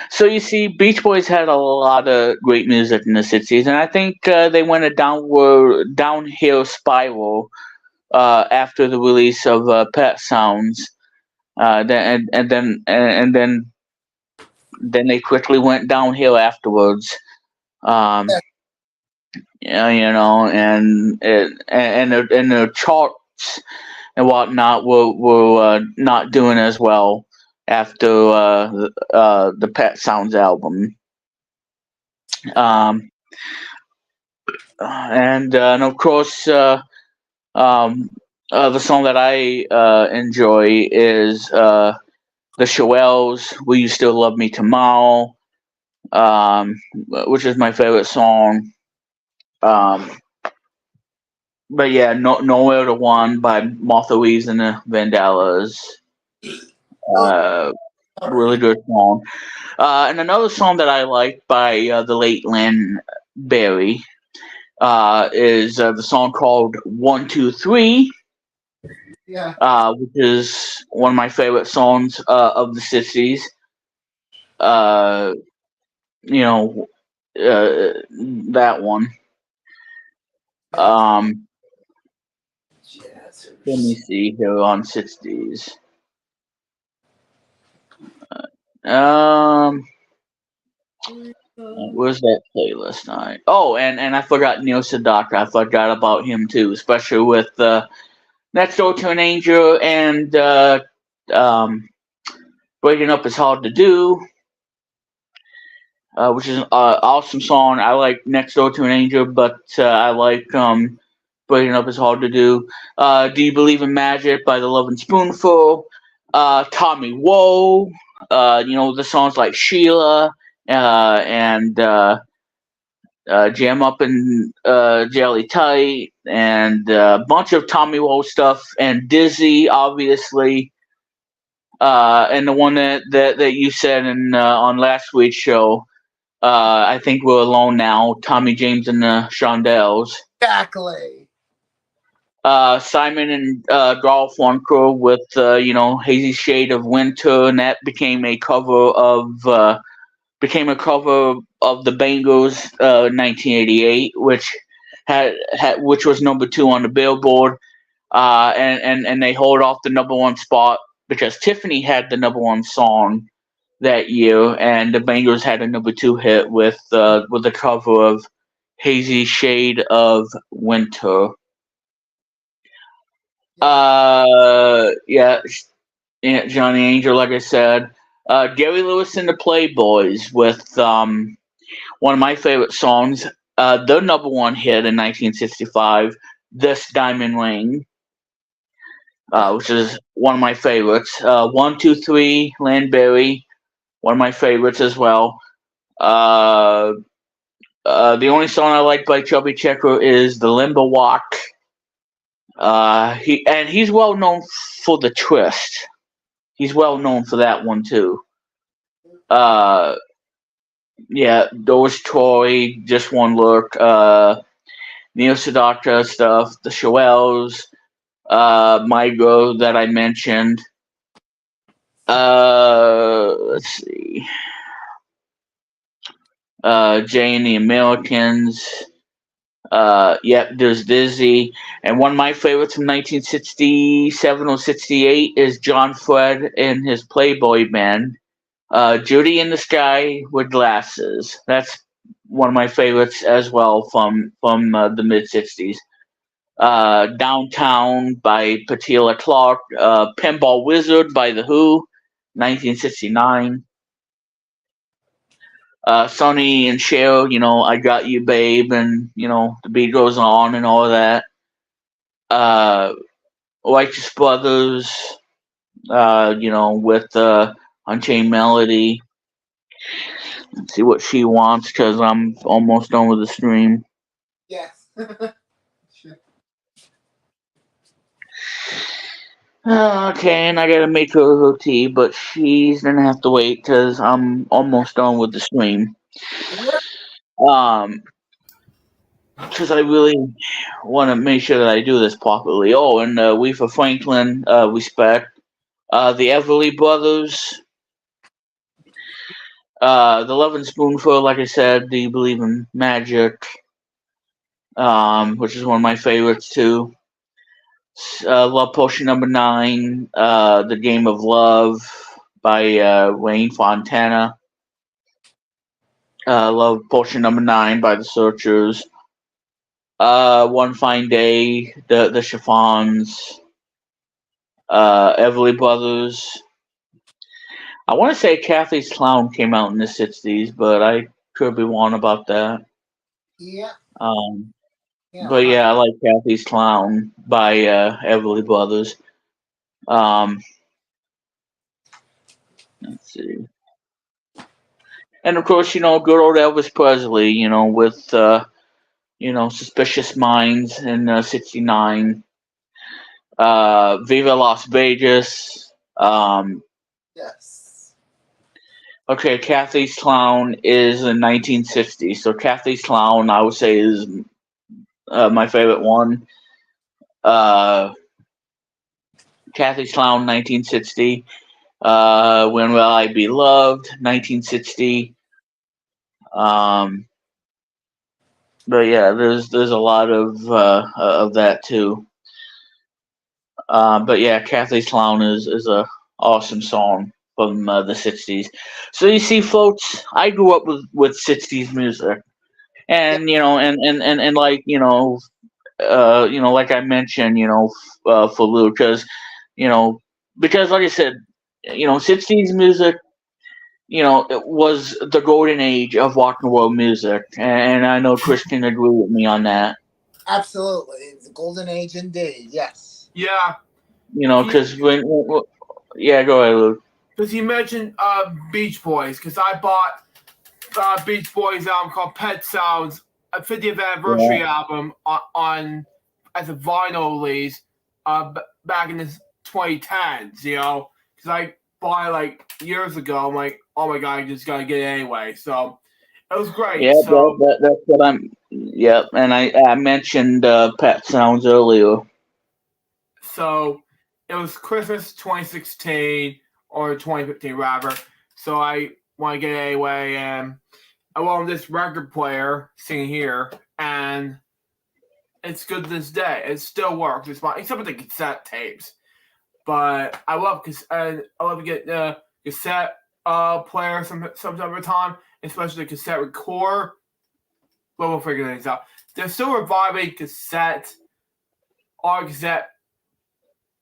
So you see, Beach Boys had a lot of great music in the 60s, and I think they went a downhill spiral after the release of Pet Sounds. Then they quickly went downhill afterwards. Yeah, and the charts and whatnot were not doing as well after the Pet Sounds album. And of course, the song that I enjoy is the Shirelles, "Will You Still Love Me Tomorrow," which is my favorite song. But yeah, Nowhere to One by Martha Reeves and the Vandellas. Really good song. And another song that I like by the late Len Berry is the song called 1, 2, 3. Yeah. Which is one of my favorite songs of the 60s. That one. Let me see here on 60s. Where's that playlist? Oh, and I forgot Neil Sedaka. I forgot about him too, especially with Next Door to an Angel and Breaking Up Is Hard to Do, which is an awesome song. I like Next Door to an Angel, but I like Breaking Up Is Hard to Do. Do You Believe in Magic by the Lovin' Spoonful. Tommy Woe. The songs like Sheila and Jam Up and Jelly Tight and a bunch of Tommy Woe stuff and Dizzy, obviously. And the one that you said on last week's show, I think we're alone now. Tommy James and the Shondells. Exactly. Simon and Garfunkel with Hazy Shade of Winter, and that became a cover of the Bangles 1988, which which was number 2 on the Billboard, and they hold off the number 1 spot because Tiffany had the number 1 song that year, and the Bangles had a number 2 hit with the cover of Hazy Shade of Winter. Yeah, Johnny Angel, like I said. Gary Lewis and the Playboys with one of my favorite songs, their number 1 hit in 1965, This Diamond Ring, which is one of my favorites. 1, 2, 3, Landberry, one of my favorites as well. The only song I like by Chubby Checker is The Limbo Walk. He's well known for The Twist. He's well known for that one too. Yeah, Doris Troy, Just One Look, Neil Sedaka stuff, the Shirelles, My Girl that I mentioned. Let's see. Jay and the Americans. Yep, there's Dizzy. And one of my favorites from 1967 or 68 is John Fred and his Playboy Band. Judy in the Sky with Glasses. That's one of my favorites as well from the mid 60s. Downtown by Petula Clark. Pinball Wizard by The Who, 1969. Sonny and Cher, I Got You Babe, and the beat goes on and all of that. Righteous Brothers, with Unchained Melody. Let's see what she wants because I'm almost done with the stream. Yes. Sure. Okay, and I gotta make her tea, but she's gonna have to wait because I'm almost done with the stream. Because I really want to make sure that I do this properly. Oh, and we for Franklin, respect. The Everly Brothers, The Lovin' Spoonful, like I said, Do You Believe in Magic, which is one of my favorites too. Love Potion number 9, The Game of Love by Wayne Fontana. Love Potion number 9 by The Searchers. One Fine Day, The Chiffons, Everly Brothers. I want to say Kathy's Clown came out in the 60s, but I could be wrong about that. Yeah. But yeah, I like Kathy's Clown by Everly Brothers. Let's see. And of course, good old Elvis Presley, with, Suspicious Minds in 69. Viva Las Vegas. Yes. Okay, Kathy's Clown is in 1960. So Kathy's Clown, I would say, is my favorite one. Kathy's Clown, 1960. When Will I Be Loved, 1960. But yeah, there's a lot of that too. But yeah, Kathy's Clown is a awesome song from the 60s. So you see, folks, I grew up with 60s music, and and like like I mentioned, for Lou, because like I said, 60s music, it was the golden age of rock and roll music, and I know Chris can agree with me on that. Absolutely, it's a golden age indeed. Yes. Yeah. Because yeah, go ahead, Luke. Because you mentioned Beach Boys, because I bought Beach Boys album called Pet Sounds, a 50th anniversary album on as a vinyl release back in the 2010s. Because I bought it like years ago. I'm like, oh my god, I just gotta get it anyway. So it was great. Yeah, so that's what I'm. Yep, and I mentioned Pet Sounds earlier. So it was Christmas 2016 or 2015 rather. So I want to get it anyway, and I want this record player sitting here, and it's good to this day. It still works. It's fine, except with the cassette tapes. But I love to get the cassette player some time of time, especially the cassette recorder. But we'll figure things out. They're still reviving cassette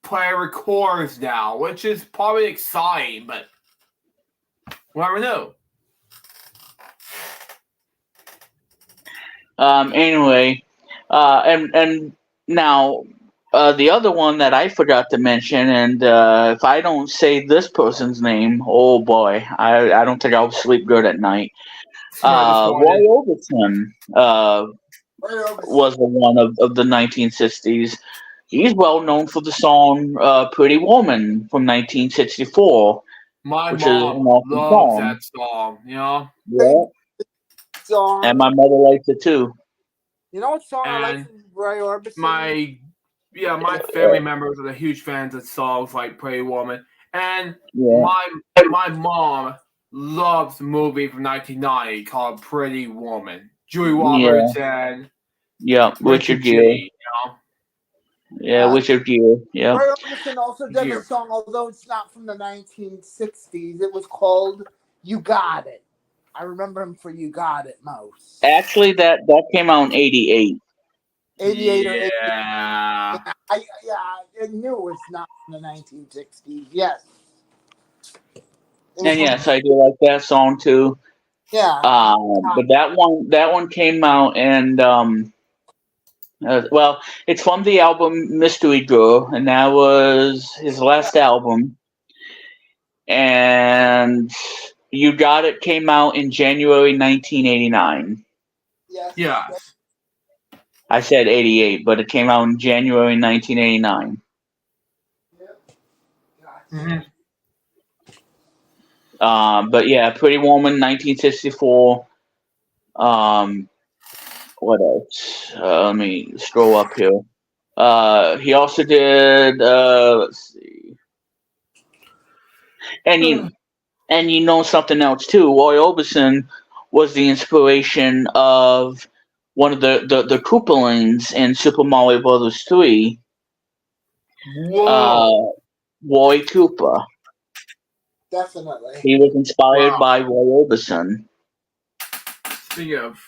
player recorders now, which is probably exciting, but we'll never know. Anyway, and now the other one that I forgot to mention, and if I don't say this person's name, oh boy, I don't think I'll sleep good at night. Roy Orbison was one of the 1960s. He's well known for the song "Pretty Woman" from 1964. My which mom is an awesome loves song. that song, Yeah. Song. And my mother likes it too. You know what song I like from Roy Orbison? My family members are huge fans of songs like Pretty Woman. And my mom loves the movie from 1990 called Pretty Woman. Julie Roberts and Richard Gere. Yeah, Richard Gere. Yeah. Roy Orbison also did a song, although it's not from the 1960s. It was called "You Got It." I remember him for "You Got It" most. Actually, that came out in 88. 88 or 88. I knew it was not from the 1960s. Yes. And yes, I do like that song too. Yeah. But that one came out, and well, it's from the album Mystery Girl, and that was his last album. And You Got It came out in January 1989. Yes. I said 88, but it came out in January 1989. Mm-hmm. But yeah, Pretty Woman, 1964. What else? Let me scroll up here. He also did, let's see. And you know something else too. Roy Orbison was the inspiration of one of the Koopalings in Super Mario Brothers 3. Whoa. Roy Cooper. Definitely. He was inspired Wow. by Roy Orbison. Speaking of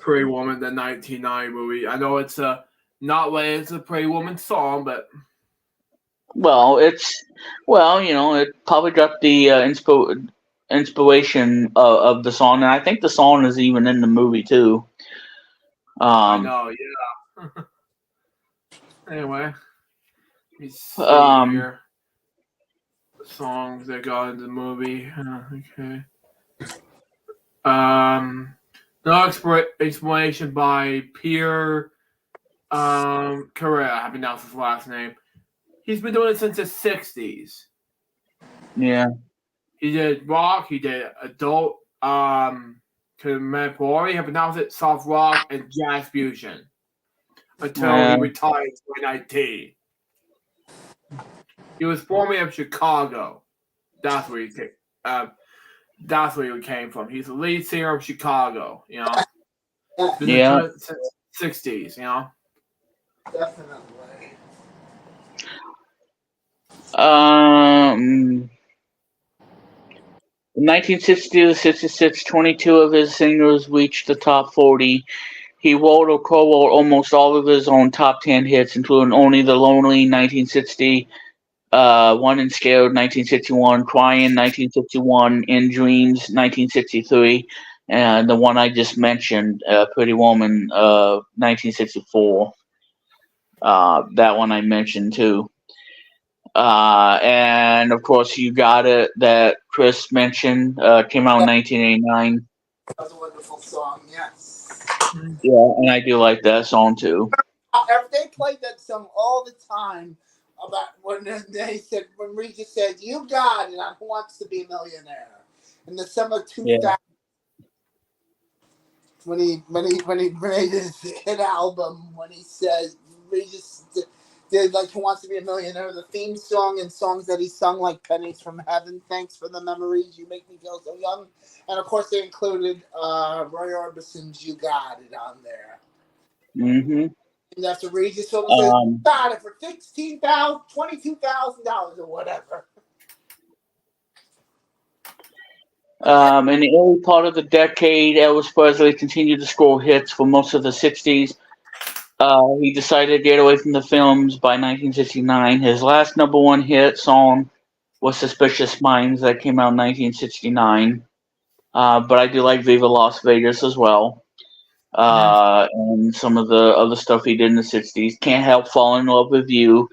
Pretty Woman, the 1990 movie, I know it's not related to the Pretty Woman song, but Well, it probably got the inspiration of the song, and I think the song is even in the movie too. I know, yeah. Anyway, let me see here. The songs that got into the movie. Okay. No explanation by Pierre Correa. I haven't announced his last name. He's been doing it since the 60s. Yeah. He did rock, he did adult, contemporary, have announced it soft rock and jazz fusion until he retired in 2019. He was formerly of Chicago. That's where he came from. He's the lead singer of Chicago, you know. Yeah. Since the 60s, you know. Definitely. In 1960 to 66, 22 of his singles reached the top 40. He wrote or co-wrote almost all of his own top 10 hits, including Only the Lonely, 1960, One and Scared, 1961, Crying, 1961, In Dreams, 1963, and the one I just mentioned, Pretty Woman, 1964. That one I mentioned too. And of course, You Got It, that Chris mentioned, came out in 1989. That's a wonderful song, yes. Yeah, and I do like that song too. They played that song all the time about when Regis said, "You got it," on Who Wants to Be a Millionaire in the summer 2000. Yeah. When he made his hit album, when he says Regis did like Who Wants to Be a Millionaire, the theme song and songs that he sung like Pennies from Heaven, Thanks for the Memories, You Make Me Feel So Young, and of course they included Roy Orbison's You Got It on there. Mm-hmm. And that's a Regis film says, got it for $22,000 or whatever. In the early part of the decade, Elvis Presley continued to score hits for most of the 60s. He decided to get away from the films by 1969. His last number one hit song was Suspicious Minds, that came out in 1969. But I do like Viva Las Vegas as well. And some of the other stuff he did in the 60s. Can't Help Falling in Love with You,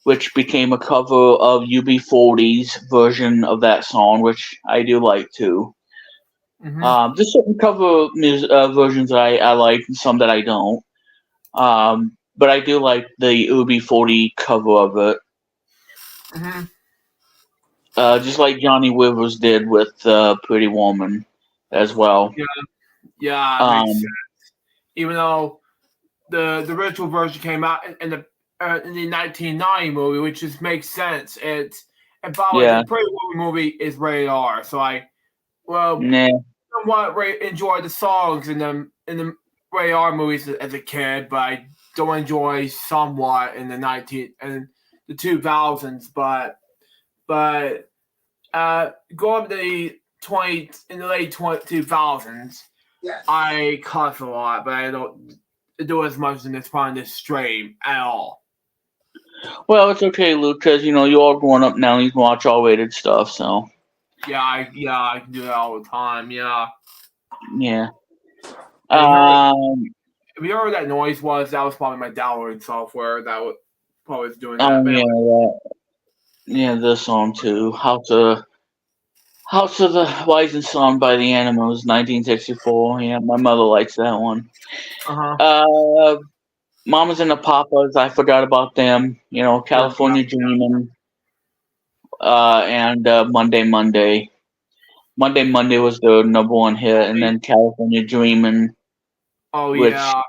which became a cover of UB40's version of that song, which I do like too. There's certain cover versions I like, and some that I don't. But I do like the UB40 cover of it. Just like Johnny Rivers did with Pretty Woman as well. Yeah, makes sense. Even though the original version came out in the 1990 movie, which just makes sense. And by the way, the Pretty Woman movie is rated R, so I somewhat enjoy the songs in the rated R movies as a kid, but I don't enjoy somewhat in the 2000s. But going up to the late 2000s, I cuss a lot, but I don't do as much in this part of this stream at all. Well, it's okay, Luke, because you're all grown up now. You can watch R-rated stuff, so. Yeah, I can do that all the time. Yeah. Yeah. Have you heard what that noise was? That was probably my downloading software that was probably doing that. Yeah, this song too. House of the Rising Sun by the Animals, 1964. Yeah, my mother likes that one. Mamas and the Papas, I forgot about them. California Dreamin', and Monday Monday. Monday Monday was the number one hit, and then California Dreamin'. Which I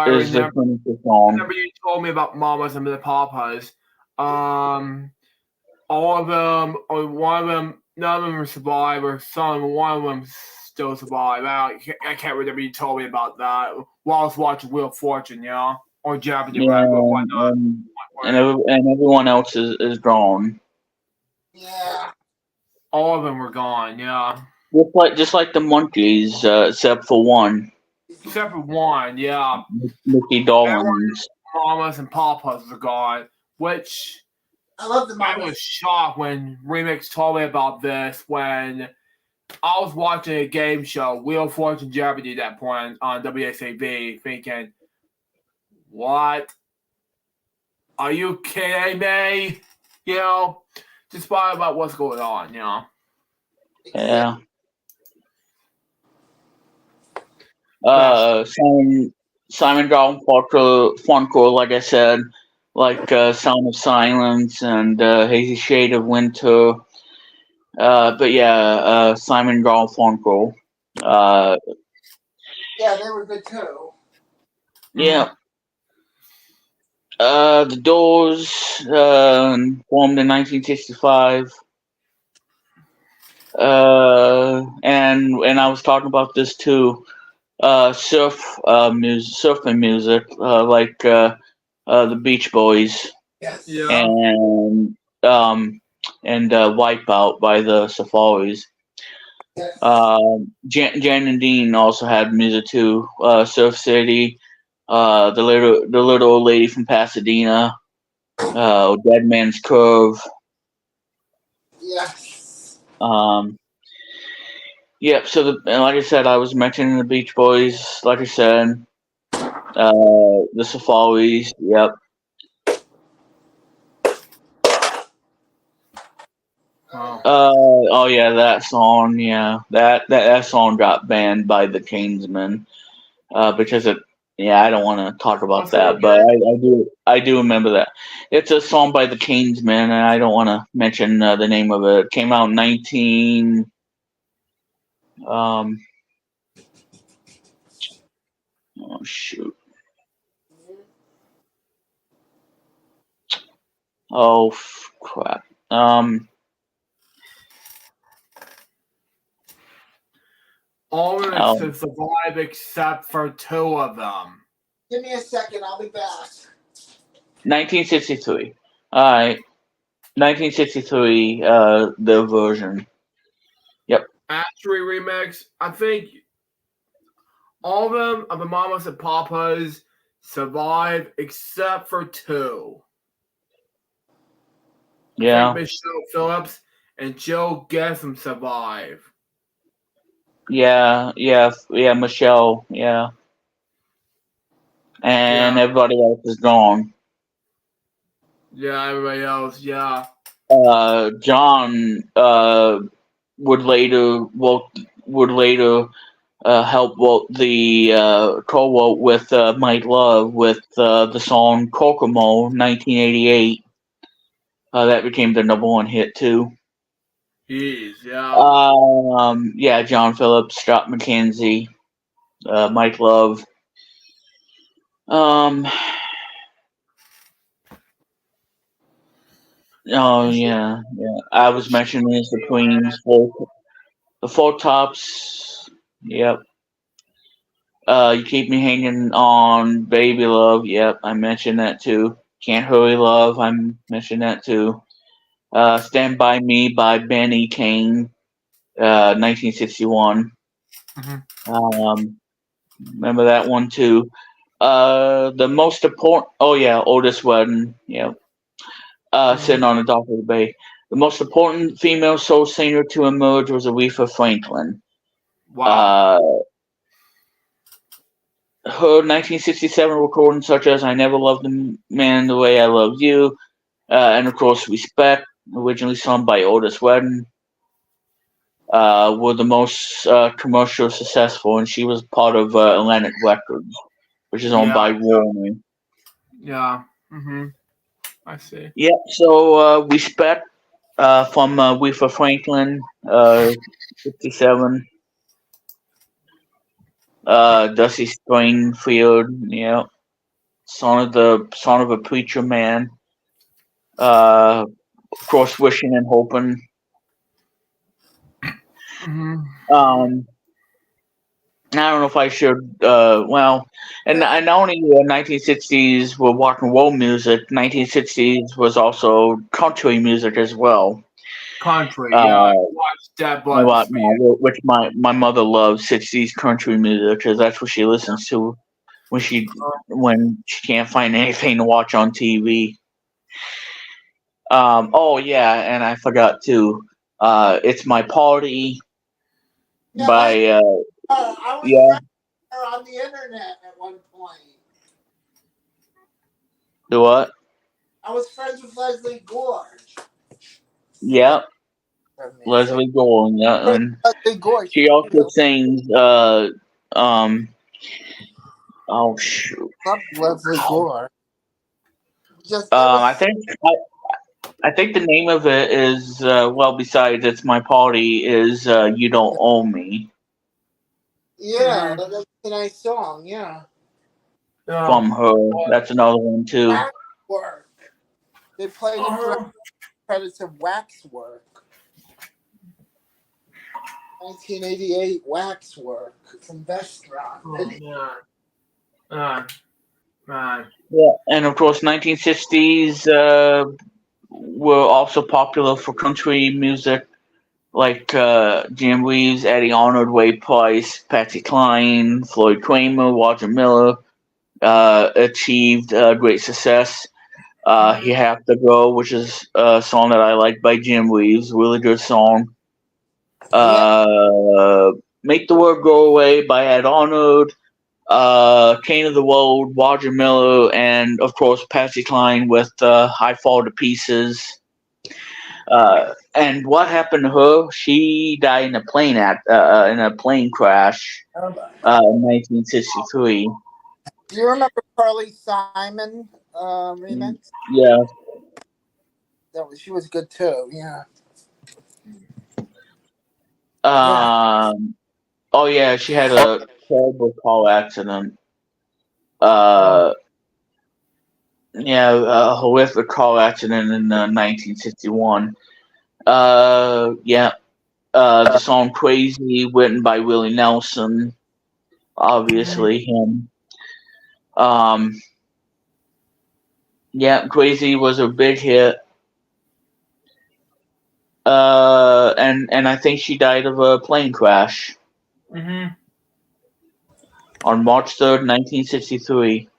is remember. The song. I remember you told me about Mamas and the Papas. all of them, or one of them, none of them survive, or one of them still survive. I can't remember you told me about that while I was watching Wheel of Fortune, or Japanese. Yeah, and everyone else is gone. Yeah. All of them were gone, yeah. Just like the monkeys, except for one. Except for one, yeah. Mickey Dolenz. Mamas and Papas are gone, which I love the I was shocked when Remix told me about this when I was watching a game show, Wheel of Fortune Jeopardy, at that point on WSAV, thinking, what? Are you kidding me? Just find about what's going on, Yeah. Simon Brown Funko, like I said, like Sound of Silence and Hazy Shade of Winter. But yeah, Simon Brown Funko. Yeah, they were good too. Yeah. The Doors, formed in 1965. And I was talking about this too. Surfing music, like the Beach Boys. Yes. Yeah. And Wipeout by the Safaris. Yes. Jan and Dean also had music too. Surf City, the little old lady from Pasadena, Dead Man's Curve. Yes. Yep. So and like I said, I was mentioning the Beach Boys. Like I said, the Safaris. Yep. Oh yeah, that song. Yeah, that song got banned by the Canesmen because it. Yeah, I don't want to talk about that, but I do remember that. It's a song by the Canesmen, and I don't want to mention the name of it. It came out in 19. Oh shoot. Oh crap. All of them to survive except for two of them. Give me a second, I'll be back. 1963. All right. 1963. The version. Yep. Actually, remix. I think all of them of the Mamas and Papas survive except for two. Yeah. I think Michelle Phillips and Joe Gessam survive. Yeah, Michelle, yeah. And everybody else is gone. Yeah, everybody else, yeah. John would later help vote the co-vote with Mike Love with the song Kokomo 1988. That became the #1 hit too. Jeez, yeah. Yeah, John Phillips, Scott McKenzie, Mike Love. Oh yeah. I was mentioning this, the Queens, the Four Tops. Yep. You Keep Me Hanging On, Baby Love. Yep, I mentioned that too. Can't Hurry Love. I mentioned that too. Stand By Me by Benny Kane, 1961. Remember that one too. The most important. Oh yeah, Otis Wedding. Yep. Sitting on the dock of the bay. The most important female soul singer to emerge was Aretha Franklin. Wow. Her 1967 recordings such as I Never Loved a Man the Way I Loved You, and of course Respect, originally sung by Otis Wedding, were the most commercial successful, and she was part of Atlantic Records, which is owned by Warner. Yeah. I see. Yep, so Respect from Aretha Franklin, 57. Dusty Springfield, yeah. Son of a Preacher Man. of course, Wishing and Hoping. I don't know if I should. And not only 1960s were rock and roll music. 1960s was also country music as well. Country, yeah. Watch that, which my mother loves 60s country music because that's what she listens to when she can't find anything to watch on TV. Oh yeah, and I forgot too. It's My Party by I was friends with her on the internet at one point. The what? I was friends with Leslie Gorge. Yeah, Leslie Gore. Yeah, and Leslie Gorge. she also sings. Oh shoot. Leslie Gore. I think the name of it is besides It's My Party is You Don't Own Me. Yeah, that's a nice song. Yeah. From her, that's another one too. Waxwork. They played it for credits of Waxwork. 1988 Waxwork from Vestron. Yeah, and of course, 1960s were also popular for country music, like Jim Reeves, Eddie Arnold, Ray Price, Patsy Cline, Floyd Kramer, Roger Miller achieved great success. You Have to Go, which is a song that I like by Jim Reeves, really good song. Make the World Go Away by Ed Arnold. King of the Road, Roger Miller, and of course Patsy Cline with I Fall to Pieces. And what happened to her? She died in a plane crash in 1963. Do you remember Carly Simon remix? Yeah. She was good too. Yeah. Oh yeah, she had a terrible car accident. A horrific car accident in 1961. The song "Crazy," written by Willie Nelson, obviously him. "Crazy" was a big hit. And I think she died of a plane crash. On March 3rd, 1963.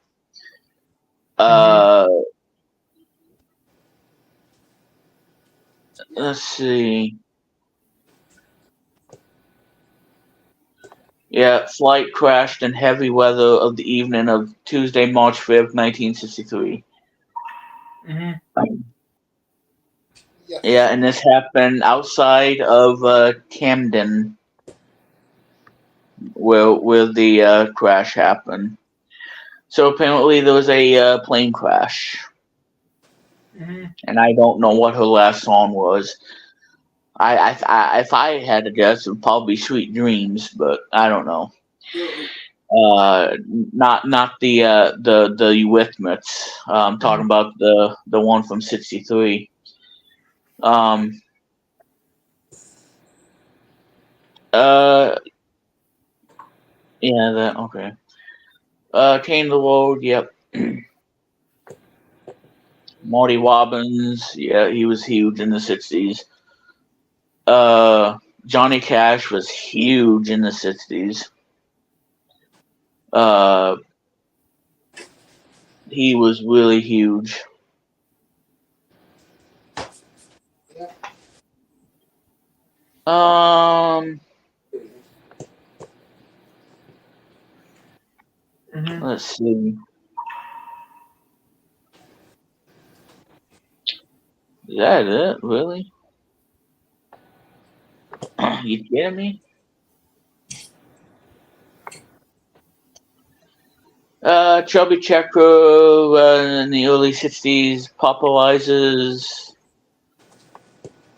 Let's see. Yeah, flight crashed in heavy weather of the evening of Tuesday, March 5th, 1963. Yeah, and this happened outside of Camden, where the crash happened. So apparently there was a plane crash. And I don't know what her last song was. If I had to guess, it would probably be "Sweet Dreams," but I don't know. Not the Eurythmics. I'm talking about the one from '63. Okay. King of the Road, yep. Marty Robbins, yeah, he was huge in the '60s. Johnny Cash was huge in the '60s. He was really huge. Let's see. Is that it? Really? You kidding me? Chubby Checker in the early '60s popularizes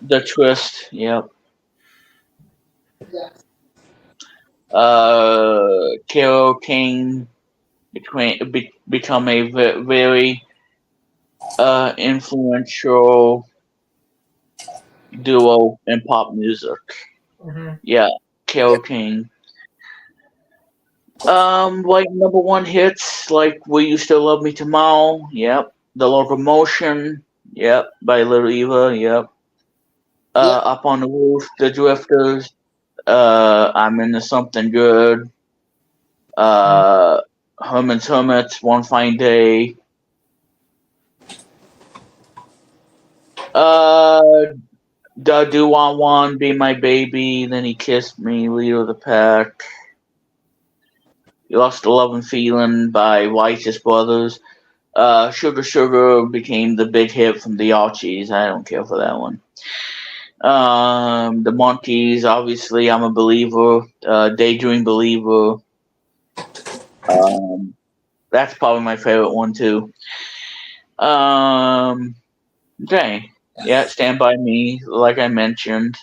the twist. Yep. Carole King become a very influential duo in pop music. Mm-hmm. Yeah, Carole King. Like number one hits, like Will You Still Love Me Tomorrow? Yep. The Locomotion. Yep. By Little Eva. Yep. Yeah. Up on the Roof, The Drifters. I'm Into Something Good. Herman's Hermits, One Fine Day. Da Do Want One, Be My Baby, Then He Kissed Me, Leader of the Pack. You Lost the Love and Feeling by Righteous Brothers. Sugar Sugar became the big hit from the Archies. I don't care for that one. The Monkees, obviously, I'm a Believer. Daydream Believer. That's probably my favorite one too. Okay. Yeah, Stand By Me, like I mentioned.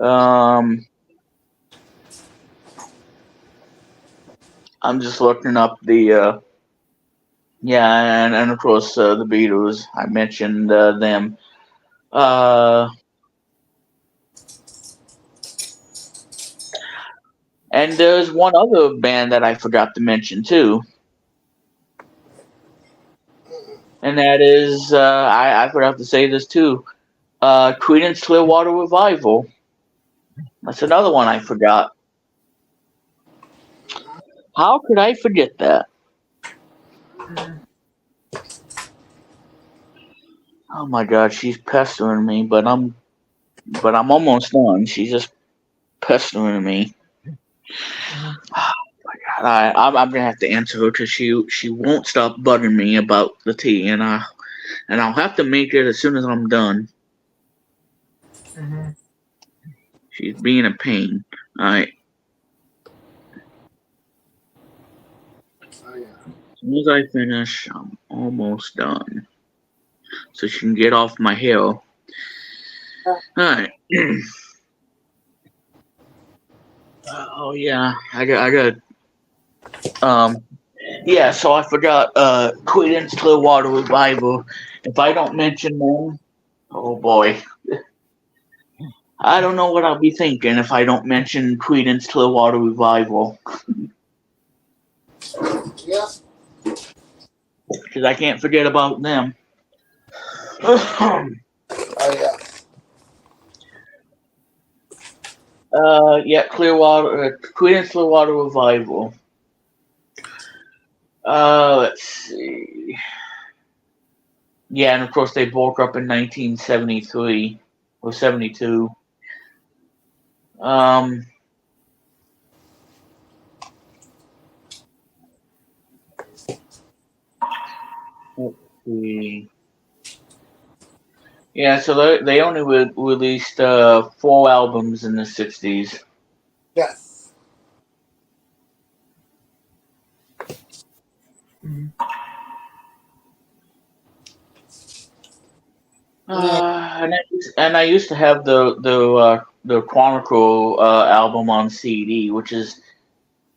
I'm just looking up the yeah, and of course the Beatles. I mentioned them. And there's one other band that I forgot to mention too, and that is I forgot to say this too. Creedence Clearwater Revival. That's another one I forgot. How could I forget that? Oh my God, she's pestering me, but I'm almost done. She's just pestering me. I'm gonna have to answer her because she won't stop bugging me about the tea, and I'll have to make it as soon as I'm done. Mm-hmm. She's being a pain. All right. Oh, yeah. As soon as I finish, I'm almost done, so she can get off my hair. All right. Oh yeah, I got yeah. So I forgot Creedence Clearwater Revival. If I don't mention them, oh boy. I don't know what I'll be thinking if I don't mention Creedence Clearwater Revival. Yeah. Because I can't forget about them. Oh, yeah. Yeah, Creedence Clearwater Revival. Let's see. Yeah, and of course they broke up in 1973 or 72. Let's see. Yeah, so they only released 4 albums in the 60s. Yes. Mm-hmm. And I used to have the Chronicle album on CD, which is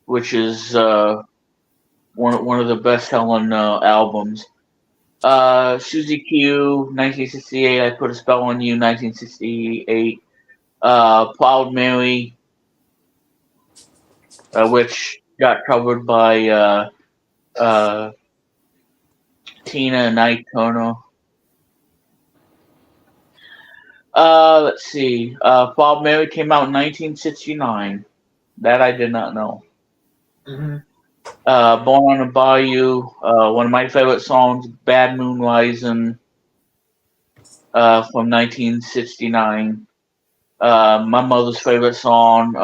one of the best selling albums. Suzy Q, 1968. I Put a Spell on You, 1968. Proud Mary, which got covered by Tina and Ike Turner. Let's see. Proud Mary came out in 1969. That I did not know. Mm-hmm. Born on a Bayou, one of my favorite songs, Bad Moon Rising, from 1969. My mother's favorite song,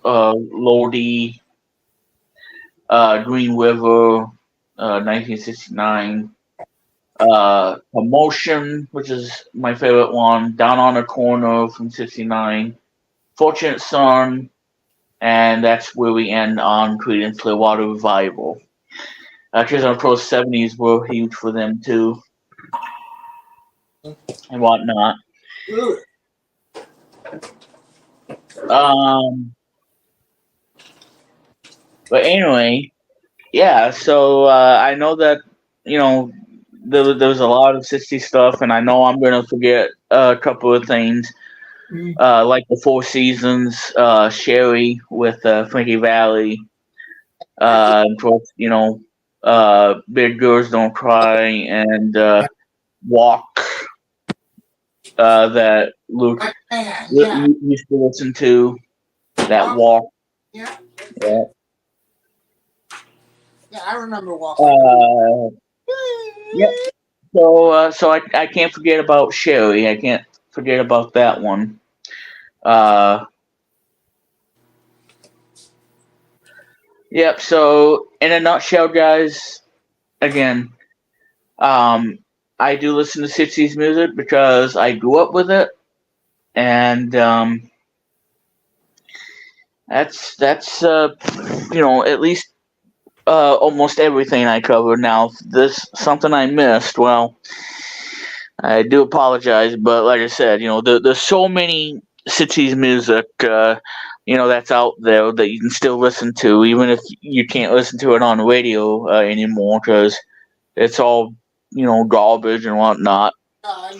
Lodi, Green River, 1969. Emotion, which is my favorite one, Down on a Corner from 69. Fortunate Son, and that's where we end on Creedence Clearwater Revival. Because of course 70s were huge for them too, and whatnot. But anyway, yeah. So I know that there was a lot of 60s stuff, and I know I'm gonna forget a couple of things, like the Four Seasons, Sherry with Frankie Valli, of course, Big Girls Don't Cry, and Walk, that Luke used to listen to. That Walk. Yeah. Yeah. Yeah, I remember walking. Yeah. So I can't forget about Sherry. I can't forget about that one. Yep. So in a nutshell, guys, again, I do listen to 60s music because I grew up with it, and that's at least almost everything I covered. Now, if there's something I missed, well, I do apologize, but like I said, there's so many 60s music, that's out there that you can still listen to, even if you can't listen to it on the radio anymore, because it's all, garbage and whatnot. But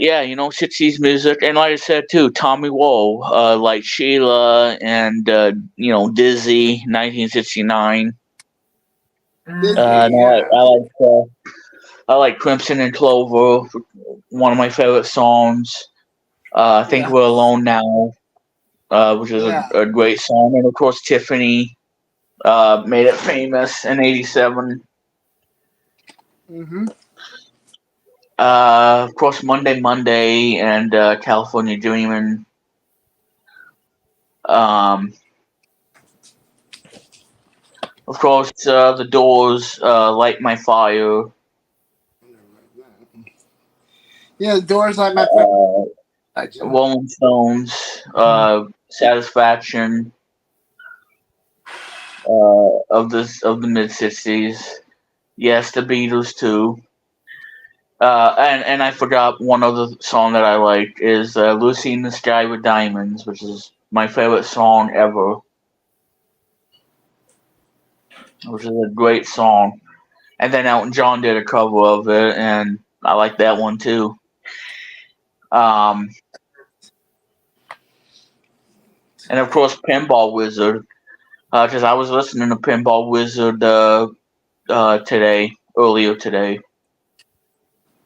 yeah, 60s music, and like I said too, Tommy Woe, like Sheila and Dizzy, 1969. I like Crimson and Clover, one of my favorite songs. I think We're Alone Now, which is a great song, and of course Tiffany made it famous in '87. Mm-hmm. Of course, Monday and California Dreamin'. Of course, The Doors, Light My Fire. Yeah, The Doors, Light My Fire. Rolling Stones, Satisfaction, of the mid '60s. Yes, the Beatles too. And I forgot one other song that I like is Lucy in the Sky with Diamonds, which is my favorite song ever. Which is a great song. And then Elton John did a cover of it, and I like that one too. And of course, Pinball Wizard, because I was listening to Pinball Wizard earlier today.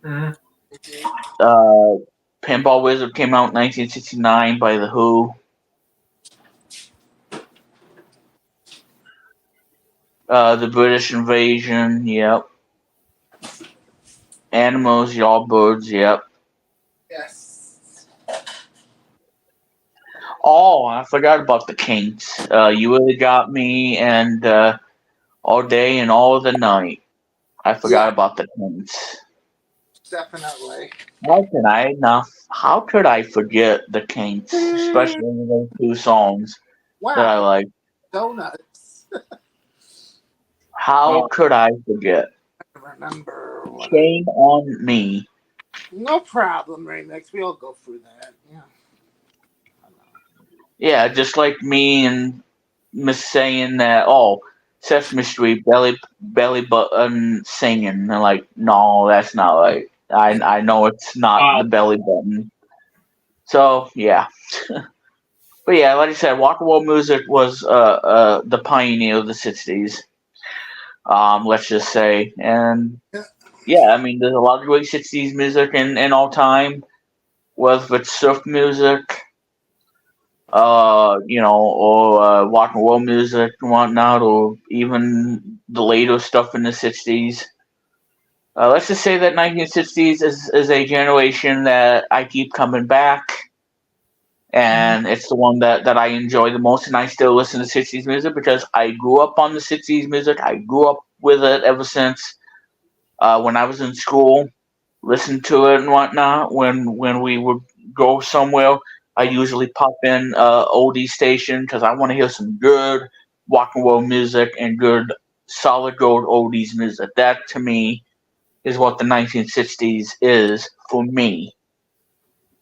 Mm-hmm. Pinball Wizard came out in 1969 by The Who. The British Invasion, yep. Animals, Yardbirds, yep. Yes. Oh, I forgot about the Kinks. You Really Got Me, and All Day and All the Night. I forgot about the Kinks. Definitely. How could I forget the Kinks, especially those two songs that I like? Donuts. How could I forget? I remember. Shame on me. No problem, Remix. We all go through that. Yeah. Yeah, just like me and Miss saying that, Sesame Street, belly button singing. And like, no, that's not right. I know it's not the belly button. So, yeah. But yeah, like I said, rock and roll music was the pioneer of the 60s. Let's just say. And yeah, I mean, there's a lot of great 60s music in all time, whether it's surf music, or rock and roll music and whatnot, or even the later stuff in the 60s. Let's just say that 1960s is a generation that I keep coming back, and it's the one that I enjoy the most, and I still listen to 60s music because I grew up on the 60s music. I grew up with it ever since when I was in school, listened to it and whatnot. When we would go somewhere, I usually pop in oldie station because I want to hear some good rock and roll music and good solid gold oldies music. That to me is what the 1960s is for me.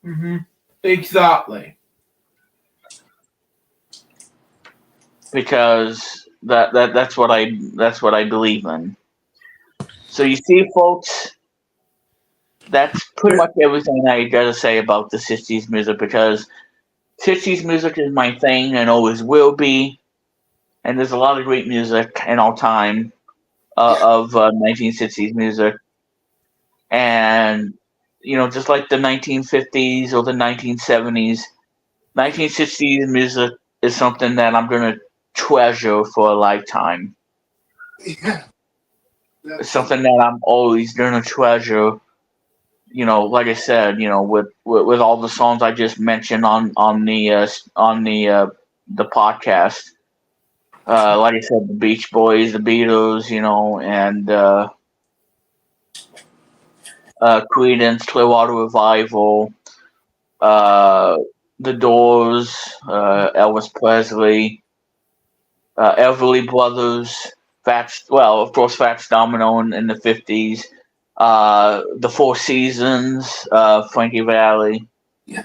Mm-hmm. Exactly. Because That's what I believe in. So you see, folks, that's pretty much everything I gotta say about the '60s music, because '60s music is my thing and always will be. And there's a lot of great music in all time of 1960s music, and just like the 1950s or the 1970s, 1960s music is something that I'm gonna treasure for a lifetime. Yeah. It's something that I'm always gonna treasure. Like I said, with all the songs I just mentioned on the podcast. Like I said, the Beach Boys, the Beatles, and Creedence, Clearwater Revival, uh, the Doors, Elvis Presley, Everly Brothers, of course, Fats Domino in the '50s, the Four Seasons, Frankie Valli. Yeah.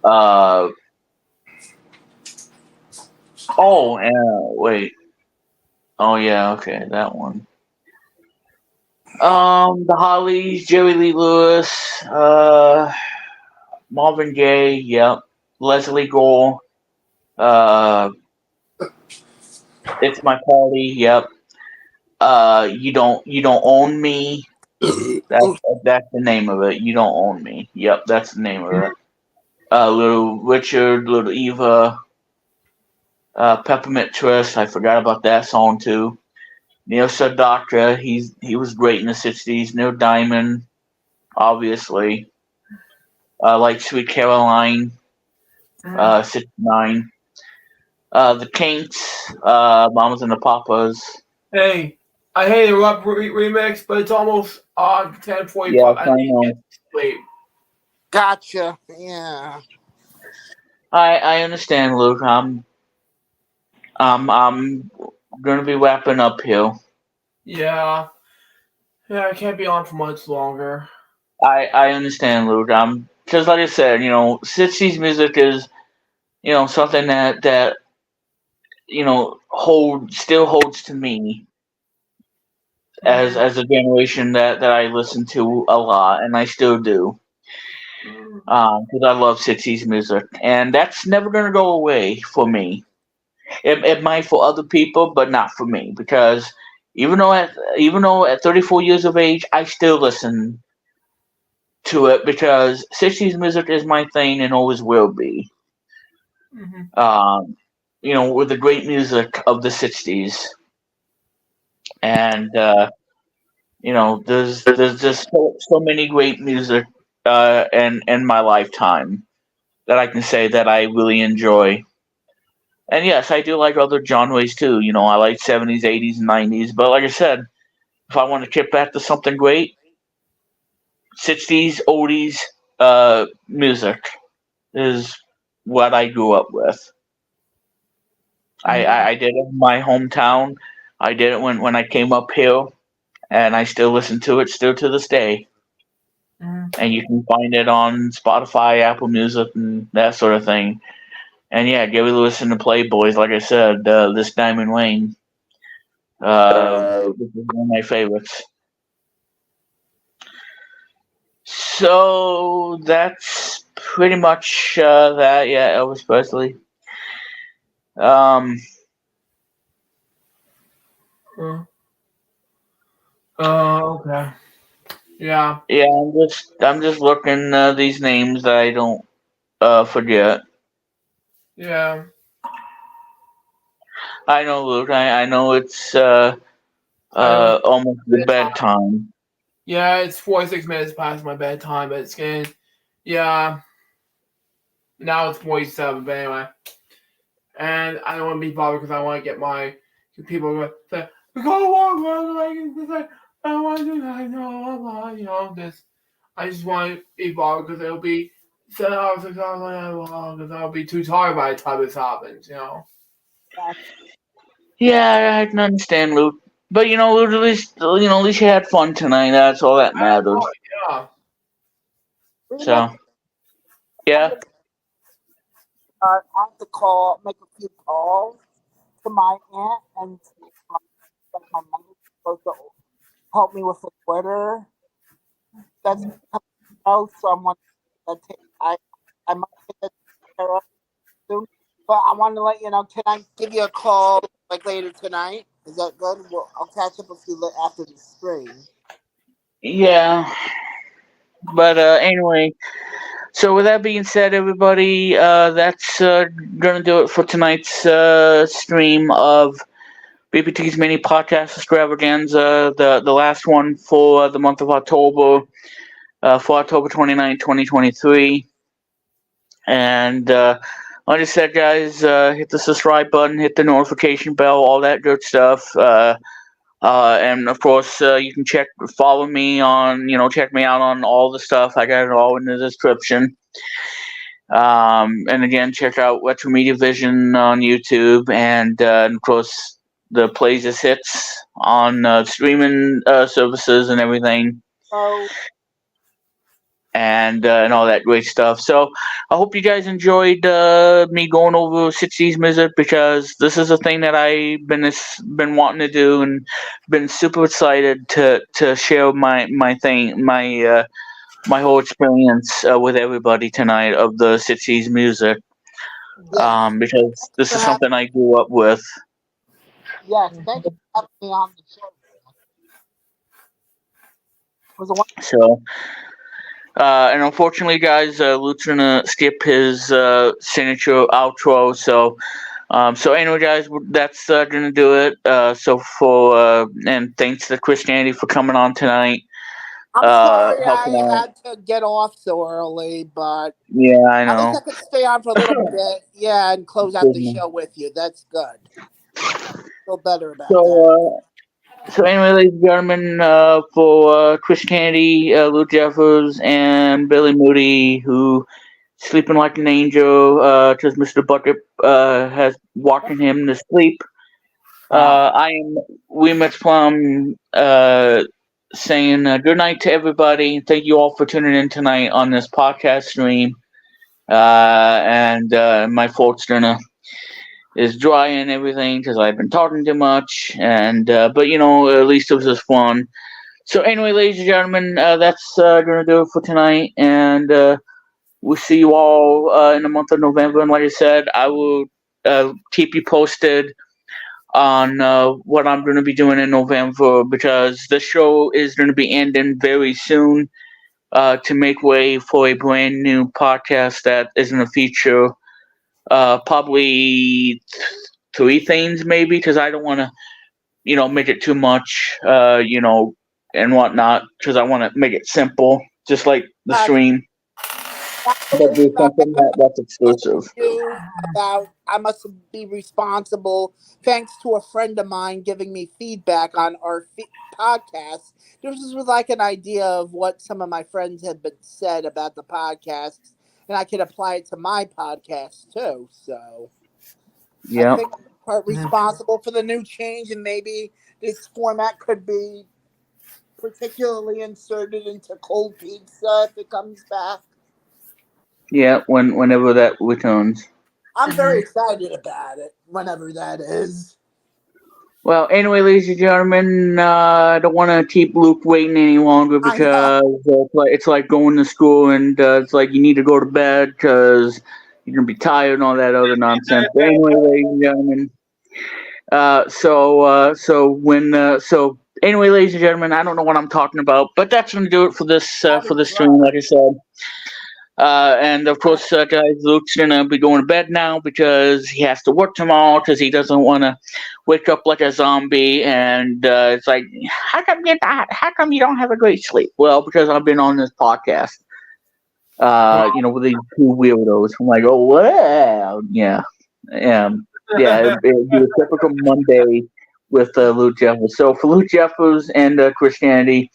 Uh, wait. Oh yeah, okay, that one. The Hollies, Jerry Lee Lewis, Marvin Gaye, yep, Leslie Gore, uh, It's My Party, yep. You don't own me. That's Oh, that's the name of it. You don't own me. Yep, that's the name of it. Little Richard, Little Eva, Peppermint Twist. I forgot about that song too. Neil Sedaka, he was great in the '60s. Neil Diamond, obviously. Like Sweet Caroline, '69. The Kinks, Mamas and the Papas. Hey, I hate the Rub remix, but it's almost on 10:45. Yes, I I need to know. get to sleep. gotcha. Yeah. I understand, Luke. I'm gonna be wrapping up here. Yeah. Yeah, I can't be on for much longer. I understand, Luke. Because like I said, '60s music is something that still holds to me as a generation that I listen to a lot, and I still do. Because I love '60s music, and that's never gonna go away for me. It might for other people, but not for me, because even though at 34 years of age, I still listen to it, because '60s music is my thing and always will be. Mm-hmm. With the great music of the '60s, and there's just so many great music in my lifetime that I can say that I really enjoy. And yes, I do like other genres too. I like '70s, '80s, and '90s. But like I said, if I want to get back to something great, '60s, oldies, music is what I grew up with. I did it in my hometown. I did it when I came up here, and I still listen to it still to this day. Mm-hmm. And you can find it on Spotify, Apple Music, and that sort of thing. And yeah, give it a listen to Playboys. Like I said, this Diamond Lane, this is one of my favorites. So that's pretty much that. Yeah, Elvis Presley. Um, Okay. Yeah. yeah, I'm just looking these names that I don't forget. Yeah. I know, Luke. I know it's I know. almost the bedtime. Yeah, it's 46 minutes past my bedtime, but it's getting. Yeah. Now it's 47, but anyway. And I don't want to be bothered because I want to get my. People are going to say, we got to walk, I don't want to do that, this. I just want to be bothered because it'll be 7 hours, 6 hours, because I'll be too tired by the time this happens. Yeah, I can understand, Luke. But Luke, at least you had fun tonight. That's all that matters. Yeah. So, yeah. I have to make a few calls. to my aunt and like my mother is supposed to help me with the Twitter. That's coming out, so I'm wondering that I might get that taken care of soon. But I want to let you know. Can I give you a call like later tonight? Is that good? Well, I'll catch up with you after the stream. Yeah. But anyway, so with that being said, everybody, that's gonna do it for tonight's stream of BPT's mini podcast extravaganza, the last one for the month of October, for October 29, 2023. And like I said, guys, hit the subscribe button, hit the notification bell, all that good stuff. And of course, you can follow me on, check me out on all the stuff. I got it all in the description. And again, check out Retro Media Vision on YouTube, and of course, the Plays As Hits on streaming services and everything. Oh. And all that great stuff. So I hope you guys enjoyed me going over 60s music, because this is a thing that I've been wanting to do, and been super excited to share my whole experience with everybody tonight of the 60s music. Yes. Because this is something I grew up with. Yes, thank you for having me on the show. So, and unfortunately, guys, Luke's gonna skip his signature outro. So anyway, guys, that's gonna do it. And thanks to Christianity for coming on tonight. I'm sorry I had to get off so early, but yeah, I know. At least I could stay on for a little bit, and close out the show with you. That's good. Feel better about that. So anyway, ladies and gentlemen, for Chris Kennedy, Luke Jeffers, and Billy Moody, who sleeping like an angel, because Mr. Bucket has walking him to sleep. I am Weemits Plum, saying good night to everybody. Thank you all for tuning in tonight on this podcast stream. And my throat's is dry and everything because I've been talking too much. And but at least it was just fun. So anyway, ladies and gentlemen, that's gonna do it for tonight, and we'll see you all in the month of November. And like I said, I will keep you posted on what I'm going to be doing in November, because the show is going to be ending very soon to make way for a brand new podcast that is going to feature probably three things, maybe, because I don't want to, make it too much, and whatnot, because I want to make it simple, just like the stream. But do something that's exclusive. I must be responsible, thanks to a friend of mine giving me feedback on our podcast. This was like an idea of what some of my friends had been said about the podcast, and I could apply it to my podcast too. So yeah, I think I'm part responsible for the new change, and maybe this format could be particularly inserted into Cold Pizza if it comes back. Yeah, whenever that returns. I'm very excited about it, whenever that is. Well, anyway, ladies and gentlemen, I don't want to keep Luke waiting any longer, because it's like going to school, and it's like you need to go to bed because you're going to be tired and all that other nonsense. But anyway, ladies and gentlemen, anyway, ladies and gentlemen, I don't know what I'm talking about, but that's going to do it for this stream, like I said. And of course, guys, Luke's gonna be going to bed now because he has to work tomorrow, because he doesn't want to wake up like a zombie. And it's like, how come you don't have a great sleep? Well, because I've been on this podcast, with these two weirdos. I'm like, oh well, yeah. It'd be a typical Monday with Luke Jeffers. So for Luke Jeffers and Christianity,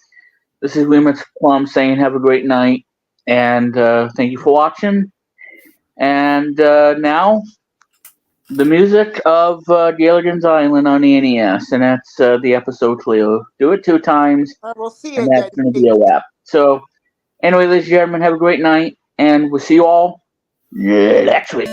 this is Weemits Plum saying have a great night. And thank you for watching. And now, the music of Gilligan's Island on the NES, and that's the episode clear. Do it 2 times, we'll see you and that's going to be a wrap. So, anyway, ladies and gentlemen, have a great night, and we'll see you all next week.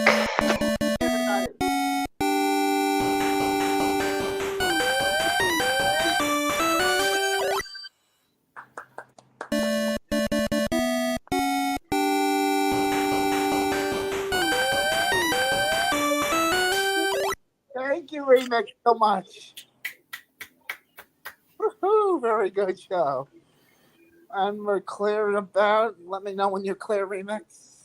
Thank you, Remix, so much. Woohoo! Very good show. And we're clear about. Let me know when you're clear, Remix.